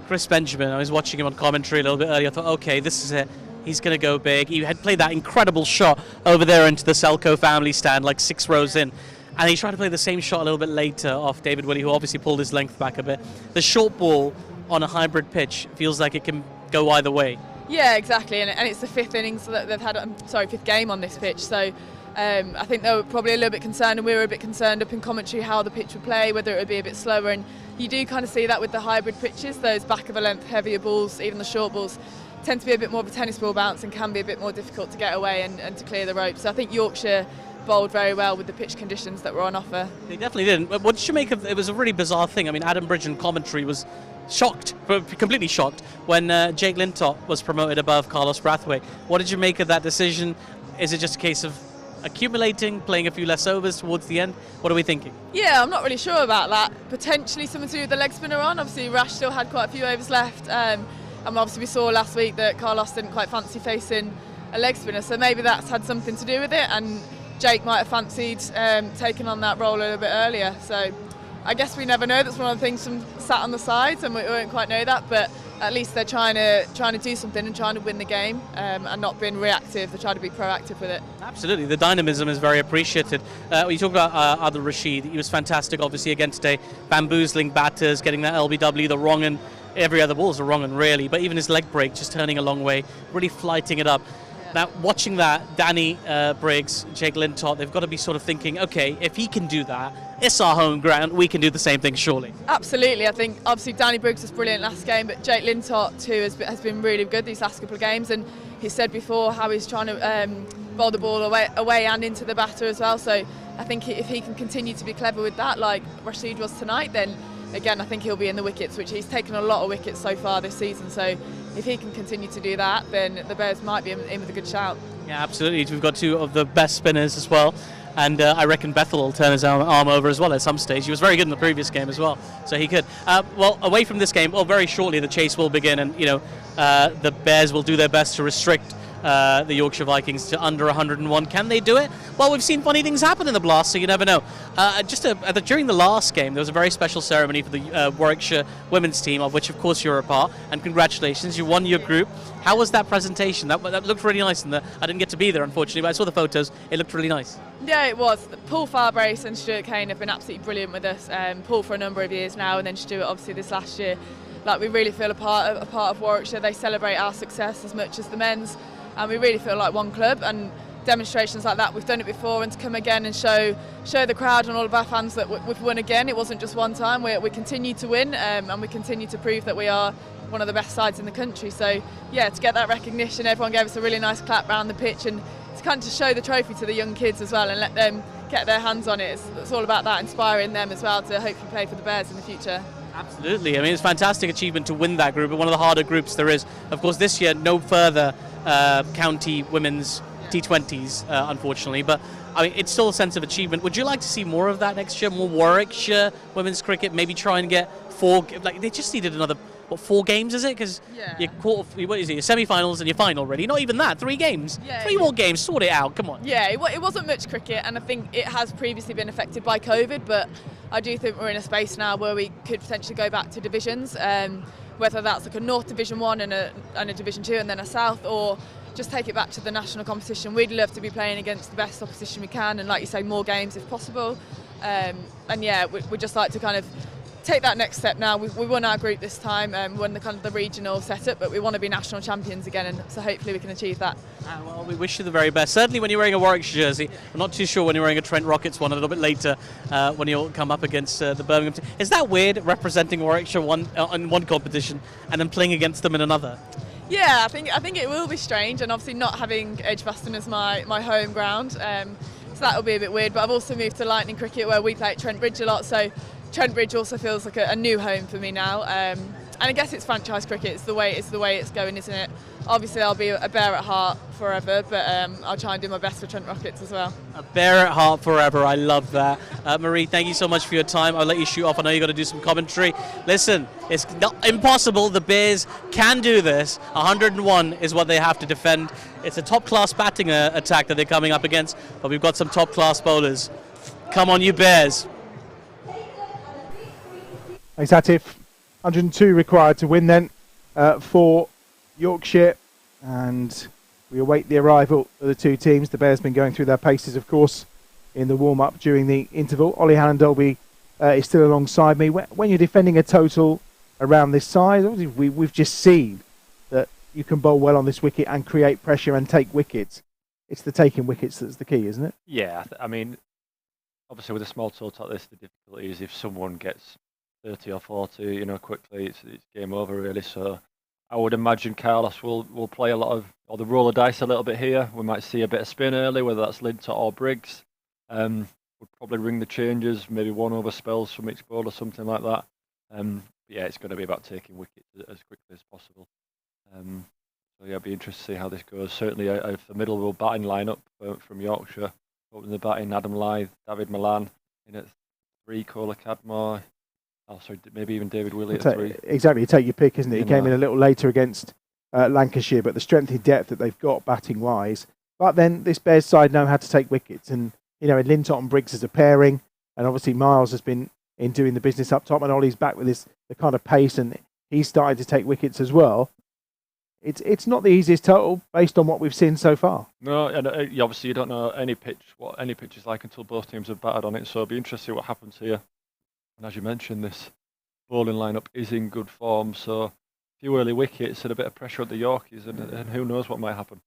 Chris Benjamin, I was watching him on commentary a little bit earlier. I thought, okay, this is it. He's going to go big. He had played that incredible shot over there into the Selco family stand, like 6 rows in. And he tried to play the same shot a little bit later off David Willey, who obviously pulled his length back a bit. The short ball on a hybrid pitch feels like it can go either way. Yeah, exactly, and it's the 5th innings that they've had. 5th game on this pitch. So I think they were probably a little bit concerned, and we were a bit concerned up in commentary how the pitch would play, whether it would be a bit slower. And you do kind of see that with the hybrid pitches. Those back of a length heavier balls, even the short balls, tend to be a bit more of a tennis ball bounce and can be a bit more difficult to get away and to clear the rope. So I think Yorkshire bowled very well with the pitch conditions that were on offer. They definitely did. What did you make of it? Was a really bizarre thing. I mean, Adam Bridge in commentary was shocked, completely shocked, when Jake Lintott was promoted above Carlos Brathwaite. What did you make of that decision? Is it just a case of accumulating, playing a few less overs towards the end? What are we thinking? Yeah, I'm not really sure about that. Potentially something to do with the leg spinner on. Obviously, Rash still had quite a few overs left. And obviously we saw last week that Carlos didn't quite fancy facing a leg spinner, so maybe that's had something to do with it, and Jake might have fancied taking on that role a little bit earlier. So I guess we never know. That's one of the things from sat on the sides, and we won't quite know that, but at least they're trying to do something and trying to win the game, and not being reactive. They're trying to be proactive with it. Absolutely, the dynamism is very appreciated. You talk about Adil Rashid. He was fantastic, obviously, again today, bamboozling batters, getting that LBW, the wrong and every other ball's a wrong and really, but even his leg break, just turning a long way, really flighting it up. Now, watching that, Danny Briggs, Jake Lintott, they've got to be sort of thinking, okay, if he can do that, it's our home ground, we can do the same thing, surely. Absolutely. I think, obviously, Danny Briggs was brilliant last game, but Jake Lintott, too, has been really good these last couple of games, and he said before how he's trying to bowl the ball away and into the batter as well, so I think if he can continue to be clever with that, like Rashid was tonight, then, again, I think he'll be in the wickets, which he's taken a lot of wickets so far this season, so if he can continue to do that, then the Bears might be in with a good shout. Yeah, absolutely. We've got 2 of the best spinners as well, and I reckon Bethel will turn his arm over as well at some stage. He was very good in the previous game as well, so he could. Well, away from this game, very shortly the chase will begin, and the Bears will do their best to restrict the Yorkshire Vikings to under 101. Can they do it? Well, we've seen funny things happen in the Blast, so you never know. During the last game, there was a very special ceremony for the Warwickshire women's team, of which, of course, you're a part, and congratulations, you won your group. How was that presentation? That looked really nice, and I didn't get to be there, unfortunately, but I saw the photos. It looked really nice. Yeah, it was. Paul Farbrace and Stuart Kane have been absolutely brilliant with us. Paul for a number of years now, and then Stuart, obviously, this last year. Like, we really feel a part of Warwickshire. They celebrate our success as much as the men's, and we really feel like one club, and demonstrations like that, we've done it before, and to come again and show the crowd and all of our fans that we've won again. It wasn't just one time. We continue to win, and we continue to prove that we are one of the best sides in the country. So yeah, to get that recognition, everyone gave us a really nice clap round the pitch, and to kind of show the trophy to the young kids as well and let them get their hands on it. It's all about that, inspiring them as well to hopefully play for the Bears in the future. Absolutely. I mean, it's a fantastic achievement to win that group, but one of the harder groups there is. Of course, this year, no further county women's T20s, unfortunately, but I mean, it's still a sense of achievement. Would you like to see more of that next year? More Warwickshire women's cricket? Maybe try and get 4, like they just needed another, 4 games, is it? Because your semi-finals and your final, really. Not even that, 3 games. Yeah, 3 more games, sort it out, come on. Yeah, it wasn't much cricket, and I think it has previously been affected by COVID, but I do think we're in a space now where we could potentially go back to divisions, whether that's like a North Division 1 and a Division 2 and then a South, or just take it back to the national competition. We'd love to be playing against the best opposition we can, and like you say, more games if possible. And yeah, we'd just like to kind of take that next step now. We won our group this time, we won the kind of the regional setup, but we want to be national champions again, and so hopefully we can achieve that. Well, we wish you the very best. Certainly when you're wearing a Warwickshire jersey. I'm not too sure when you're wearing a Trent Rockets one a little bit later when you'll come up against the Birmingham team. Is that weird, representing Warwickshire in one competition and then playing against them in another? Yeah, I think it will be strange, and obviously not having Edgbaston as my home ground, so that will be a bit weird. But I've also moved to Lightning Cricket, where we play at Trent Bridge a lot, so Trent Bridge also feels like a new home for me now. And I guess it's franchise cricket. It's the way it's going, isn't it? Obviously, I'll be a Bear at heart forever, but I'll try and do my best for Trent Rockets as well. A Bear at heart forever. I love that. Marie, thank you so much for your time. I'll let you shoot off. I know you've got to do some commentary. Listen, it's not impossible. The Bears can do this. 101 is what they have to defend. It's a top-class batting attack that they're coming up against, but we've got some top-class bowlers. Come on, you Bears. Thanks, Atif. 102 required to win then for Yorkshire, and we await the arrival of the two teams. The Bears have been going through their paces, of course, in the warm-up during the interval. Ollie Halland-Dolby is still alongside me. When you're defending a total around this size, obviously we've just seen that you can bowl well on this wicket and create pressure and take wickets. It's the taking wickets that's the key, isn't it? Yeah, I mean, obviously with a small total like this, the difficulty is if someone gets 30 or 40, quickly, it's game over really. So I would imagine Carlos will play a lot of, or the roll of dice a little bit here. We might see a bit of spin early, whether that's Lintott or Briggs. We'll probably ring the changes, maybe 1 over spells from each bowler, something like that. Yeah, it's going to be about taking wickets as quickly as possible. So yeah, it'll be interesting to see how this goes. Certainly a formidable batting lineup from Yorkshire. Opening the batting, Adam Lyth, David Milan in at 3, Cola Cadmore. Oh, sorry, maybe even David Willey at 3. Exactly, you take your pick, isn't it? He came in a little later against Lancashire, but the strength in depth that they've got batting-wise. But then this Bears side know how to take wickets, and Lintott and Briggs as a pairing, and obviously Miles has been in doing the business up top, and Ollie's back with the kind of pace, and he's started to take wickets as well. It's not the easiest total based on what we've seen so far. No, and obviously you don't know what any pitch is like until both teams have batted on it, so it'll be interesting to see what happens here. And as you mentioned, this bowling lineup is in good form, so a few early wickets and a bit of pressure at the Yorkies, and who knows what might happen.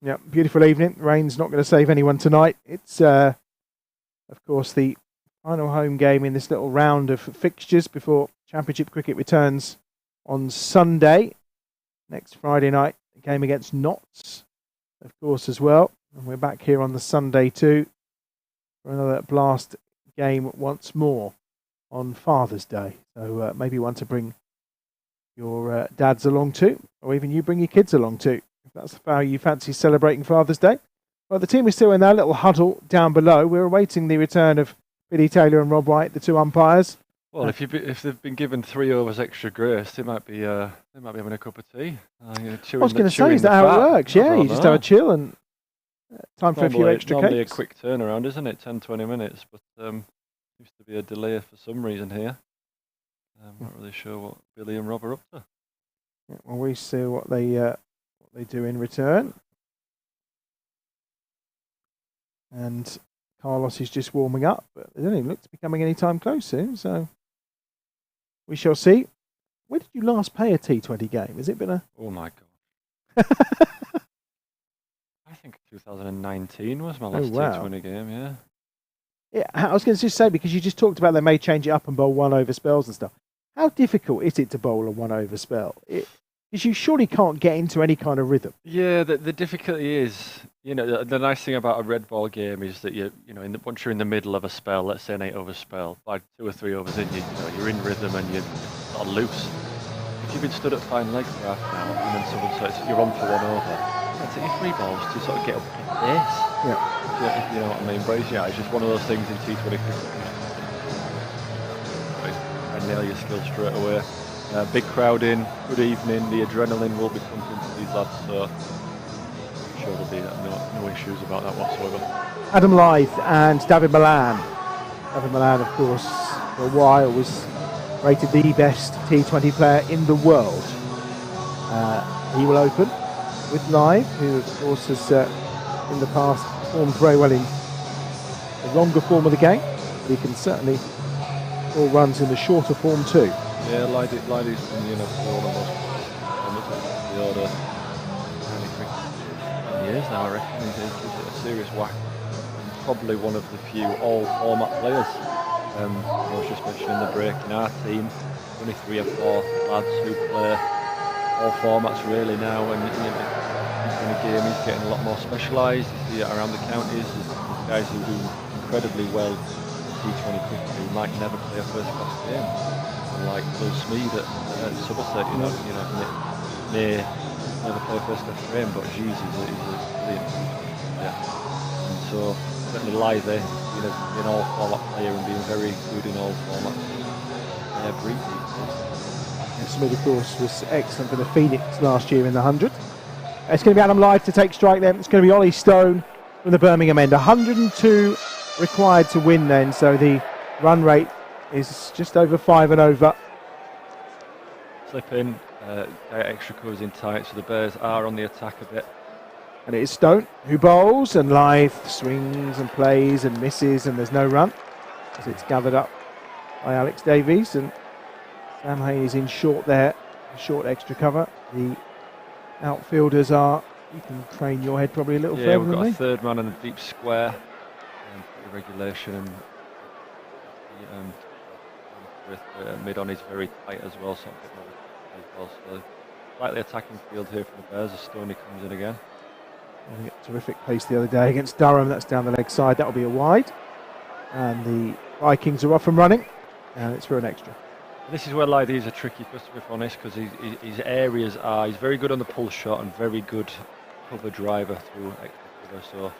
Yeah, beautiful evening. Rain's not going to save anyone tonight. It's, of course, the final home game in this little round of fixtures before Championship cricket returns on Sunday. Next Friday night, a game against Notts, of course, as well. And we're back here on the Sunday too for another blast game once more on Father's Day. So maybe one to bring your dads along to, or even you bring your kids along to, if that's how you fancy celebrating Father's Day. Well, the team is still in their little huddle down below. We're awaiting the return of Billy Taylor and Rob White, the two umpires. Well, if they've been given 3 overs extra grace, they might be having a cup of tea. I was going to say, is that how it works? Yeah, you just have a chill and time for a few extra cakes. Normally a quick turnaround, isn't it? 10-20 minutes, but seems to be a delay for some reason here. I'm not really sure what Billy and Rob are up to. Yeah, well, we see what they do in return. And Carlos is just warming up, but it doesn't even look to be coming any time close soon, so we shall see. When did you last play a T20 game? Has it been a... Oh my God. I think 2019 was my last T20 game, yeah. Yeah, I was going to just say, because you just talked about they may change it up and bowl 1 over spells and stuff. How difficult is it to bowl a 1 over spell? Because you surely can't get into any kind of rhythm. Yeah, the difficulty is, the nice thing about a red ball game is that once you're in the middle of a spell, let's say an 8 over spell, by 2 or 3 overs in, you're in rhythm and you're sort of loose. If you've been stood at fine leg for half an hour and then someone says you're on for 1 over, that's it, 3 balls to sort of get up in pace. Yeah. If you know what I mean, but it's just one of those things in T20 cricket. And nail your skills straight away. Big crowd in, good evening, the adrenaline will be pumping to these lads, so I'm sure there'll be no issues about that whatsoever. Adam Lyth and David Milan. David Milan, of course, for a while was rated the best T20 player in the world. He will open with Lyth, who of course has in the past performed very well in the longer form of the game. But he can certainly All runs in the shorter form too. Yeah, Liddy's been for almost the order years now, I reckon. He gives it a serious whack. And probably one of the few all-format players. I was just mentioning the break in our team. Only 3 or 4 lads who play all formats really now, and he's in a game, he's getting a lot more specialised. You see it around the counties. There's guys who do incredibly well T20 cricket who might never play a first-class game. And like Will Smeed at Somerset, may never play a first-class game, but geez, he's a brilliant player. And so certainly Lythe, being an all-format player and being very good in all formats, breed these days. Smith, of course, was excellent for the Phoenix last year in the 100. It's going to be Adam Lythe to take strike then. It's going to be Ollie Stone from the Birmingham end. 102 required to win then, so the run rate is just over 5 and over. Slip in, get extra covers in tight, so the Bears are on the attack a bit. And it is Stone who bowls, and Lythe swings and plays and misses, and there's no run as it's gathered up by Alex Davies, and Sam Hayes in short there, short extra cover. The outfielders are, you can train your head probably a little further we've than got me. a third man in the deep square, regulation, and mid on is very tight as well, so a bit more as well. So slightly attacking field here for the Bears as Stoney comes in again. Terrific pace the other day against Durham. That's down the leg side. That'll be a wide, and the Vikings are off and running, and it's for an extra. This is where Lythe is a tricky customer, if honest, because his areas are, he's very good on the pull shot and very good cover driver through extra cover. So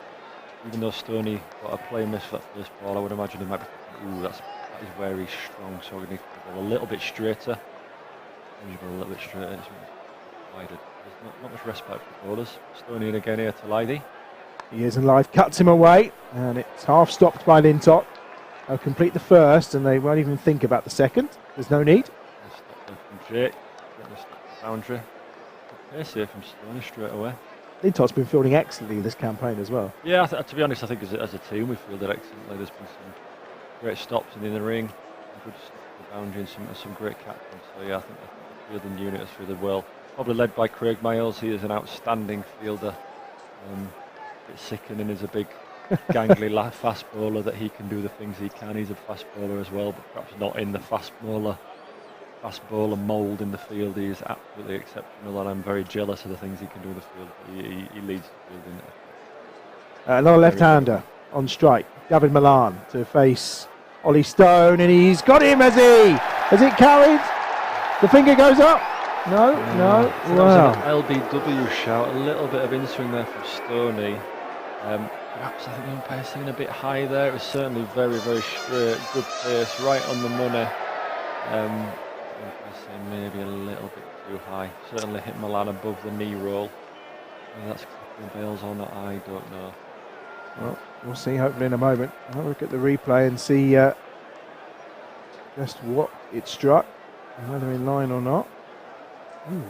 even though Stoney got a play miss for that first ball, I would imagine he might be thinking, that is where he's strong, so we need to go a little bit straighter. And go a little bit straighter, it's wider. There's not much respite for bowlers. Stoney in again here to Lythe. He is, and Lythe cuts him away, and it's half stopped by Lintott. They'll complete the first, and they won't even think about the second. There's no need. Stop them from Jake. Boundary. Pace here from Stoney straight away. Lintott's been fielding excellently this campaign as well. Yeah, to be honest, I think as a team we fielded excellently. There's been some great stops in the ring, good stuff at the boundary, and some great captains. So yeah, I think the fielding unit has fielded well. Probably led by Craig Miles. He is an outstanding fielder. A bit sickening as a big, gangly fast bowler that he can do the things he can. He's a fast bowler as well, but perhaps not in the fast bowler mould in the field. He is absolutely exceptional, and I'm very jealous of the things he can do in the field. He leads the field in it. Another left-hander on strike. David Milan to face Ollie Stone, and he's got him, has he? Has it carried? The finger goes up. No. So Wow. That was an LBW shout. A little bit of in-swing there from Stoney. Perhaps I think the umpire's seen a bit high there. It was certainly very, very straight, good pace, right on the money. I'd say maybe a little bit too high. Certainly hit Milan above the knee roll. Whether that's clipping Bales or not, I don't know. Well, we'll see hopefully in a moment. I'll look at the replay and see just what it struck and whether in line or not. Probably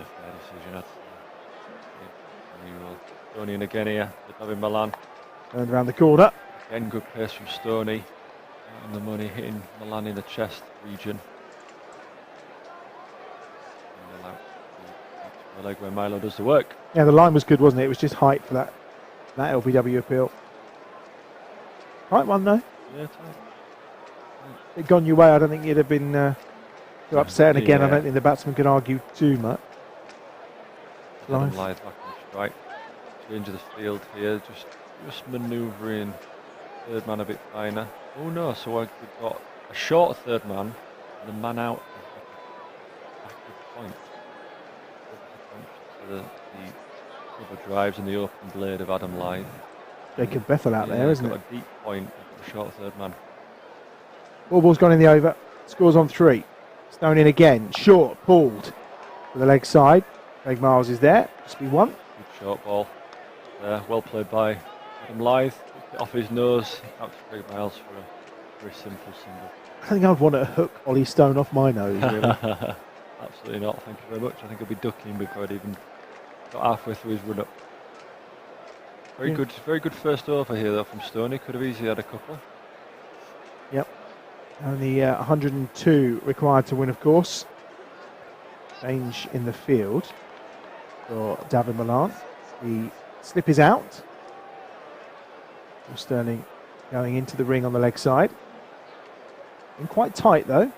a fair decision, I'd say. Stoney and again here, David Milan. Turned around the corner. Again, good pace from Stoney. On the money, hitting Milan in the chest region. The leg where Milo does the work. Yeah, the line was good, wasn't it? It was just height for that LBW appeal. Right one though. Yeah, It gone your way. I don't think you'd have been too upset. And again, I don't think the batsman can argue too much. Lythe back on strike. Change of the field here, just manoeuvring third man a bit finer. Oh no, so we've got a short third man and a man out back of point. So the cover drives and the open blade of Adam Lythe. Jacob Bethel out there, isn't it? A deep point, a short third man. Ball's gone in the over. Scores on 3. Stone in again. Short, pulled to the leg side. Craig Miles is there. Just be 1. Good short ball. Well played by Adam Lythe. Off his nose, out to Craig Miles for a very simple single. I think I'd want to hook Ollie Stone off my nose, really. Absolutely not, thank you very much. I think he'll be ducking before I'd even got halfway through his run up. Very good first over here though from Stoney. Could have easily had a couple. Yep. Only 102 required to win, of course. Change in the field for David Milan. The slip is out. Sterling going into the ring on the leg side. And quite tight though.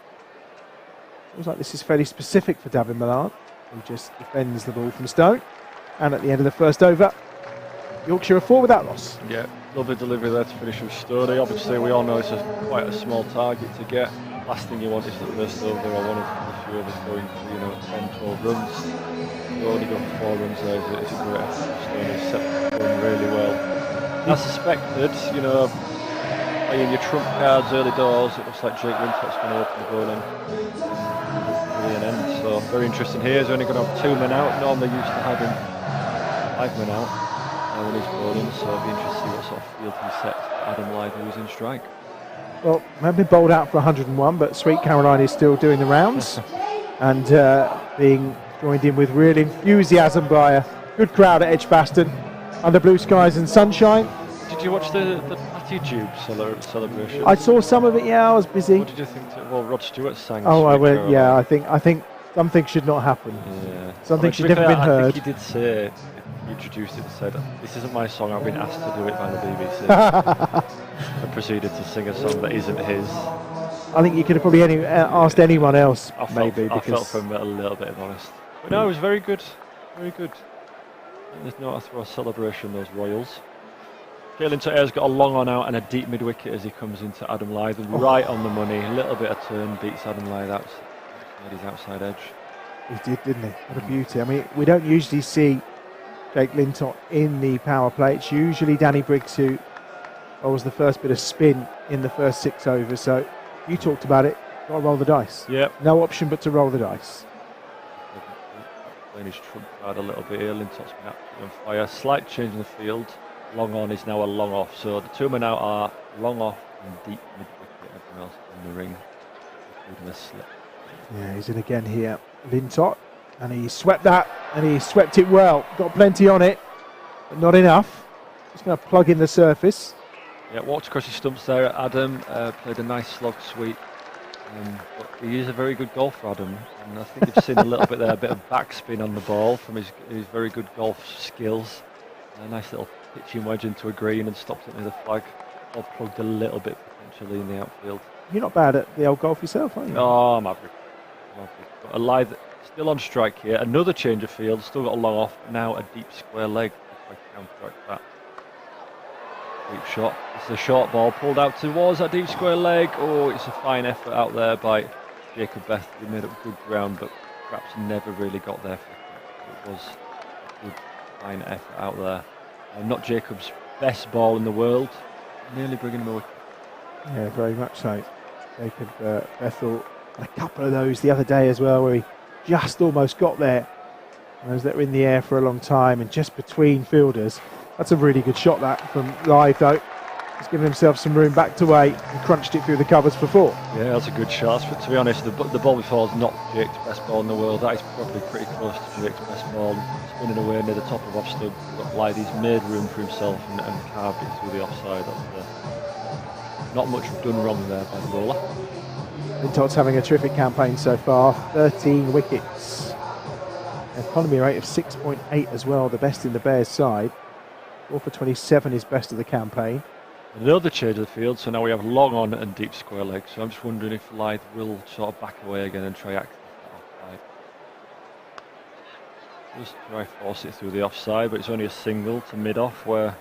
Feels like this is fairly specific for David Milan, who just defends the ball from Stone. And at the end of the first over, Yorkshire are 4 without loss. Yeah, lovely delivery there to finish with Stoney. Obviously, we all know it's quite a small target to get. Last thing you want is the first over or one of the few overs going for 10, 12 runs. We've only got 4 runs there. It's a great effort. Stoney set the run really well. As suspected, playing your trump cards early doors, it looks like Jake Wintott's going to open the goal and end. So very interesting here. He's only going to have 2 men out. Normally used to having 5 men out when he's bowling. So it'll be interesting to see what sort of field he sets for Adam Lythe, who's in strike. Well, I've been bowled out for 101, but Sweet Caroline is still doing the rounds and being joined in with real enthusiasm by a good crowd at Edgbaston under blue skies and sunshine. Did you watch the Patty Tube celebration? I saw some of it. Yeah, I was busy. What did you think? Well, Rod Stewart sang. Oh, I went. Yeah, I think something should not happen. Yeah. Something should never been heard. I think he did say, he introduced it and said, "This isn't my song. I've been asked to do it by the BBC." And proceeded to sing a song that isn't his. I think you could have probably asked anyone else, I felt for him a little bit, if honest. But no, it was very good. Very good. And there's no after a celebration, those Royals. Jalen Tutter's got a long on out and a deep mid wicket as he comes into Adam Lythe. Right on the money. A little bit of turn beats Adam Lythe outside his outside edge. He did, didn't he? What a beauty. I mean, we don't usually see Jake Lintott in the power play. It's usually Danny Briggs who was the first bit of spin in the first 6 overs. So you talked about it. Got to roll the dice. Yep. No option but to roll the dice. Playing his trump card a little bit here. Lintott's been absolutely on fire. Slight change in the field. Long on is now a long off. So the 2 men out are long off and deep mid wicket. Everyone else in the ring, including a slip. Yeah, he's in again here. Lintott. And he swept that. And he swept it well. Got plenty on it. But not enough. Just going to plug in the surface. Yeah, walked across his stumps there. Adam played a nice slog sweep. But he is a very good golfer, Adam, and I think you've seen a little bit there, a bit of backspin on the ball from his very good golf skills. A nice little pitching wedge into a green and stopped it near the flag. All plugged a little bit potentially in the outfield. You're not bad at the old golf yourself, are you? Oh, I'm average. But Lythe still on strike here. Another change of field, still got a long off. Now a deep square leg. If I counteract that. Deep shot. It's a short ball pulled out towards that deep square leg. Oh, it's a fine effort out there by Jacob Beth. He made up good ground, but perhaps never really got there. It was a good, fine effort out there. Not Jacob's best ball in the world. Nearly bringing him a wicket. Yeah, very much so. Jacob Bethel had a couple of those the other day as well, where he just almost got there. Those that were in the air for a long time and just between fielders. That's a really good shot, that, from Lythe, though. He's given himself some room backed away and crunched it through the covers for 4. Yeah, that's a good shot. But to be honest, the ball before is not Jake's best ball in the world. That is probably pretty close to Jake's best ball. Spinning away near the top of off stump. Lythe, he's made room for himself and carved it through the offside. That's not much done wrong there by the bowler. Lintott's having a terrific campaign so far. 13 wickets. Economy rate of 6.8 as well, the best in the Bears side. 4 for 27 is best of the campaign. Another change of the field, so now we have long on and deep square leg. So I'm just wondering if Lythe will sort of back away again and try access that offside. Just try force it through the offside, but it's only a single to mid-off where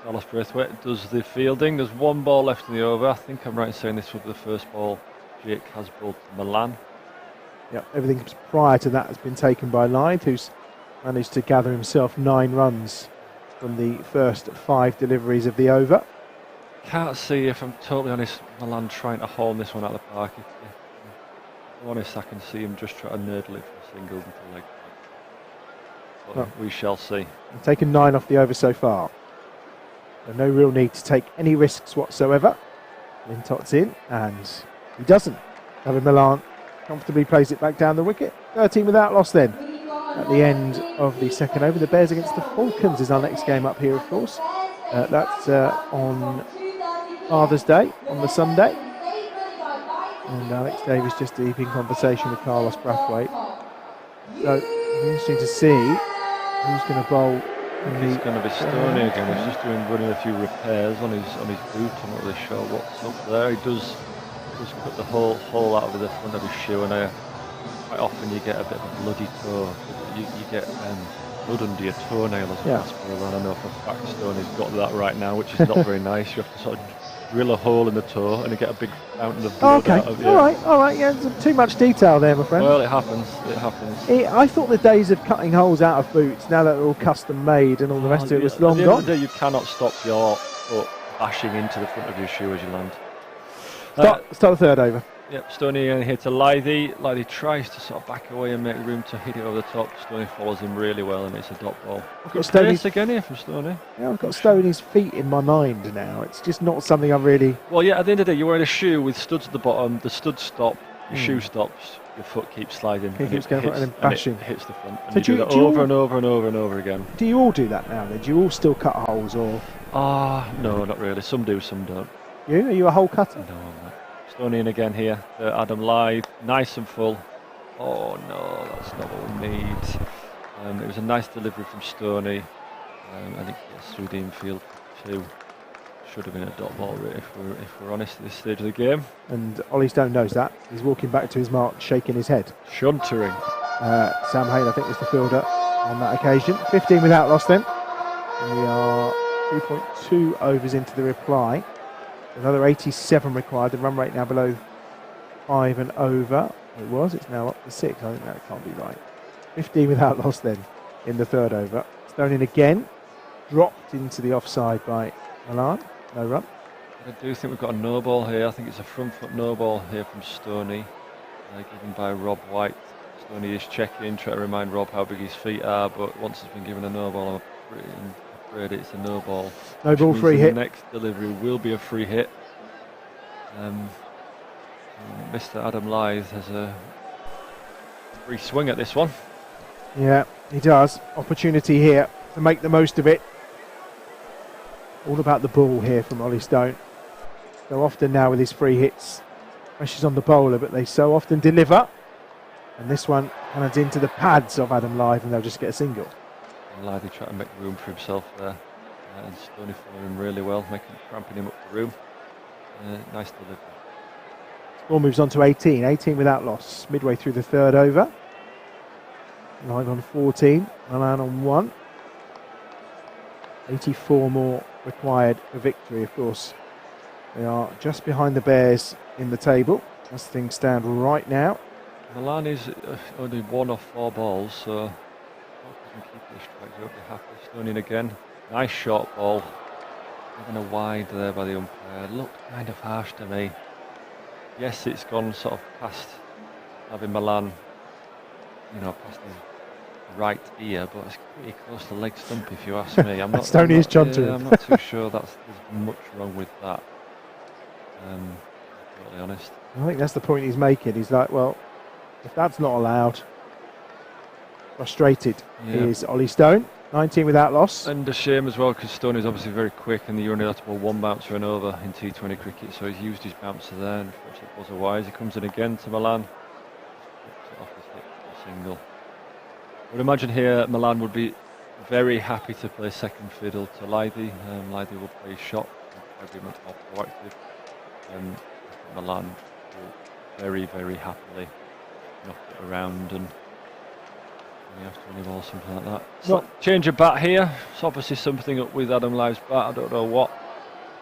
Carlos Braithwaite does the fielding. There's 1 ball left in the over. I think I'm right in saying this was the first ball Jake has bowled to Milan. Yep, everything prior to that has been taken by Lythe, who's managed to gather himself 9 runs from the first 5 deliveries of the over. Can't see, if I'm totally honest, Milan trying to home this one out of the park. If I'm honest, I can see him just try to nurdle it for a single into the leg. But we shall see. He's taken 9 off the over so far. So no real need to take any risks whatsoever. Lintott's in, and he doesn't. David Milan comfortably plays it back down the wicket. 13 without loss then. At the end of the second over, the Bears against the Falcons is our next game up here, of course. That's on Father's Day, on the Sunday. And Alex Davis just deep in conversation with Carlos Brathwaite. So it'll be interesting to see who's going to bowl. It's going to be Stoney again. He's just running a few repairs on his boot. I'm not really sure what's up there. He does cut the hole out of the front of his shoe, and quite often you get a bit of a bloody toe. You get blood under your toenail as a fast bowler, and I know for a fact Stoney's got that right now, which is not very nice. You have to sort of drill a hole in the toe and you get a big fountain of blood out of it. All right, yeah, too much detail there, my friend. Well, it happens. I thought the days of cutting holes out of boots, now that they're all custom made and all the rest of it, was long gone. At the end of the day, you cannot stop your foot bashing into the front of your shoe as you land. Start the third over. Yep, Stoney in here to Lythy. Lythy tries to sort of back away and make room to hit it over the top. Stoney follows him really well, and it's a dot ball. I've got Stoney's again here from Stoney. Yeah, I've got Stoney's feet in my mind now. It's just not something I'm really. Well, yeah. At the end of the day, you're wearing a shoe with studs at the bottom. The studs stop. Your shoe stops. Your foot keeps sliding. It keeps going and bashing. And it hits the front. And So you do that over and over and over and over again. Do you all do that now? Then do you all still cut holes, or? No, not really. Some do, some don't. You? Are you a hole cutter? No, I'm not. Stoney in again here. Adam Live, nice and full. Oh no, that's not what we need. It was a nice delivery from Stoney. I think it's through the infield too. Should have been a dot ball, really, if we're honest at this stage of the game. And Ollie Stone knows that. He's walking back to his mark, shaking his head. Shuntering. Sam Hayne, I think, was the fielder on that occasion. 15 without loss then. And we are 3.2 overs into the reply. Another 87 required. The run rate now below 5 and over. It's now up to 6. I think that can't be right. 15 without loss then in the third over. Stone in again. Dropped into the offside by Milan. No run. I do think we've got a no ball here. I think it's a front foot no ball here from Stoney. Given by Rob White. Stoney is checking, trying to remind Rob how big his feet are, but once he's been given a no ball, I'm afraid it's a no ball. No ball, free hit. The next delivery will be a free hit. Mr. Adam Lythe has a free swing at this one. Yeah, he does. Opportunity here to make the most of it. All about the ball here from Ollie Stone. So often now with his free hits, pressure's on the bowler, but they so often deliver. And this one hands into the pads of Adam Lythe, and they'll just get a single. And Lythe trying to make room for himself there. And Stoney following him really well, cramping him up the room. Nice delivery. Score moves on to 18. 18 without loss. Midway through the third over. Lythe on 14. Milan on 1. 84 more required for victory, of course. They are just behind the Bears in the table as things stand right now. Milan is only 1 off 4 balls, so if he can keep this strike, he'll be happy. Stoney again. Nice short ball. Given a wide there by the umpire. Looked kind of harsh to me. Yes, it's gone sort of past having Milan, past his right ear, but it's pretty close to leg stump if you ask me. I'm not. Stoney is chuntering. I'm not too sure there's much wrong with that. To be totally honest. I think that's the point he's making. He's like, well, if that's not allowed, frustrated is Ollie Stone. 19 without loss. And a shame as well, because Stoney's obviously very quick, and you're only allowed to bowl 1 bouncer and over in T20 cricket, so he's used his bouncer there, and unfortunately it was a wise. He comes in again to Milan. Off his hip for a single. I would imagine here Milan would be very happy to play second fiddle to Lythe. Lythe will play shot, probably much more proactive. Milan will very, very happily knock it around and you have to or something like that. So change of bat here. It's obviously something up with Adam Lythe's bat. I don't know what.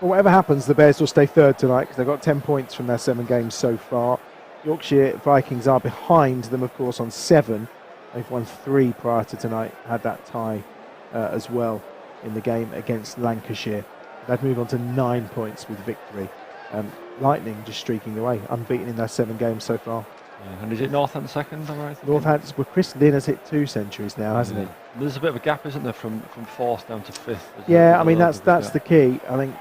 Well, whatever happens, the Bears will stay third tonight because they've got 10 points from their 7 games so far. Yorkshire Vikings are behind them, of course, on 7. They've won 3 prior to tonight, had that tie as well in the game against Lancashire. They'd move on to 9 points with victory. Lightning just streaking away, unbeaten in their 7 games so far. Yeah, and is it Northampton second? Am I right? Northampton, well, Chris Lynn has hit 2 centuries now, hasn't he? There's a bit of a gap, isn't there, from 4th down to 5th? Yeah, I mean, that's the key. I think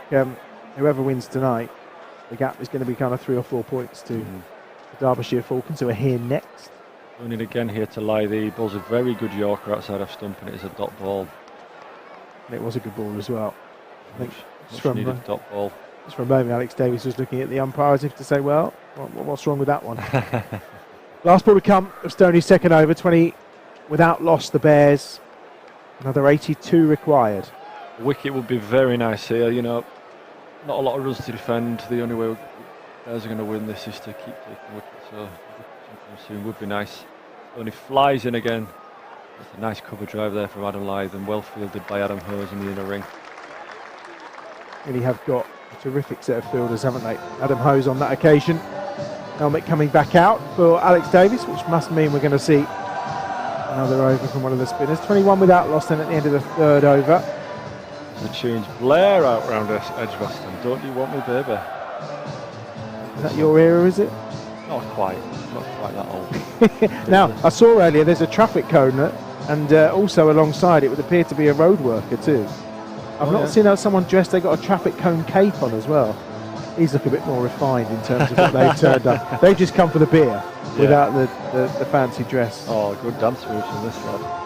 whoever wins tonight, the gap is going to be kind of 3 or 4 points to the Derbyshire Falcons, who are here next. Going in again here to Lythe. Ball's a very good Yorker outside off stump, and it is a dot ball. And it was a good ball as well. I think much needed dot ball. Just for a moment, Alex Davies was looking at the umpire as if to say, well, what's wrong with that one? Last ball to come of Stoney's second over, 20 without loss, the Bears. Another 82 required. A wicket would be very nice here, you know. Not a lot of runs to defend. The only way Bears are going to win this is to keep taking wickets, so sometime soon would be nice. Stoney flies in again. That's a nice cover drive there from Adam Lyth and well fielded by Adam Hose in the inner ring. Really have got a terrific set of fielders, haven't they? Adam Hose on that occasion. Helmet coming back out for Alex Davies, which must mean we're going to see another over from one of the spinners. 21 without loss then at the end of the third over. The tunes blare out round Edgbaston. Don't you want me, baby? Is that your era, is it? Not quite. Not quite that old. Now, I saw earlier there's a traffic cone and also alongside it would appear to be a road worker too. I've not seen someone dressed, they got a traffic cone cape on as well. These look a bit more refined in terms of what they've turned up. They've just come for the beer without the fancy dress. Oh, good dance moves from this lad.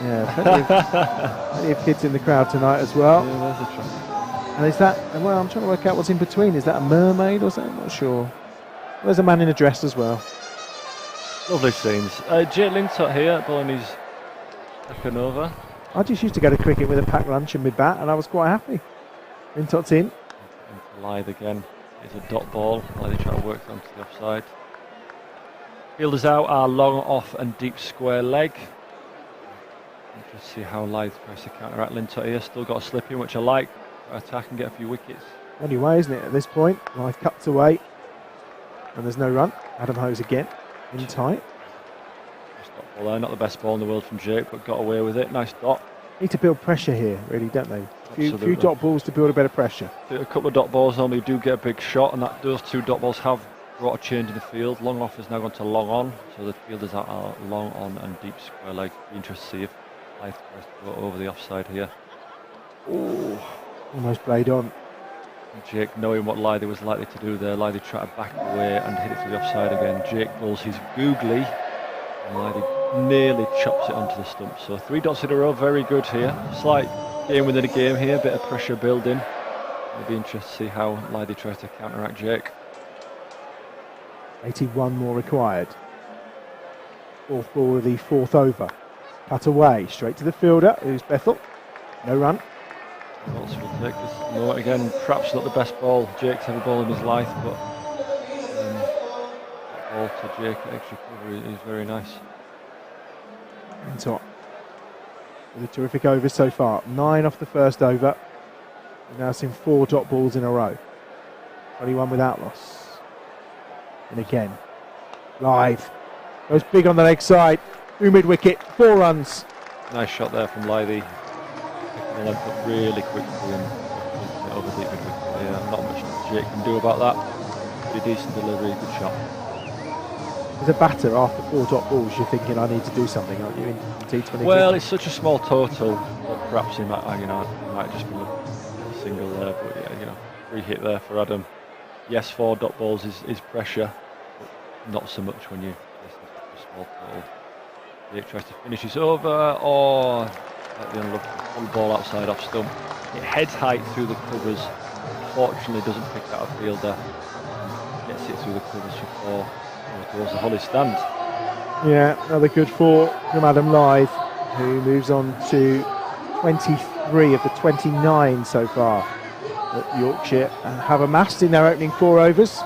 Yeah, plenty of kids in the crowd tonight as well. Yeah, there's a traffic. And is that, well, I'm trying to work out what's in between. Is that a mermaid or something? I'm not sure. There's a man in a dress as well. Lovely scenes. Jake Lintott here, bowling his second over. I just used to go to cricket with a packed lunch and my bat, and I was quite happy. Lintott's in. Lyth again. It's a dot ball. Lyth trying to work onto the offside. Fielders out are long off and deep square leg. Interesting to see how Lyth tries to counteract Lintott here. Still got a slip in, which I like. Attack and get a few wickets. Anyway, isn't it, at this point? Lyth cuts away. And there's no run. Adam Hose again. In tight. Well, they're not the best ball in the world from Jake, but got away with it. Nice dot. Need to build pressure here, really, don't they? A few dot balls to build a bit of pressure. A couple of dot balls normally do get a big shot, and those two dot balls have brought a change in the field. Long off has now gone to long on, so the fielders are long on and deep square leg. Be interested to see if Lyth tries to go over the offside here. Oh, almost played on. Jake, knowing what Lyth was likely to do there, Lyth tried to back away and hit it to the offside again. Jake bowls his googly, and Lyth nearly chops it onto the stump. So 3 dots in a row, very good here. Slight game within a game here, bit of pressure building. It'll be interesting to see how Lyth tries to counteract Jake. 81 more required. Fourth ball of the fourth over. Cut away, straight to the fielder, who's Bethel. No run. Waltz will take this moment again. Perhaps not the best ball Jake's ever bowled in his life, but ball to Jake at extra cover is very nice. And top. With a terrific over so far. 9 off the first over. We've now seen 4 dot balls in a row. 21 without loss. And again, Lyth goes big on the leg side. Through mid wicket, 4 runs. Nice shot there from Lyth. Picking the length up really quickly and over deep mid wicket. Yeah, not much Jake can do about that. Pretty decent delivery, good shot. As a batter, after 4 dot balls, you're thinking, I need to do something, aren't you, in T20? Well, it's such a small total, but perhaps he might, he might just be a single there. But yeah, free hit there for Adam. Yes, 4 dot balls is pressure, but not so much when you such a small total. Jake tries to finish this over, or at the unlucky ball outside off stump. It heads height through the covers. Unfortunately, doesn't pick out a fielder. Gets it through the covers for 4. Towards the Holly stand. Yeah, another good 4 from Adam Lyth, who moves on to 23 of the 29 so far that Yorkshire have amassed in their opening 4 overs.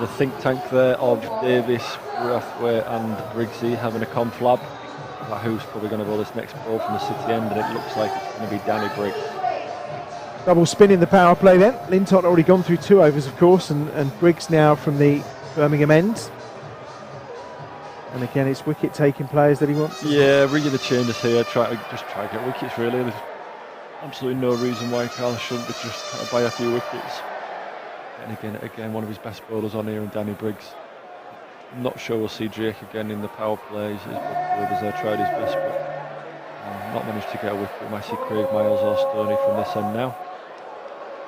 The think tank there of Davis, Brathwaite and Briggsy having a conflab about who's probably going to bowl this next ball from the city end, and it looks like it's going to be Danny Briggs. Double spin in the power play then. Lintott already gone through 2 overs, of course, and Briggs now from the Birmingham end. And again, it's wicket taking players that he wants. Yeah, rigging the changes here, try to get wickets really. There's absolutely no reason why Carl shouldn't be just trying to buy a few wickets. And again, one of his best bowlers on here, and Danny Briggs. I'm not sure we'll see Jake again in the power plays. His bowlers there tried his best, but not managed to get a wicket. We might see Craig Miles or Stoney from this end now.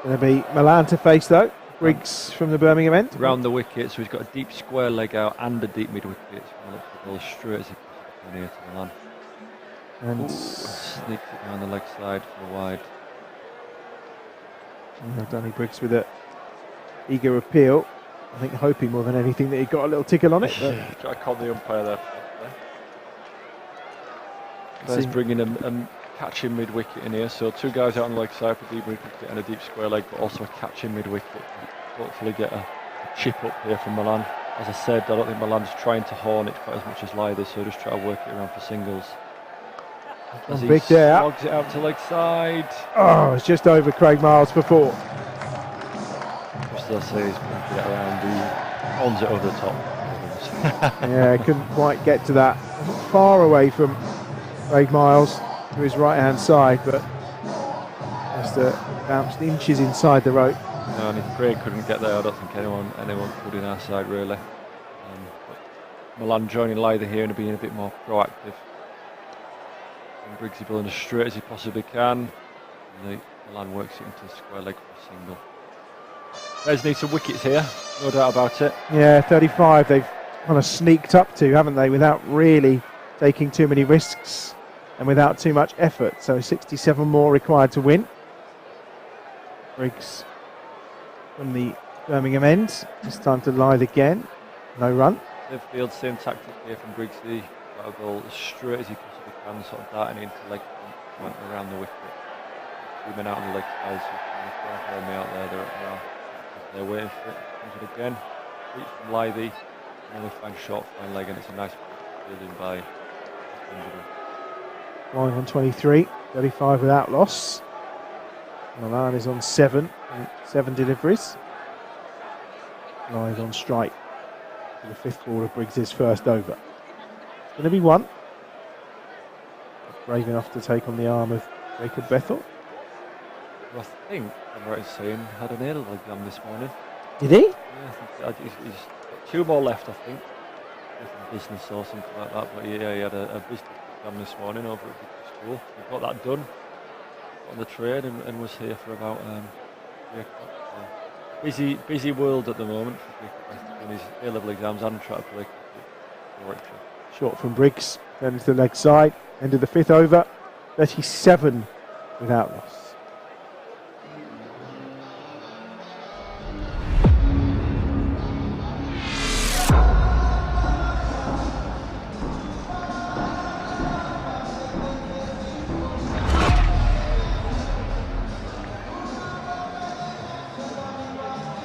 Going to be Milan to face though. Briggs from the Birmingham end. Round the wicket, so he's got a deep square leg out and a deep mid wicket. So look the ball straight as he can here to Milan. And sneaks it down the leg side for wide. Danny Briggs with a eager appeal. I think hoping more than anything that he got a little tickle on it. Try to calm the umpire there. There's bringing him catching mid-wicket in here, so 2 guys out on the leg side for deep wicket and a deep square leg, but also a catching mid-wicket. Hopefully get a chip up here from Milan. As I said, I don't think Milan's trying to horn it quite as much as Lyther, so just try to work it around for singles. As he big there. slogs it out to leg side. Oh, it's just over Craig Miles before. Just as I say, he's bringing it around, he owns it over the top. Yeah, couldn't quite get to that. Far away from Craig Miles to his right-hand side, but just bounced inches inside the rope. No, and if Craig couldn't get there, I don't think anyone could in our side really. Milan joining Lyther here and being a bit more proactive. And Briggsy bowling as straight as he possibly can. And Milan works it into square leg for a single. Bears need some wickets here, no doubt about it. Yeah, 35 they've kind of sneaked up to, haven't they, without really taking too many risks and without too much effort. So 67 more required to win. Briggs from the Birmingham end. It's time to Lyther again. No run. Left field, same tactic here from Briggsy. Got a ball as straight as he possibly can, sort of darting into leg front, went around the wicket. 2 men out on the leg side, so you me out there. They're waiting for it. Comes it again. Reach from Lyther. And they find short, fine leg, and it's a nice fielding by Benjamin. 5 on 23, 35 without loss. Milan is on 7 deliveries. Live on strike for the 5th ball of Briggs' first over. It's going to be 1. Brave enough to take on the arm of Jacob Bethel. Well, I think I'm right in saying had an A-level exam this morning. Did he? Yeah, I think he's got 2 more left, I think. Business or something like that. But yeah, he had a business exam this morning over at the school. He got that done on the train and was here for about 3 o'clock. So busy world at the moment for his A-level exams and trying to play for Warwickshire. Short from Briggs, turning to the leg side. End of the 5th over, 37 without loss.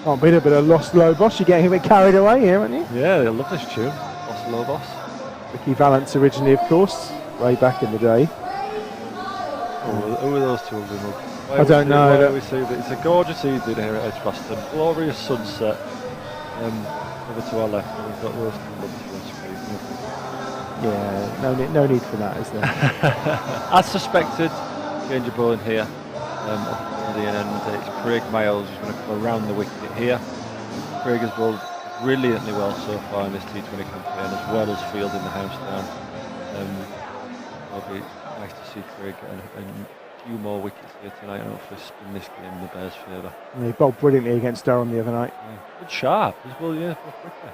Can't beat it, but a Lost Low Boss. You're getting a bit carried away here, aren't you? Yeah, I love this tune. Lost Low Boss. Ricky Valance originally, of course, way back in the day. Who are those two of them? I don't know. We see that it's a gorgeous evening here at Edgbaston. Glorious sunset. Over to our left, and we've got those two lovely on screen. Yeah, no need for that, is there? As suspected, change of bowling here. At the end, it's Craig Miles who's going to come around the wicket here. Craig has bowled brilliantly well so far in this T20 campaign, as well as fielding the house down. It'll be nice to see Craig and a few more wickets here tonight, and hopefully spin this game in the Bears' favour. He bowled brilliantly against Durham the other night. Yeah. Good sharp. He's bowled, yeah, quickly.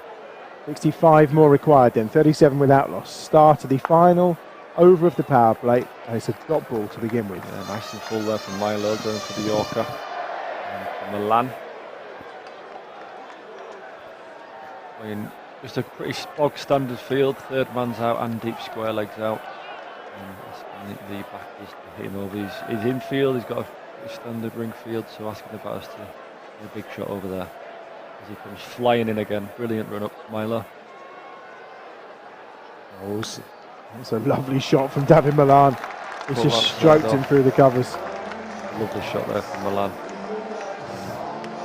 65 more required then, 37 without loss. Start of the final over of the power play, and it's a drop ball to begin with. Yeah, nice and full there from Milo, going for the Yorker. And from Milan. I mean, just a pretty bog standard field, 3rd man's out and deep square legs out. And the backers to hit him over. He's in field, he's got a pretty standard ring field, so asking the batters to do a big shot over there. As he comes flying in again, brilliant run up, Milo. Oh, it's a lovely shot from David Milan. It's just stroked him through the covers. Lovely shot there from Milan.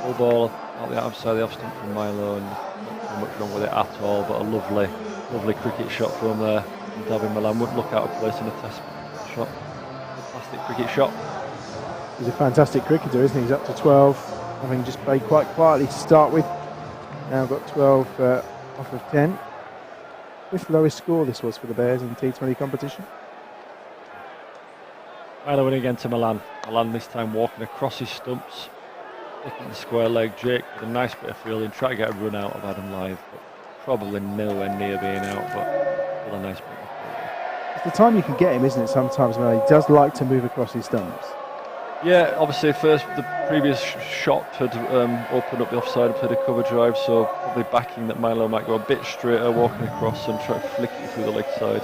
Full ball out the outside the off stump from Milo, and not too much wrong with it at all, but a lovely cricket shot from there. And David Milan wouldn't look out of place in a test shot. Fantastic cricket shot. He's a fantastic cricketer, isn't he? He's up to 12, having just played quite quietly to start with. Now got 12 off of 10. 5th lowest score this was for the Bears in the T20 competition. Milo winning again to Milan. Milan this time walking across his stumps, hitting the square leg. Jake with a nice bit of fielding, trying to get a run out of Adam Lythe, but probably nowhere near being out, but still a nice bit of fielding. It's the time you can get him, isn't it, sometimes, when he does like to move across his stumps. Yeah, obviously the previous shot had opened up the offside and played a cover drive, so probably backing that Milo might go a bit straighter, walking across and try to flick it through the leg side.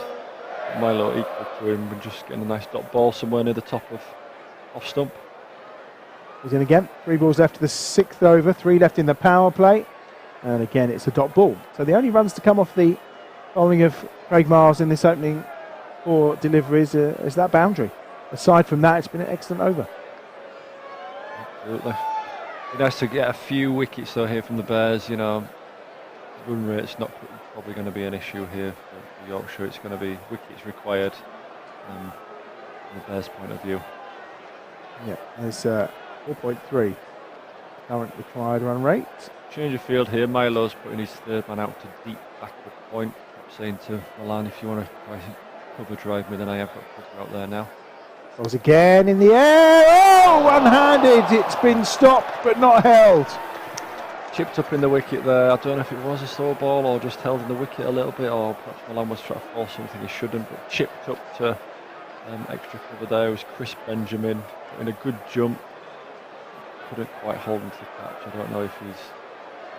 Milo equal to him and just getting a nice dot ball somewhere near the top of off stump. He's in again. 3 balls left to the 6th over, 3 left in the power play. And again, it's a dot ball. So the only runs to come off the bowling of Craig Miles in this opening 4 deliveries is that boundary. Aside from that, it's been an excellent over. Absolutely. Be nice to get a few wickets though here from the Bears. You know, run rate's not probably going to be an issue here for Yorkshire. It's going to be wickets required from the Bears' point of view. Yeah, there's 4.3 current required run rate. Change of field here. Milo's putting his third man out to deep backward point. Kept saying to Milan, if you want to try cover drive me, then I have got cover out there now. Goes again in the air. Oh, one-handed. It's been stopped but not held. Chipped up in the wicket there. I don't know if it was a slow ball or just held in the wicket a little bit, or perhaps Milan was trying to force something he shouldn't, but chipped up to extra cover there. It was Chris Benjamin in a good jump. Couldn't quite hold him to the catch. I don't know if he's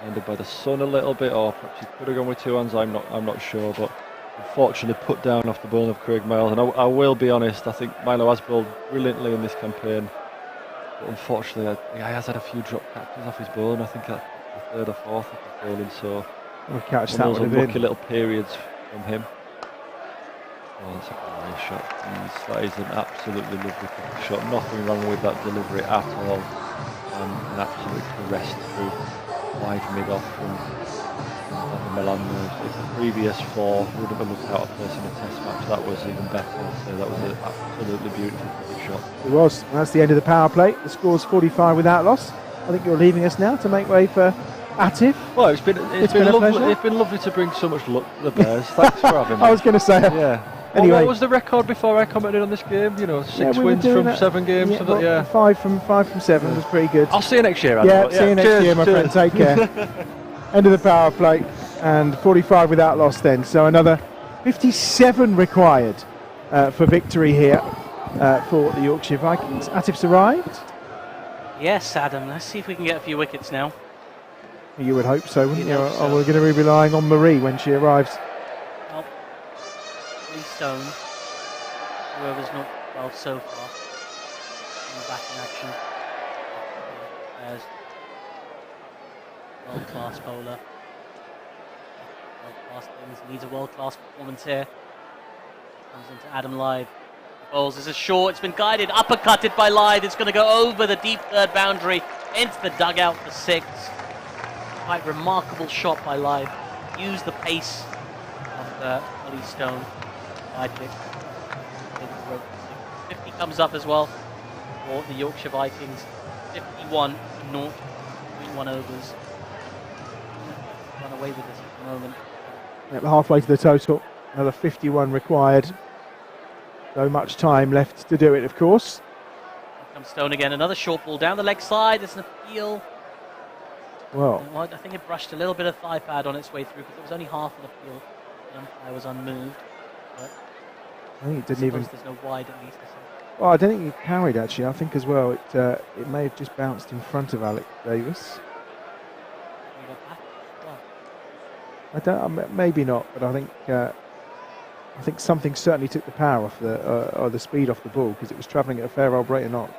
ended by the sun a little bit, or perhaps he could have gone with 2 hands. I'm not sure, but unfortunately put down off the bowling of Craig Miles. And I will be honest, I think Milo has bowled brilliantly in this campaign, but unfortunately he has had a few drop catches off his bowling. I think at the 3rd or 4th of his bowling, so catch that those would have been unlucky little periods from him. Oh, that's a great shot. That is an absolutely lovely shot. Nothing wrong with that delivery at all. An absolute caress through wide mid-off from Milan. If the previous 4 wouldn't have looked out of place in a test match, that was even better. So that was an absolutely beautiful shot. It was. And that's the end of the power play. The score's 45 without loss. I think you're leaving us now to make way for Atif. Well, it's been lovely. It's been lovely to bring so much luck to the Bears. Thanks for having me. I was going to say. Yeah. Anyway, what was the record before I commented on this game? You know, 6 wins from 7 games. Yeah, well, 5 from 7 was pretty good. I'll see you next year, Andy. See you next year, my friend. Take care. End of the power play, and 45 without loss then. So another 57 required for victory here for the Yorkshire Vikings. Atif's arrived. Yes, Adam. Let's see if we can get a few wickets now. You would hope so, wouldn't you? Or we're going to be relying on Marie when she arrives. Stone, whoever's not well so far, back in action. There's world-class bowler. World-class things. Needs a world-class performance here. Comes into Adam Lythe. Bowls. This is short. It's been guided, uppercutted by Lythe. It's going to go over the deep 3rd boundary into the dugout for 6. Quite remarkable shot by Lythe. Use the pace of Ollie Stone. 50 comes up as well for the Yorkshire Vikings. 51 0.1 overs. Run away with this at the moment. Yep, halfway to the total. Another 51 required. So much time left to do it, of course. Here comes Stone again. Another short ball down the leg side. There's an appeal. Well, I think it brushed a little bit of thigh pad on its way through because it was only half an appeal. The umpire was unmoved. But I think it didn't even. There's no wide at least. Well, I don't think it carried actually. I think as well it may have just bounced in front of Alec Davis. I don't. Maybe not, but I think something certainly took the power off or the speed off the ball because it was travelling at a fair old rate or not.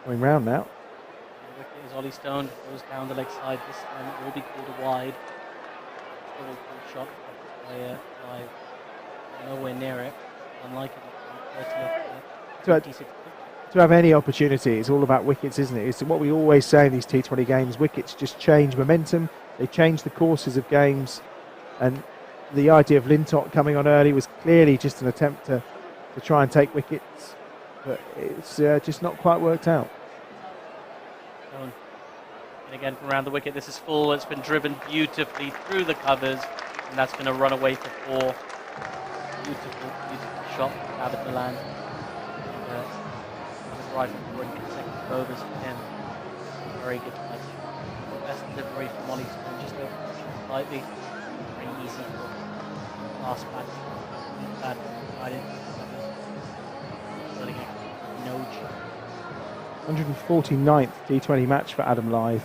Going round now. The wicket is Ollie Stone. Goes down the leg side. This time it will be called a wide. Still a shot by Lythe. Nowhere near it. Unlike it. To have any opportunity, it's all about wickets, isn't it? It's what we always say in these T20 games. Wickets just change momentum. They change the courses of games. And the idea of Lintott coming on early was clearly just an attempt to try and take wickets. But it's just not quite worked out. And again from around the wicket, this is full. It's been driven beautifully through the covers. And that's going to run away for 4. Beautiful shot, David Milan. And right for consecutive overs for him. Very good touch. Best delivery from Ollie Stone, just over slightly. Very easy for last match. Bad guided. No 149th T20 match for Adam Lyth.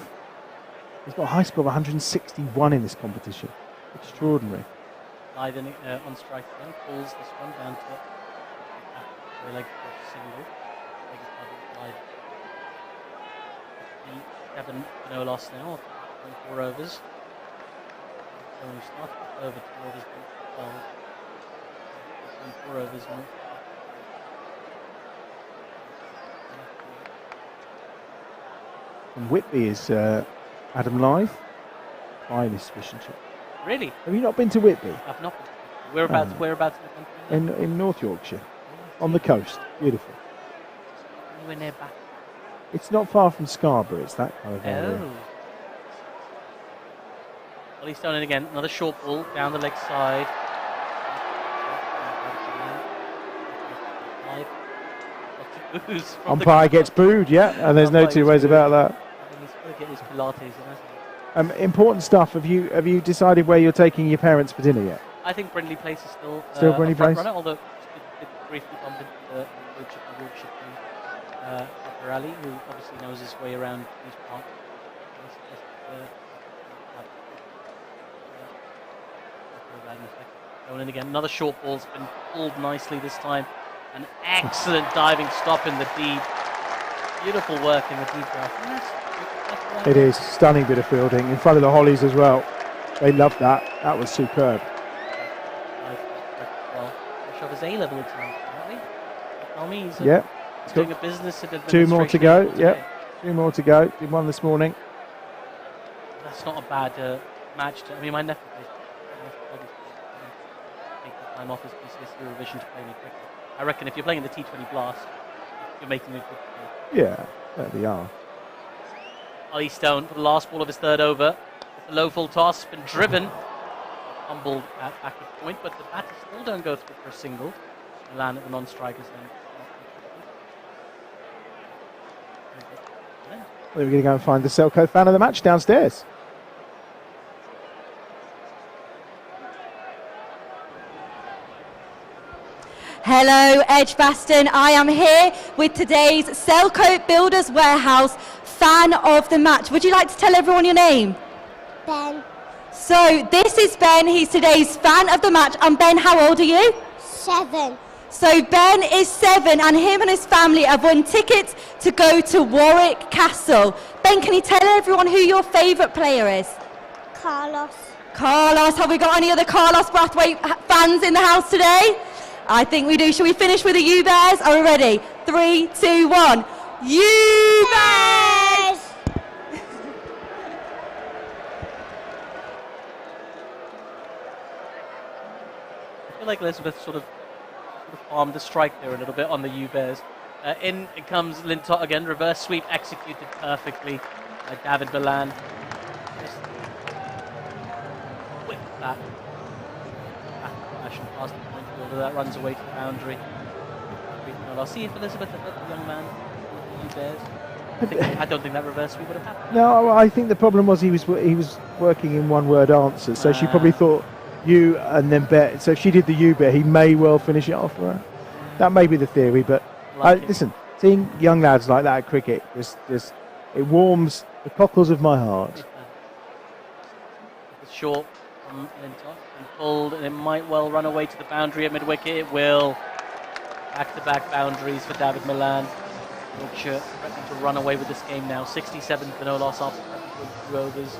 He's got a high score of 161 in this competition. Extraordinary. Lyth on strike again, pulls this one down to the leg for a single. Lyth. 7 no loss now, 4 overs. When we start over 2 overs, 12. 4 overs now. And Whitby is Adam Lyth. Highly sufficient. Really? Have you not been to Whitby? I've not been. Whereabouts in the country? In North Yorkshire. On the coast. Beautiful. Anywhere near back. It's not far from Scarborough. It's that kind of area. Well, he's done it again. Another short ball down the leg side. Umpire gets booed, yeah, and there's no two ways about that. He's got to get his Pilates in, hasn't he? Important stuff. Have you decided where you're taking your parents for dinner yet? I think Brindley Place is still Brindley a front Place? runner, although did briefly bump into the coach of the Yorkshire team, Papa Ali, who obviously knows his way around East Park. Going in again, another short ball's been pulled nicely this time. An excellent diving stop in the deep. Beautiful work in the deep draft. It is. Stunning bit of fielding in front of the Hollies as well. They loved that. That was superb. Well, fresh off his A-level exam, apparently. Tell me he's doing a business and administration. 2 more to go. Yep. 2 more to go. Did 1 this morning. That's not a bad match. I mean, my nephew plays. Take the time off his GCSE revision to play me cricket. I reckon if you're playing in the T20 Blast, you're making a good play. Yeah, there we are. Ollie Stone for the last ball of his 3rd over. It's a low full toss, been driven. Humbled back at point, but the batters still don't go through for a single. Land at the non-strikers then. We're going to go and find the Selco fan of the match downstairs. Hello Edgbaston, I am here with today's Selco Builders Warehouse fan of the match. Would you like to tell everyone your name? Ben. So this is Ben, he's today's fan of the match. And Ben, how old are you? 7. So Ben is 7 and him and his family have won tickets to go to Warwick Castle. Ben, can you tell everyone who your favourite player is? Carlos. Carlos, have we got any other Carlos Brathwaite fans in the house today? I think we do. Shall we finish with the U Bears? Are we ready? 3, 2, 1. U Bears! I feel like Elizabeth sort of farmed the strike there a little bit on the U Bears. In comes Lintott again, reverse sweep executed perfectly by David Milan. Just whip that. Fashion past the point fielder, that runs away to the boundary. I'll see if Elizabeth had let the young man with the U Bears. I don't think that reverse sweep would have happened. No, I think the problem was he was working in one-word answers, so she probably thought you and then bet. So if she did the U bet, he may well finish it off for her. That may be the theory, but listen, seeing young lads like that at cricket, just it warms the cockles of my heart. It's short from Lintott and pulled, and it might well run away to the boundary at mid-wicket. It will. Back-to-back boundaries for David Milan. Yorkshire threatening to run away with this game now. 67 for no loss after 2 overs.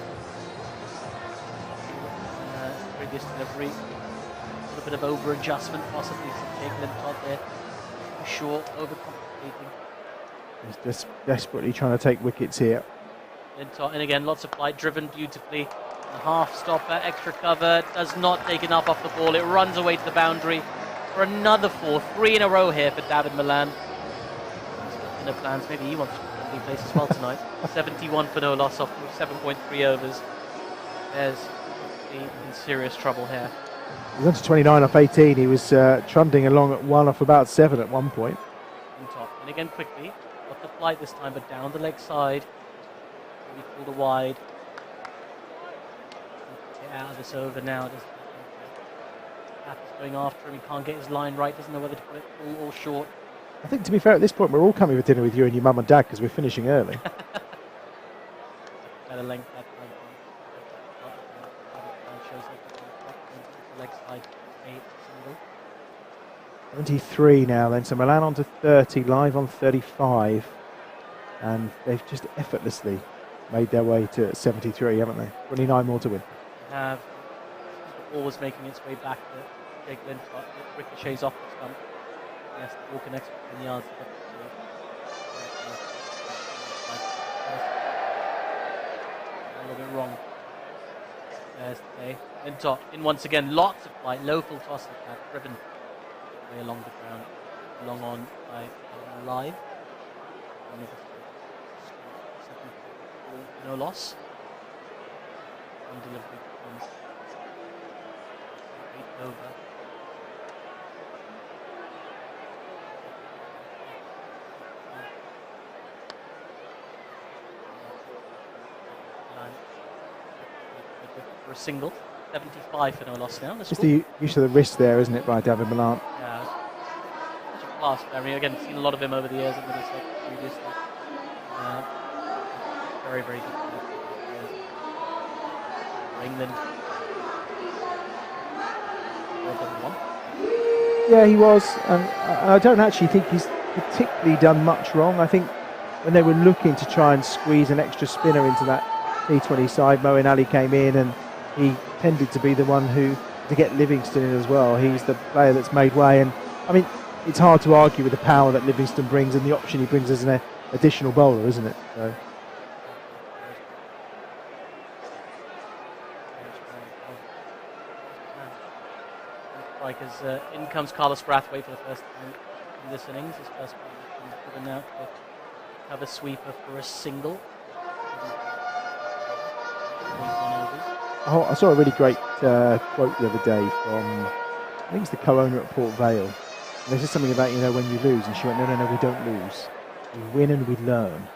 Previous delivery. A little bit of over-adjustment possibly from Jake Lintott there. Too short, overcomplicating. He's just desperately trying to take wickets here. Lintott, and again, lots of flight, driven beautifully. A half stopper, extra cover, does not take enough off the ball. It runs away to the boundary for another 4. 3 in a row here for David Milan. He's got no plans. Maybe he wants to play place as well tonight. 71 for no loss off 7.3 overs. There's in serious trouble here. He's on to 29 off 18. He was trundling along at 1 off about 7 at one point. Top. And again quickly, got the flight this time, but down the leg side. We pulled a wide. Get out of this over now. Is going after him. He can't get his line right. Doesn't know whether to put it full or short. I think, to be fair, at this point, we're all coming for dinner with you and your mum and dad because we're finishing early. Better length that time. Shows up leg side 8 single. 23 now then, so Milan on to 30, live on 35. And they've just effortlessly made their way to 73, haven't they? 29 more to win. The ball was making its way back to Jake Lintott. It ricochets off the stump. Yes, walking next 10 yards. A little bit wrong. There's today. Lintott in once again. Lots of flight. Local toss of that. Driven way along the ground. Long on by live. No loss. One delivery comes 8 over. For a single. 75 for no loss now. Just the use of the wrist there, isn't it, by David Milan? Yeah. Such a class. I mean, again, seen a lot of him over the years at Middlesex previously. Very, very good. England. Yeah, he was. I don't actually think he's particularly done much wrong. I think when they were looking to try and squeeze an extra spinner into that T20 side, Moeen Ali came in and he tended to be the one to get Livingston in as well. He's the player that's made way. And I mean, it's hard to argue with the power that Livingston brings and the option he brings as an additional bowler, isn't it? So. As in comes Carlos Brathwaite for the first time in this innings. His first ball given out to cover sweeper for a single. Oh, I saw a really great quote the other day from, I think it's the co-owner at Port Vale. And there's just something about, when you lose. And she went, no, we don't lose. We win and we learn.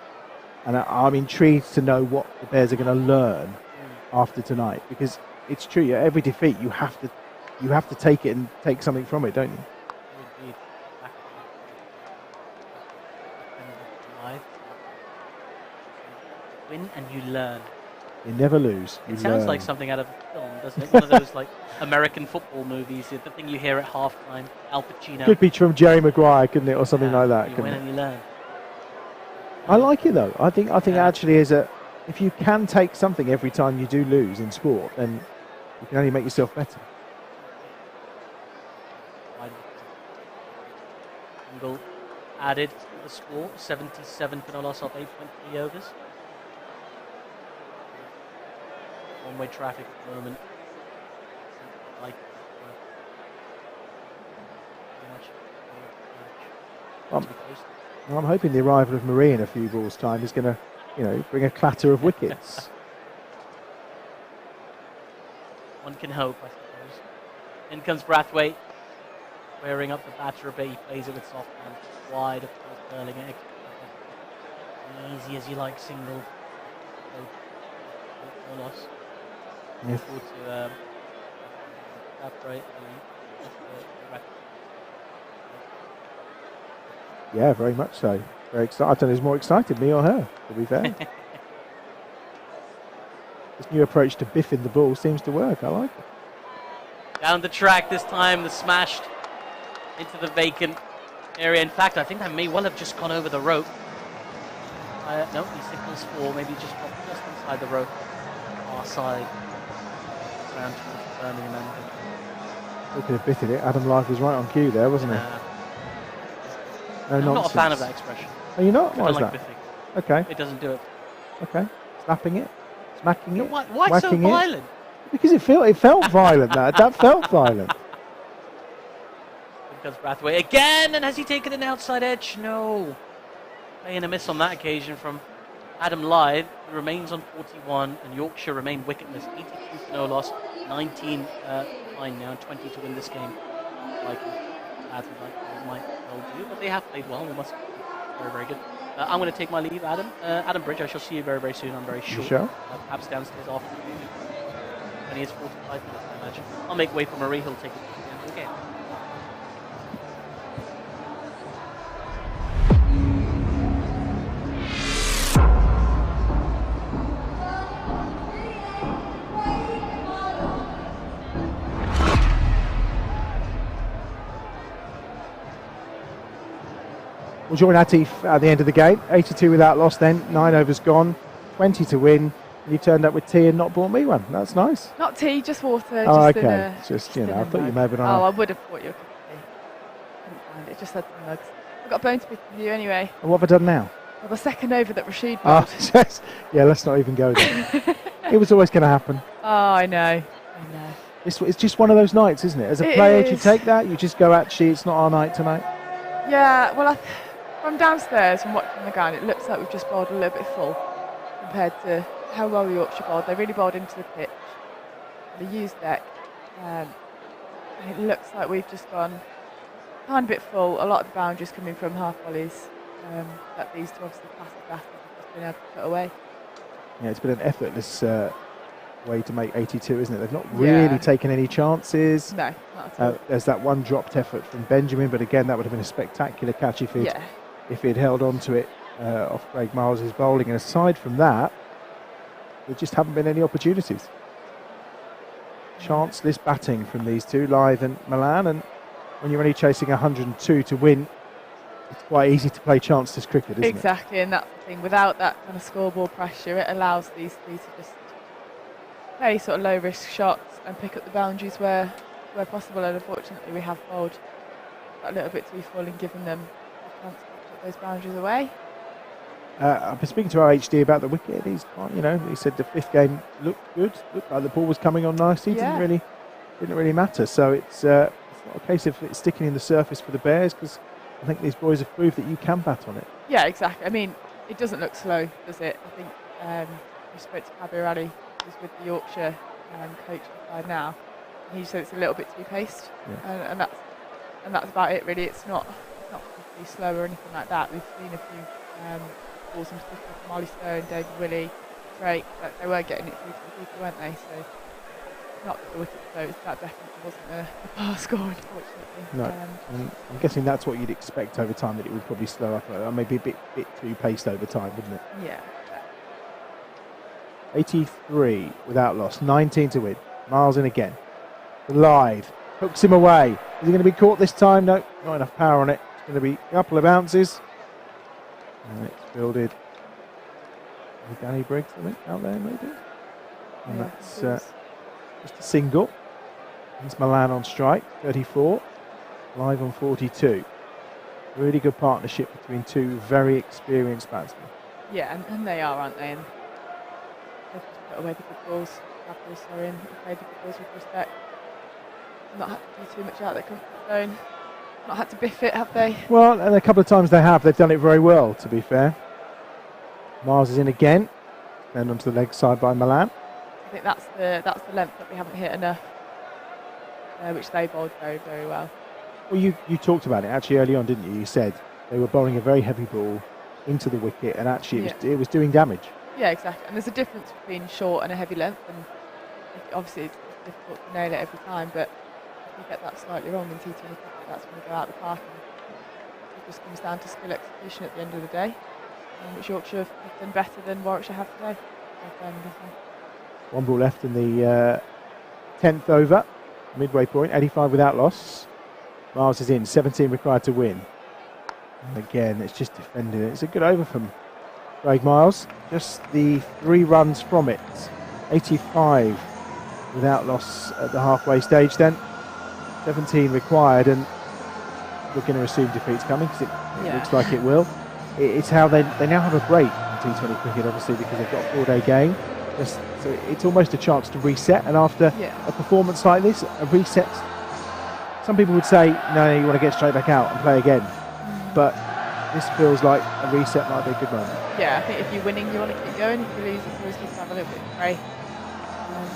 And I'm intrigued to know what the Bears are going to learn after tonight. Because it's true, every defeat you have to take it and take something from it, don't you? Indeed. Win and you learn. You never lose. It sounds like something out of a film, doesn't it? One of those like American football movies. The thing you hear at halftime. Al Pacino. Could be from Jerry Maguire, couldn't it, or something like that? You win and you learn. I like it though. I think actually if you can take something every time you do lose in sport, then you can only make yourself better. Single added to the score, 77 for no loss off 8.3 overs. One-way traffic at the moment. I'm hoping the arrival of Marie in a few balls' time is going to, bring a clatter of wickets. One can hope, I suppose. In comes Brathwaite. Wearing up the batter a bit, he plays it with soft hands, wide, of course, curling it. Easy as you like, single. No loss. Yes. Forward to Brathwaite. Yeah, very much so. Very excited. I don't know who's more excited, me or her, to be fair. This new approach to biffing the ball seems to work. I like it. Down the track this time, the smashed into the vacant area. In fact, I think that may well have just gone over the rope. No, he signals for maybe just inside the rope. Far side. Around towards Birmingham end. We could have bitted it. Adam Life was right on cue there, wasn't he? No I'm nonsense. not a fan of that expression. Are you not? I Why don't is like that? biffing. Okay. It doesn't do it. Okay. Slapping it, smacking it, Why so violent? Because it felt violent. That felt violent. Here comes Brathwaite again, and has he taken an outside edge? No. Playing a miss on that occasion from Adam Lythe, who remains on 41, and Yorkshire remain wicketless. 82 for no loss, 19 fine now, 20 to win this game. As they might well do, but they have played well. They must be very, very good. I'm going to take my leave, Adam. Adam Bridge, I shall see you very, very soon. I'm very sure. You sure? Perhaps downstairs after. When he is 45 minutes, I imagine. I'll make way for Marie. He'll take it to the end of the game. will join Atif at the end of the game. 82 without loss then, 9 overs gone, 20 to win. You turned up with tea and not bought me one. That's nice. Not tea, just water. Oh, just okay. Just, you know, I thought you may have been on. Oh, I would have bought you a cup of tea. Couldn't find it, just had some mugs. I've got a bone to pick with you anyway. And what have I done now? Well, the second over that Rashid Oh, bowled. yes. Yeah, let's not even go there. It was always going to happen. Oh, I know. It's just one of those nights, isn't it? As a It player, do you is. take that? You just go, actually, it's not our night tonight? Yeah, well, from downstairs, from watching the ground, it looks like we've just bowled a little bit full compared to how well the Yorkshire bowled. They really bowled into the pitch. They used deck. And it looks like we've just gone a tiny bit full. A lot of the boundaries coming from half volleys that these two obviously passive batters have just been able to put away. Yeah, it's been an effortless way to make 82, isn't it? They've not really taken any chances. No, not at all. There's that one dropped effort from Benjamin, but again, that would have been a spectacular catch if he'd held on to it off Craig Miles' bowling. And aside from that, there just haven't been any opportunities. Chanceless batting from these two, Lyth and Milan, and when you're only chasing 102 to win, it's quite easy to play chanceless cricket, isn't it? Exactly, and that's the thing. Without that kind of scoreboard pressure, it allows these three to just play sort of low-risk shots and pick up the boundaries where possible. And unfortunately, we have bowled a little bit too full and given them a chance to put those boundaries away. I've been speaking to our HD about the wicket. He's quite, he said the fifth game looked good, looked like the ball was coming on nicely. Yeah. Didn't really matter. So it's not a case of it sticking in the surface for the Bears, because I think these boys have proved that you can bat on it. Yeah, exactly. I mean, it doesn't look slow, does it? I think we spoke to Kabir Ali, who's with the Yorkshire coach side now, and he said it's a little bit too paced, and that's about it really. It's not particularly slow or anything like that. We've seen a few balls in particular from Ollie Stone, David Willey, Drake, that they were getting it through to the people, weren't they? So not that the wicket slow, that definitely wasn't a par score, unfortunately. No, and I'm guessing that's what you'd expect over time, that it would probably slow up, maybe a bit too paced over time, wouldn't it? Yeah. 83 without loss, 19 to win. Miles in again. Lyth hooks him away. Is he going to be caught this time? No, not enough power on it. It's going to be a couple of bounces. And it's fielded. Danny Briggs, I think, out there maybe. And that's just a single. It's Milan on strike, 34. Lyth on 42. Really good partnership between two very experienced batsmen. Yeah, and they are, aren't they? And they've just put away the good balls. And played the good balls with respect. Not had to do too much out of their comfort zone. Not had to biff it, have they? Well, and a couple of times they have. They've done it very well, to be fair. Miles is in again. Then onto the leg side by Milan. I think that's the length that we haven't hit enough, which they bowled very, very well. Well, you talked about it actually early on, didn't you? You said they were bowling a very heavy ball into the wicket, and actually it was doing damage. Yeah, exactly. And there's a difference between short and a heavy length, and obviously it's difficult to nail it every time, but if you get that slightly wrong in T20 cricket, that's when you go out of the park, and it just comes down to skill execution at the end of the day, which Yorkshire have done better than Warwickshire have today. One ball left in the 10th over, midway point, 85 without loss. Miles is in, 17 required to win. And again, it's just defending it. It's a good over from Craig Miles. Just the 3 runs from it. 85 without loss at the halfway stage then. 17 required, and we're going to assume defeat's coming, because it looks like it will. It's how they now have a break in T20 cricket, obviously, because they've got a 4-day game. So it's almost a chance to reset, and after a performance like this, a reset, some people would say, no, you want to get straight back out and play again. But this feels like a reset might be a good moment. Yeah, I think if you're winning, you want to keep going. If you lose, it's always good to have a little bit of break.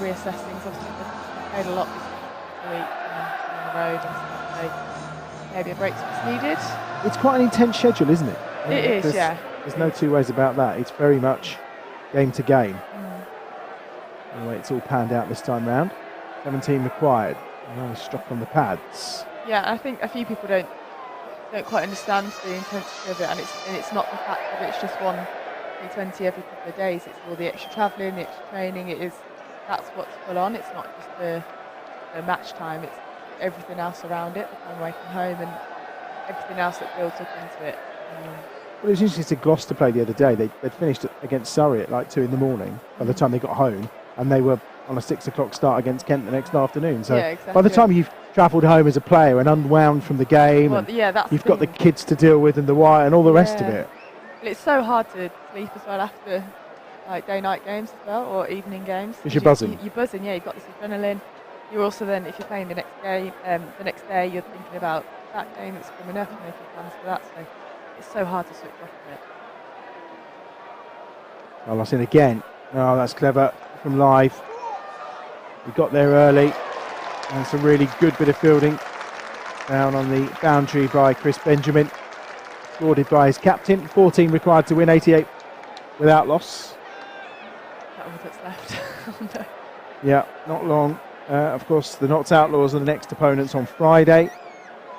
Reassess things. Obviously, they've played a lot this week on the road and stuff, so maybe a break's what's needed. It's quite an intense schedule, isn't it? It is, yeah. There's no two ways about that. It's very much game to game. Anyway, it's all panned out this time round. 17 required. And only struck on the pads. Yeah, I think a few people don't quite understand the intensity of it, and it's not the fact that it's just one T20 every couple of days. It's all the extra travelling, the extra training. That's what's full on. It's not just the match time. It's everything else around it, the time away from home, and everything else that builds up into it. Well, it was interesting to Gloucester play the other day. They'd finished against Surrey at like 2 in the morning by the time they got home, and they were on a 6 o'clock start against Kent the next afternoon. So Yeah, exactly. by the time you've travelled home as a player and unwound from the game, Well, and yeah, that's you've the got the thing. kids to deal with and the wire and all the rest of Yeah. it. Well, it's so hard to sleep as well after like day-night games as well, or evening games. 'Cause you're buzzing. You're buzzing, yeah. You've got this adrenaline. You're also then, if you're playing the next game, the next day, you're thinking about that game that's coming up and making plans for that. So it's so hard to switch off from it. Carlos in again. Oh, that's clever from live. We got there early. And it's a really good bit of fielding down on the boundary by Chris Benjamin. Applauded by his captain. 14 required to win, 88 without loss. That one that's left. Oh, no. Yeah, not long. Of course, the Notts Outlaws are the next opponents on Friday.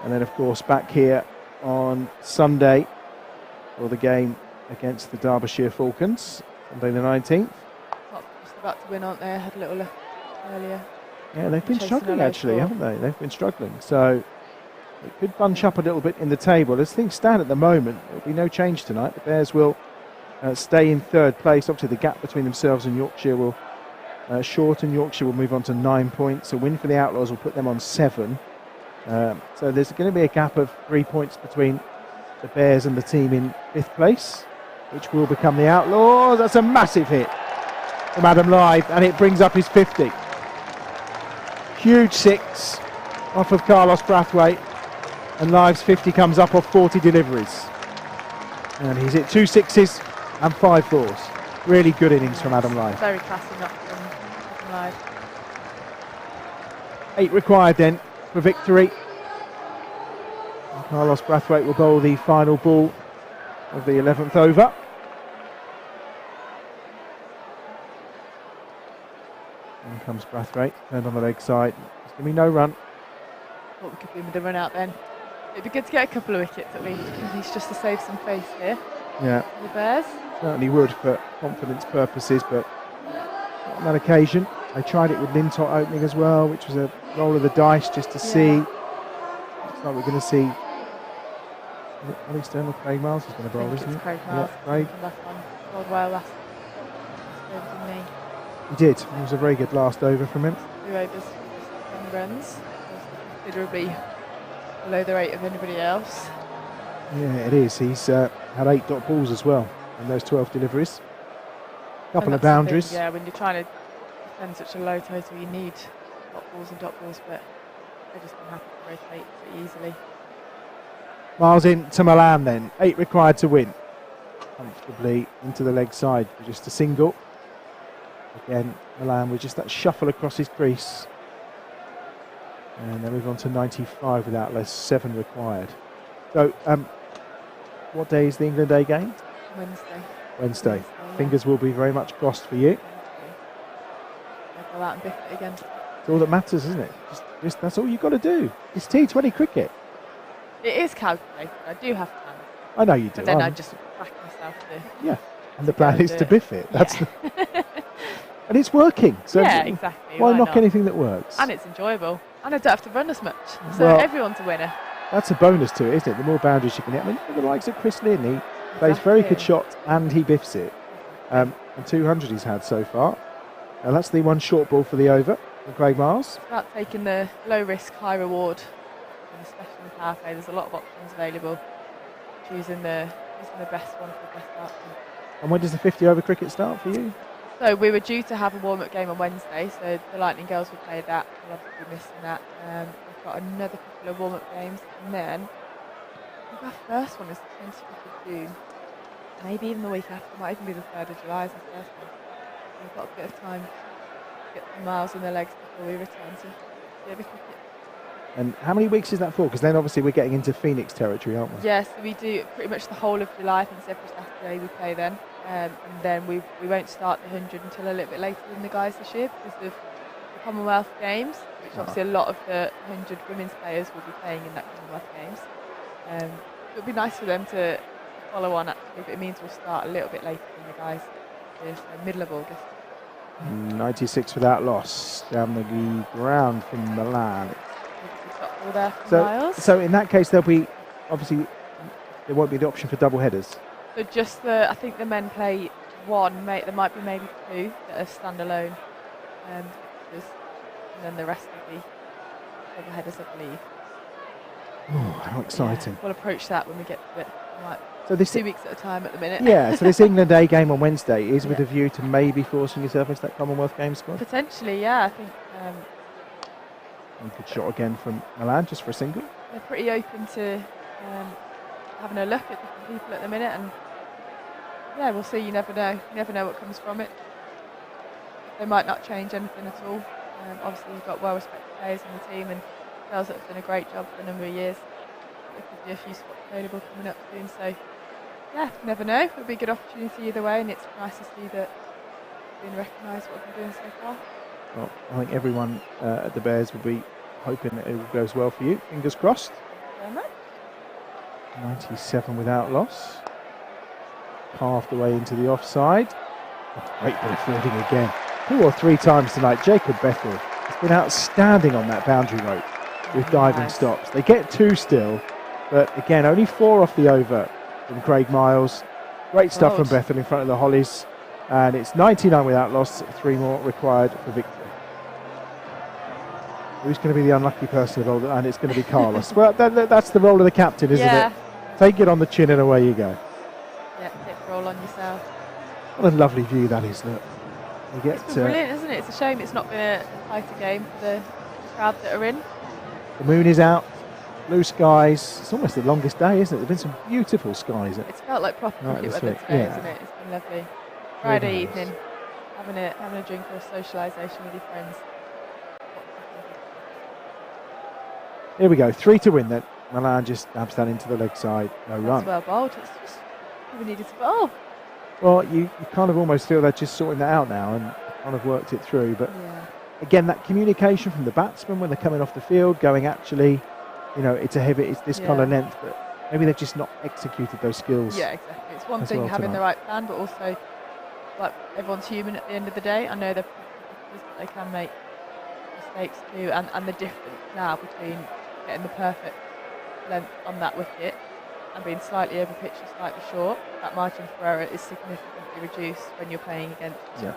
And then, of course, back here on Sunday for the game against the Derbyshire Falcons. Sunday the 19th. Notts just about to win, aren't they? I had a little look earlier. Yeah, they've been Chasing struggling a low actually, score. haven't they? They've been struggling. So it could bunch up a little bit in the table. As things stand at the moment, there'll be no change tonight. The Bears will stay in third place. Obviously, the gap between themselves and Yorkshire will shorten. Yorkshire will move on to 9 points. A win for the Outlaws will put them on 7. So there's going to be a gap of 3 points between the Bears and the team in 5th place, which will become the Outlaws. That's a massive hit from Adam Live, and it brings up his 50. Huge 6 off of Carlos Brathwaite, and Live's 50 comes up off 40 deliveries. And he's hit 2 6s and 5 4s. Really good innings from Adam Live. Very classy knock from Live. 8 required then for victory. And Carlos Brathwaite will bowl the final ball of the 11th over. In comes Brathwaite, turned on the leg side. There's going to be no run. Thought we could be with the run out then. It'd be good to get a couple of wickets at least just to save some face here. Yeah, For the Bears. certainly would for confidence purposes, but not on that occasion. They tried it with Lintott opening as well, which was a roll of the dice just to see. Looks like we're going to see Alex Stern or Craig Miles is going to bowl, isn't it? Craig Yeah, Miles. Craig. Come back on. Bowled well last over, didn't he? He did. It was a very good last over from him. 2 overs, 10 runs. Considerably below the rate of anybody else. Yeah, it is. He's had 8 dot balls as well in those 12 deliveries. Couple And of that's the thing, boundaries. yeah, when you're trying to defend such a low total, you need dot balls, but they've just been happy to rotate pretty easily. Miles in to Milan then. 8 required to win. Comfortably into the leg side for just a single. Again, Milan with just that shuffle across his crease. And they move on to 95 without less, 7 required. So, what day is the England A game? Wednesday. Yeah. Fingers will be very much crossed for you. They'll go out and biff it again. It's all that matters, isn't it? Just that's all you've got to do. It's T20 cricket. It is calculated. I do have plans. I know you do. But then I I'm- just back myself to. Yeah, and the plan is do to it. biff it. That's and it's working. So Yeah, exactly. Why Why knock not? anything that works? And it's enjoyable. And I don't have to run as much. So Well- everyone's a winner. That's a bonus to it, isn't it? The more boundaries you can hit. I mean, the likes of Chris Lynn, he plays very good shot and he biffs it. And 200 he's had so far. Now that's the one short ball for the over from Craig Miles. It's about taking the low risk, high reward, and especially in power play. There's a lot of options available. Choosing the best one for the best outcome. And when does the 50 over cricket start for you? So we were due to have a warm-up game on Wednesday, so the Lightning Girls will play that. We'll obviously be missing that. We've got another couple of warm-up games, and then I think our first one is the 25th of June. Maybe even the week after, might even be the 3rd of July is the first one. We've got a bit of time to get the miles in the legs before we return to the cricket. And how many weeks is that for? Because then obviously we're getting into Phoenix territory, aren't we? Yes, we do pretty much the whole of July. I think it's every Saturday we play then. And then we won't start the 100 until a little bit later than the guys this year because of the Commonwealth Games, which obviously a lot of the 100 women's players will be playing in that Commonwealth Games. It would be nice for them to follow on actually, but it means we'll start a little bit later than the guys this middle of August. 96 without loss down the ground from Milan. All there for Miles. So in that case, there'll be obviously there won't be the option for double headers. So just I think the men play one, there might be maybe two that are standalone, and then the rest will be double headers, I believe. Oh, how exciting. Yeah, we'll approach that when we get to it. Like So this 2 weeks at a time at the minute. Yeah, so this England A game on Wednesday is with a view to maybe forcing yourself into that Commonwealth Games squad? Potentially, yeah. I think One good shot again from Milan, just for a single. they're pretty open to having a look at different people at the minute, and yeah, we'll see. You never know. You never know what comes from it. They might not change anything at all. Obviously, you've got well-respected players in the team, and girls that have done a great job for a number of years. There could be a few spots available coming up soon, so yeah, you never know. It'll be a good opportunity either way, and it's nice to see that being recognised what we've been doing so far. Well, I think everyone at the Bears will be hoping that it all goes well for you. Fingers crossed. Very much. 97 without loss. Halved away into the offside. Oh, great bit of fielding again. 2 or 3 times tonight. Jacob Bethel has been outstanding on that boundary rope with diving stops. They get 2 still, but again, only 4 off the over from Craig Miles. Great stuff from Bethel in front of the Hollies. And it's 99 without loss, 3 more required for victory. Who's going to be the unlucky person of all that? And it's going to be Carlos. Well, that's the role of the captain, isn't it? Take it on the chin and away you go. Yeah, hit roll on yourself. What a lovely view that is, look. You get, It's been brilliant, isn't it? It's a shame it's not been a tighter game for the crowd that are in. The moon is out, blue skies. It's almost the longest day, isn't it? There's been some beautiful skies. It's felt like proper cricket weather today, isn't it? It's been lovely. Friday evening, having a drink or socialisation with your friends. Here we go, 3 to win then. Milan just stabs that into the leg side, no run. That's well bowled. It's just we needed to bowl. Well, you kind of almost feel they're just sorting that out now and kind of worked it through. But again, that communication from the batsmen when they're coming off the field, going actually, it's this kind of length, but maybe they've just not executed those skills. Yeah, exactly. It's one thing having the right plan, but also, like, everyone's human at the end of the day. I know they're practices, but they can make mistakes too, and the difference now between getting the perfect length on that wicket and being slightly over pitch or slightly short, that margin for error is significantly reduced when you're playing against such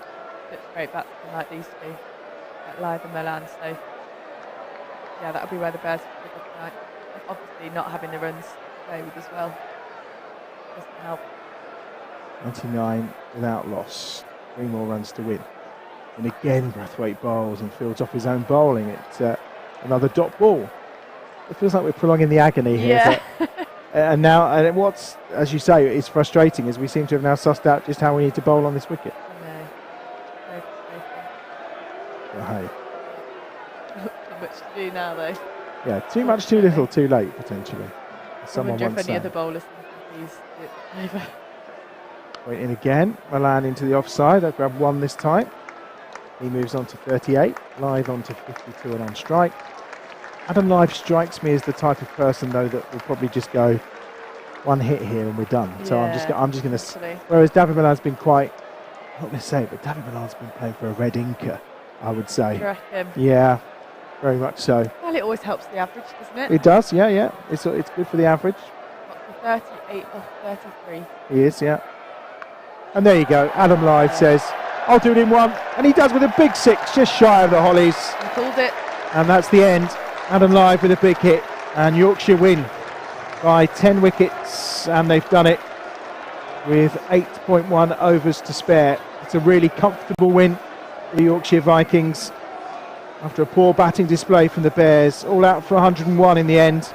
great batsmen like these two, like Live and Milan. So yeah, that'll be where the Bears will pick up tonight. And obviously not having the runs to play with as well doesn't help. 99 without loss, 3 more runs to win. And again, Brathwaite bowls and fields off his own bowling. It's another dot ball. It feels like we're prolonging the agony here. Yeah. And now, and what's, as you say, is frustrating is we seem to have now sussed out just how we need to bowl on this wicket. Well, hey. Too much to do now, though. Yeah, too much, too little, too late, potentially. I wonder if any other bowlers can please do it over. Waiting again, Milan into the offside. They've grabbed 1 this time. He moves on to 38, Live on to 52 and on strike. Adam Live strikes me as the type of person, though, that will probably just go 1 hit here and we're done. So I'm just going to. Whereas David Milan's been quite, not going to say it, but David Milan's been playing for a red inker, I would say. Do you reckon? Yeah, very much so. Well, it always helps the average, doesn't it? It does, yeah. It's good for the average. Got to 38 off 33. He is, yeah. And there you go. Adam Live says, I'll do it in 1. And he does with a big 6, just shy of the Hollies. He called it. And that's the end. Adam Live with a big hit. And Yorkshire win by 10 wickets. And they've done it with 8.1 overs to spare. It's a really comfortable win for the Yorkshire Vikings. After a poor batting display from the Bears. All out for 101 in the end.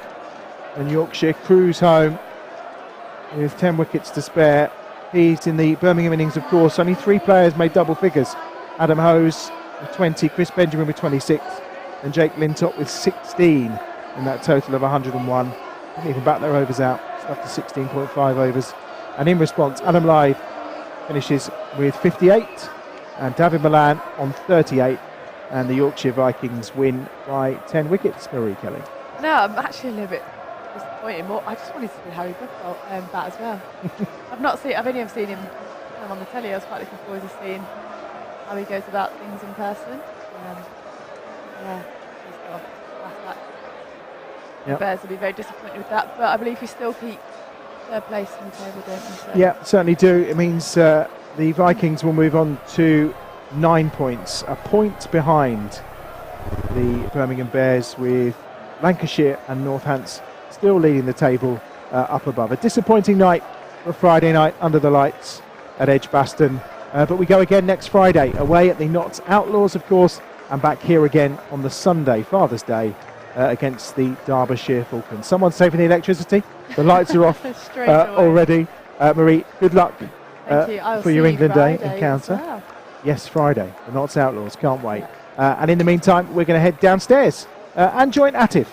And Yorkshire cruise home with 10 wickets to spare. He's in the Birmingham innings, of course. Only 3 players made double figures. Adam Hose with 20, Chris Benjamin with 26, and Jake Lintop with 16 in that total of 101. Didn't even bat their overs out. It's up to 16.5 overs. And in response, Adam Live finishes with 58, and David Milan on 38. And the Yorkshire Vikings win by 10 wickets, Marie Kelly. No, I'm actually a little bit disappointed. I just wanted to see Harry Buffalo bat as well. I've only ever seen him on the telly. I was quite looking forward to seeing how he goes about things in person. He's got a fast back. The Bears will be very disappointed with that, but I believe we still keep third place in the table, don't we? So. Yeah, certainly do. It means the Vikings will move on to 9 points, a point behind the Birmingham Bears, with Lancashire and Northants still leading the table up above. A disappointing night for a Friday night under the lights at Edgbaston, but we go again next Friday, away at the Notts Outlaws, of course, and back here again on the Sunday, Father's Day, against the Derbyshire Falcons. Someone saving the electricity. The lights are off already. Marie, good luck for your England Day encounter. Well. Yes, Friday, the Notts Outlaws, can't wait. And in the meantime, we're going to head downstairs and join Atif.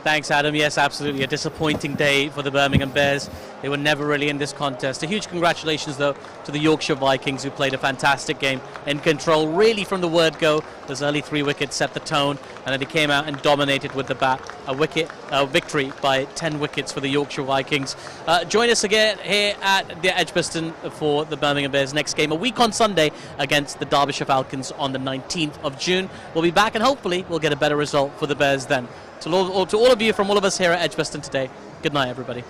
Thanks, Adam. Yes, absolutely. A disappointing day for the Birmingham Bears. They were never really in this contest. A huge congratulations, though, to the Yorkshire Vikings, who played a fantastic game in control, really from the word go. Those early 3 wickets set the tone, and then they came out and dominated with the bat. A victory by 10 wickets for the Yorkshire Vikings. Join us again here at the Edgbaston for the Birmingham Bears' next game, a week on Sunday against the Derbyshire Falcons on the 19th of June. We'll be back, and hopefully we'll get a better result for the Bears then. To all of you, from all of us here at Edgbaston today, good night, everybody.